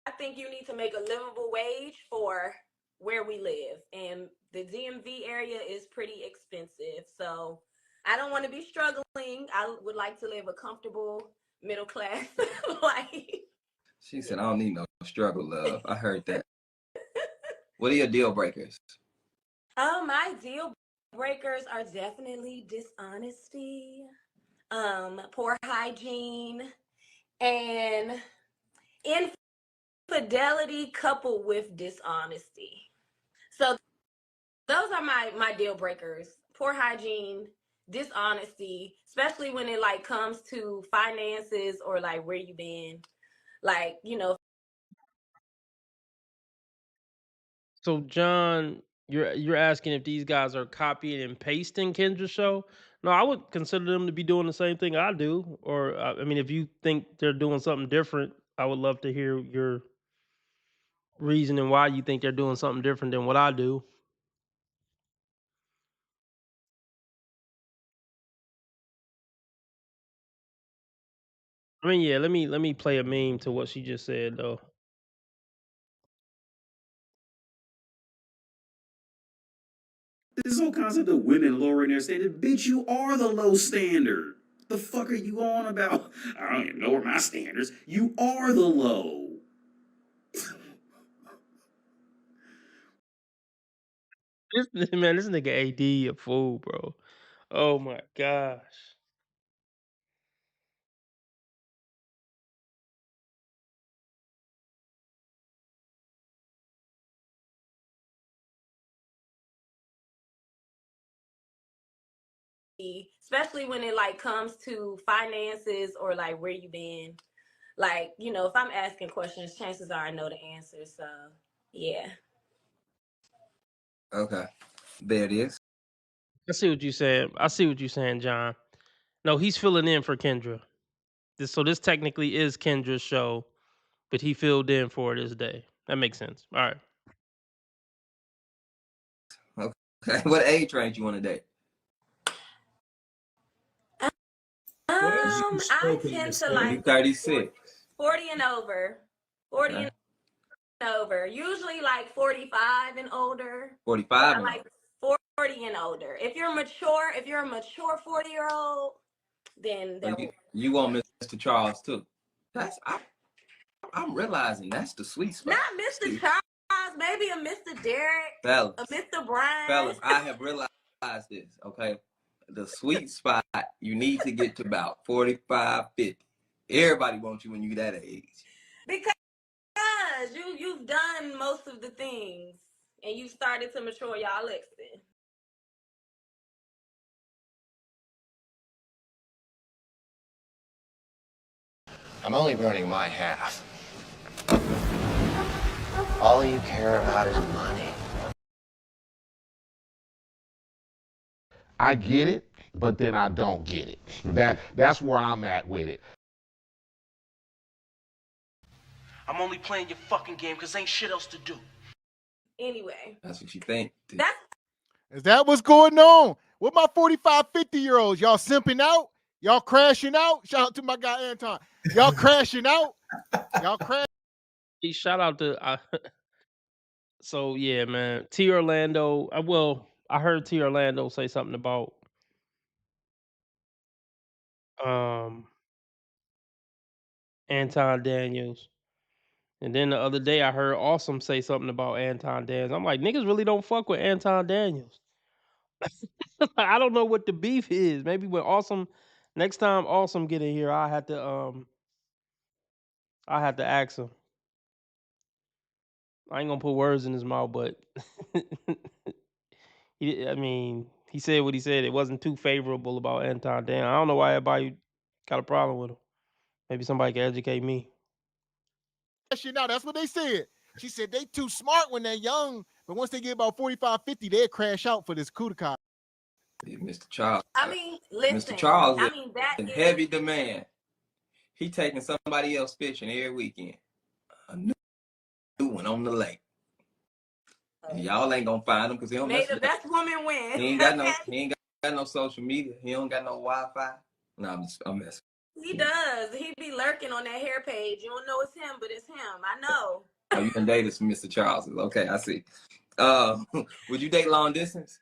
I think you need to make a livable wage for where we live, and the DMV area is pretty expensive. So I don't want to be struggling. I would like to live a comfortable middle class life. She said, "I don't need no struggle, love." I heard that. What are your deal breakers? My deal breakers are definitely dishonesty, poor hygiene, and infidelity coupled with dishonesty. So those are my deal breakers. Poor hygiene, dishonesty, especially when it like comes to finances or like where you been. Like, So John, you're asking if these guys are copying and pasting Kendra's show? No, I would consider them to be doing the same thing I do. Or I mean, if you think they're doing something different, I would love to hear your reasoning why you think they're doing something different than what I do. I mean, yeah, let me play a meme to what she just said though. This whole concept of women lowering their standard, bitch, you are the low standard. The fuck are you on about? I don't even lower my standards. You are the low. Man, this nigga AD a fool, bro. Oh my gosh. especially when it like comes to finances or like where you been. Like, if I'm asking questions, chances are I know the answer. So yeah. Okay, there it is. I see what you're saying. I see what you're saying, John. No, he's filling in for Kendra. This technically is Kendra's show, but he filled in for this day. That makes sense. All right. Okay. What age range you want to date? I tend to like 36. 40 and over. 40 Okay. and over. Usually like 45 and older. 45 I and like over. 40 and older. If you're mature, if you're a mature 40-year-old, then So that will. you want Mr. Charles too. I'm realizing that's the sweet spot. Not Mr. Charles, maybe a Mr. Derek, Fellas, a Mr. Brian. fellas, I have realized this, okay? The sweet spot, you need to get to about 45, 50. Everybody wants you when you that age. Because you've done most of the things and you started to mature. Y'all listen. I'm only burning my half. All you care about is money. I get it, but then I don't get it. That's where I'm at with it. I'm only playing your fucking game because ain't shit else to do. Anyway. That's what you think. Is that what's going on? What my 45, 50-year-olds? Y'all simping out? Y'all crashing out? Shout out to my guy Anton. Y'all crashing out? Y'all crashing. Shout out to so yeah, man. T Orlando. I heard T Orlando say something about Anton Daniels. And then the other day I heard Awesome say something about Anton Daniels. I'm like, niggas really don't fuck with Anton Daniels. I don't know what the beef is. Maybe when Awesome next time Awesome get in here, I had to ask him. I ain't gonna put words in his mouth, but he said what he said. It wasn't too favorable about Anton Daniels. I don't know why everybody got a problem with him. Maybe somebody can educate me. Out. That's what they said. She said they too smart when they're young, but once they get about 45, 50, they'll crash out for this coup de grace. Mr. Charles. I mean, listen. Mr. Charles I mean, that in is heavy demand. He taking somebody else fishing every weekend. A new one on the lake. And y'all ain't gonna find him because he don't made the best woman win. He ain't got no social media. He don't got no Wi-Fi. No, I'm messing. He does. He be lurking on that hair page. You don't know it's him, but it's him. I know. Oh, you can date some Mr. Charles. Okay, I see. Would you date long distance?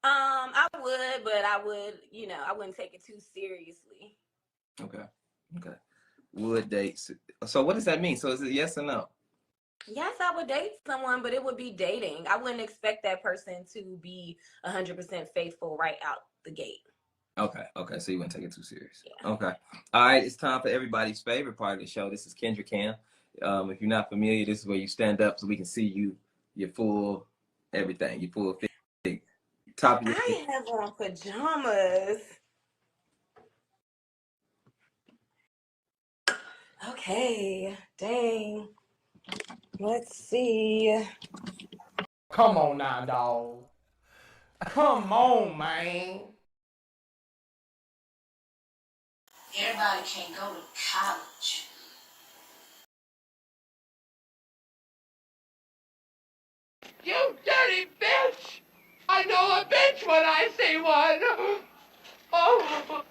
I would, but I wouldn't take it too seriously. Okay. Would date. So what does that mean? So is it yes or no? Yes, I would date someone, but it would be dating. I wouldn't expect that person to be 100% faithful right out the gate. Okay. So you wouldn't take it too serious. Yeah. Okay. All right. It's time for everybody's favorite part of the show. This is Kendra Cam. If you're not familiar, this is where you stand up so we can see you, your full everything, your full fit. Top of your I have on pajamas. Okay. Dang. Let's see. Come on now, dog. Come on, man. Everybody can't go to college. You dirty bitch! I know a bitch when I see one! Oh!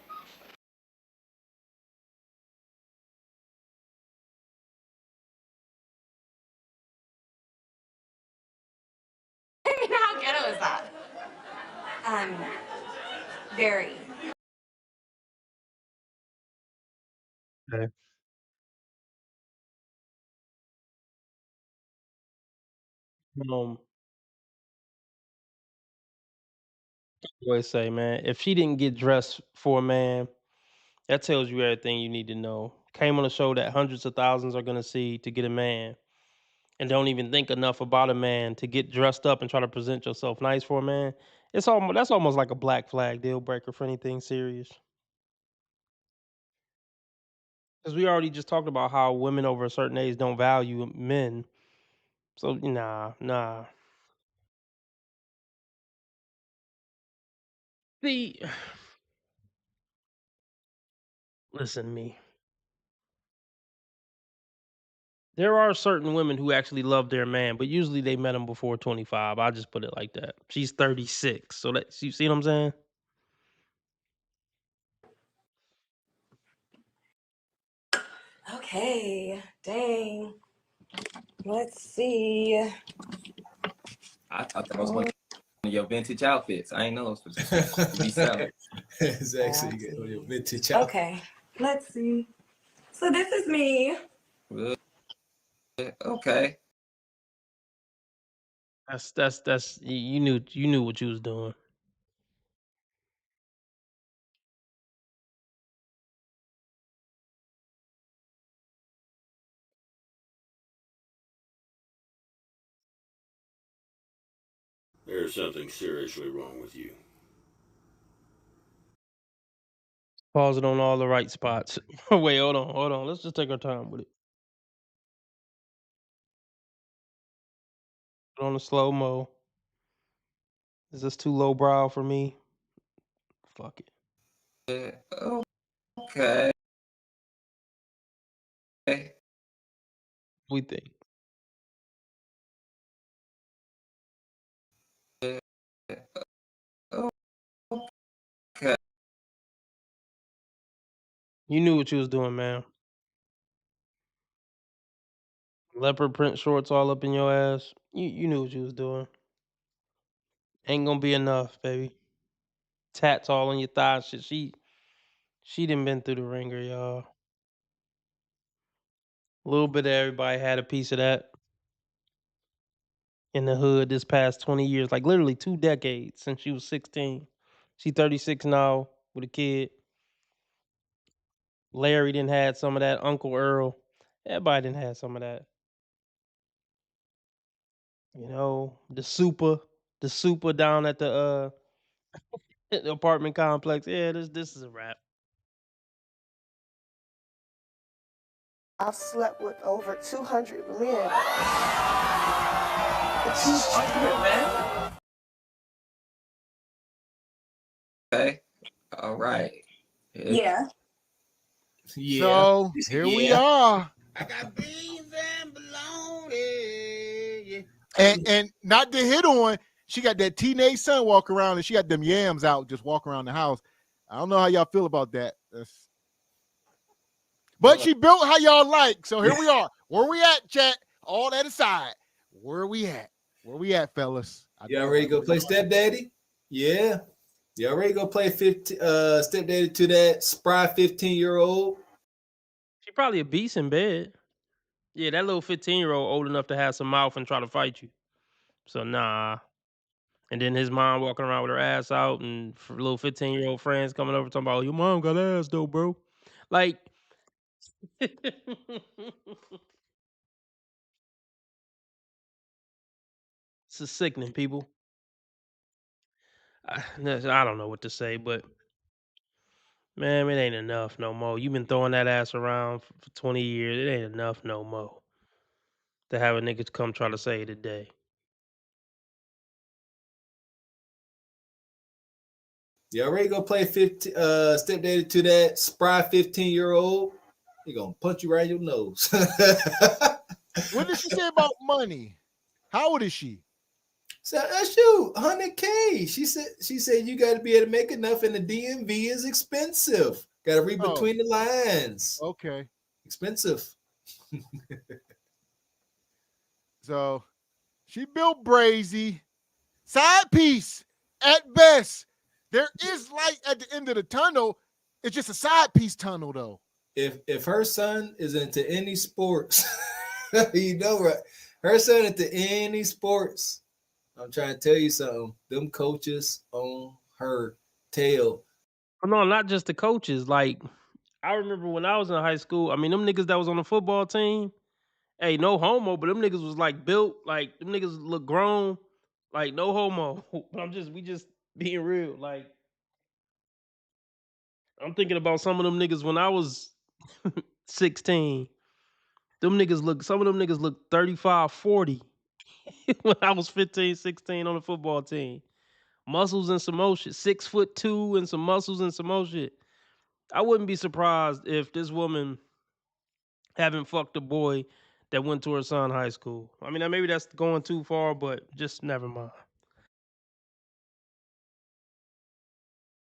How ghetto is that? Very. Okay. I always say, man, if she didn't get dressed for a man, that tells you everything you need to know. Came on a show that hundreds of thousands are gonna see to get a man, and don't even think enough about a man to get dressed up and try to present yourself nice for a man. That's almost like a black flag deal breaker for anything serious. Because we already just talked about how women over a certain age don't value men. So nah. See, listen to me. There are certain women who actually love their man, but usually they met him before 25. I'll just put it like that. She's 36. So that you see what I'm saying? Okay, dang. Let's see. I thought that was one of your vintage outfits. I ain't know it was to be selling. It's actually your vintage outfit. Okay, let's see. So this is me. Okay. That's you knew what you was doing. There's something seriously wrong with you. Pause it on all the right spots. Wait, hold on. Let's just take our time with it. Put on the slow mo. Is this too low brow for me? Fuck it. Okay. We think. Okay. You knew what you was doing, man. Leopard print shorts all up in your ass. You knew what you was doing. Ain't gonna be enough, baby. Tats all on your thighs. Shit, she done been through the ringer, y'all. A little bit of everybody had a piece of that in the hood this past 20 years, like literally 2 decades since she was 16. She 36 now with a kid. Larry didn't had some of that. Uncle Earl, everybody didn't had some of that. You know, the super down at the the apartment complex. Yeah, this is a wrap. I've slept with over 200 men. 200 men? Okay. All right. Yeah. So here we are. I got beans and bologna. And not to hit on, she got that teenage son walk around and she got them yams out, just walk around the house. I don't know how y'all feel about that. But she built how y'all like. So here we are. Where we at, chat? All that aside. Where we at? Where we at, fellas? Y'all ready to go play stepdaddy? Yeah. Y'all ready to go play stepdaddy to that spry 15-year-old? She probably a beast in bed. Yeah, that little 15-year-old old enough to have some mouth and try to fight you. So nah. And then his mom walking around with her ass out, and little 15-year-old friends coming over talking about your mom got ass though, bro. Like, it's sickening, people. I don't know what to say, but man, it ain't enough no more. You've been throwing that ass around for 20 years. It ain't enough no more to have a nigga come try to say today. Y'all ready to go play stepdaddy to that spry 15-year-old? He gonna punch you right in your nose. What did she say about money? How old is she? So shoot, 100K. She said you got to be able to make enough, and the DMV is expensive. Got to read between the lines. Okay, expensive. So she built brazy, side piece at best. There is light at the end of the tunnel. It's just a side piece tunnel, though. If her son is into any sports, you know, right? Her son into any sports. I'm trying to tell you something. Them coaches on her tail. No, not just the coaches. Like, I remember when I was in high school. I mean, them niggas that was on the football team. Hey, no homo, but them niggas was like built. Like, them niggas look grown. Like, no homo. But we just being real. Like, I'm thinking about some of them niggas when I was 16. Some of them niggas look 35, 40 when I was 15, 16 on the football team. Muscles and some more shit. 6'2" and some muscles and some more shit. I wouldn't be surprised if this woman haven't fucked a boy that went to her son high school. I mean, maybe that's going too far, but just never mind.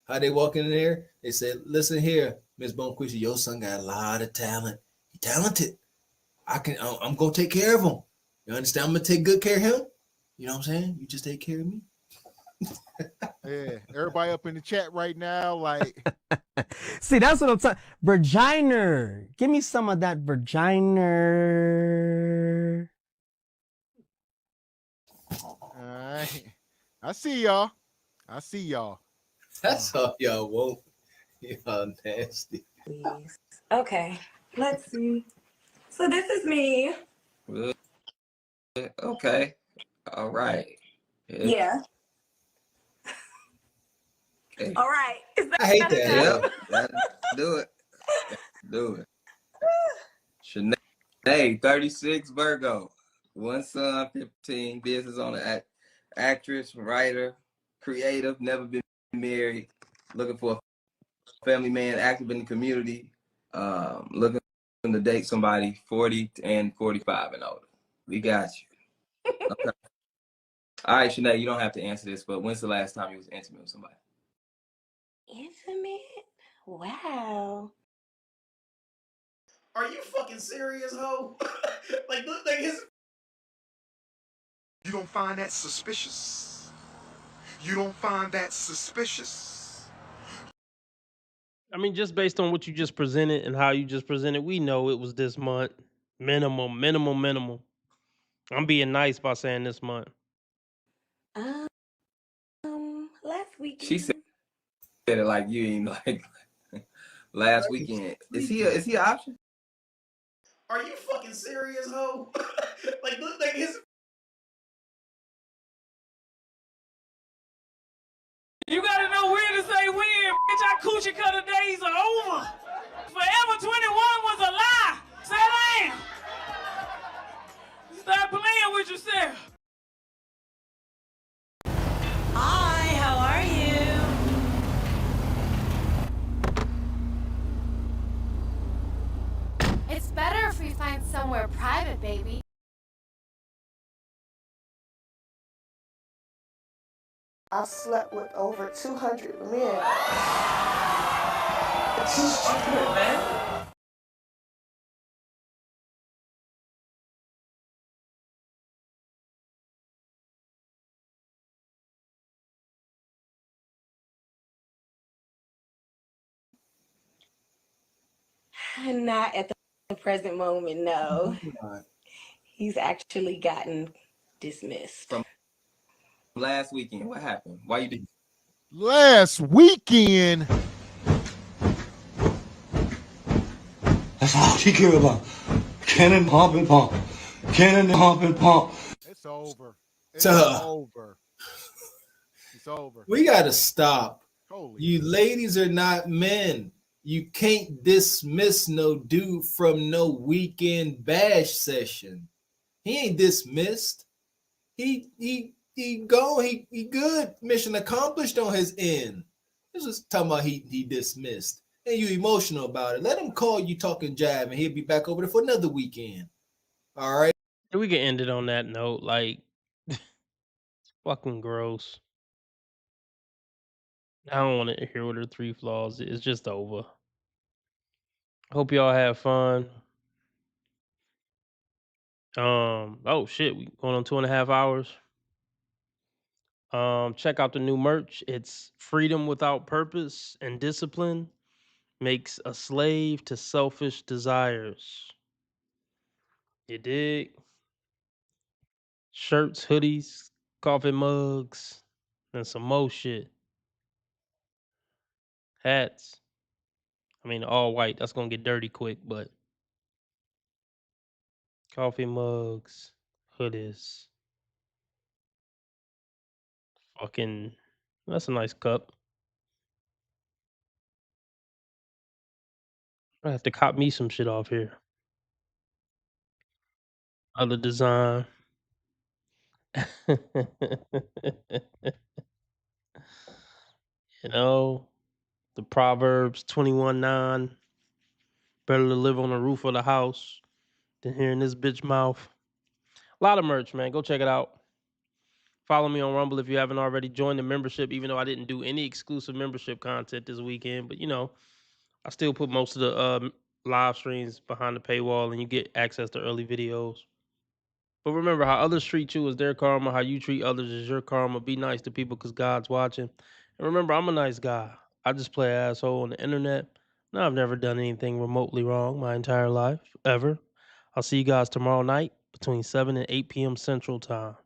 How they walk in there? They said, "Listen here, Miss Bonquisha, your son got a lot of talent. He talented. I'm gonna take care of him. You understand? I'm gonna take good care of him. You know what I'm saying? You just take care of me." Yeah, everybody up in the chat right now, like, See, that's what I'm talking. Virginer. Give me some of that virginer. all right. I see y'all. I see y'all. That's all y'all want. Y'all nasty. Please. Okay. Let's see. So this is me. Okay. All right. Yeah. Okay. All right. Is that I hate better that. now? Yep. That do it. Do it. Shanae, 36, Virgo. One son, 15, business owner, actress, writer, creative, never been married, looking for a family man, active in the community, looking to date somebody 40 and 45 and older. We got you. Okay. All right, Shanae, you don't have to answer this, but when's the last time you was intimate with somebody? Intimate? Wow. Are you fucking serious, ho? like his. You don't find that suspicious? You don't find that suspicious? I mean, just based on what you just presented and how you just presented, we know it was this month. Minimum. I'm being nice by saying this month. Last weekend. She said it like you ain't like last weekend. Is he an option? Are you fucking serious, ho? like his. You gotta know when to say when, bitch. Our coochie cutter days are over. Forever 21 was a lie. Say damn. Stop playing with yourself. Hi, how are you? It's better if we find somewhere private, baby. I've slept with over 200 men. 200, man. Not at the present moment, no. He's actually gotten dismissed. From last weekend, what happened? Why you did? Last weekend. That's all she care about. Cannon pump and pump. Cannon pump and pump. It's over. It's Tuh. over. It's over. We gotta stop. Holy You ladies are not men. You can't dismiss no dude from no weekend bash session. He ain't dismissed. He go. He good. Mission accomplished on his end. This is talking about he dismissed. And you emotional about it. Let him call you talking jive and he'll be back over there for another weekend. All right. We can end it on that note. Like, fucking gross. I don't want to hear what her 3 flaws. It's just over. Hope y'all have fun. Oh shit, we going on 2.5 hours. Check out the new merch. It's freedom without purpose and discipline makes a slave to selfish desires. You dig? Shirts, hoodies, coffee mugs, and some more shit. Hats. I mean, all white. That's gonna get dirty quick, but coffee mugs, hoodies. Fucking, that's a nice cup. I have to cop me some shit off here. Other design. You know, the Proverbs 21:9. Better to live on the roof of the house than hearing this bitch mouth. A lot of merch, man. Go check it out. Follow me on Rumble if you haven't already. Joined the membership, even though I didn't do any exclusive membership content this weekend. But, I still put most of the live streams behind the paywall, and you get access to early videos. But remember, how others treat you is their karma. How you treat others is your karma. Be nice to people because God's watching. And remember, I'm a nice guy. I just play asshole on the internet. No, I've never done anything remotely wrong my entire life, ever. I'll see you guys tomorrow night between 7 and 8 p.m. Central Time.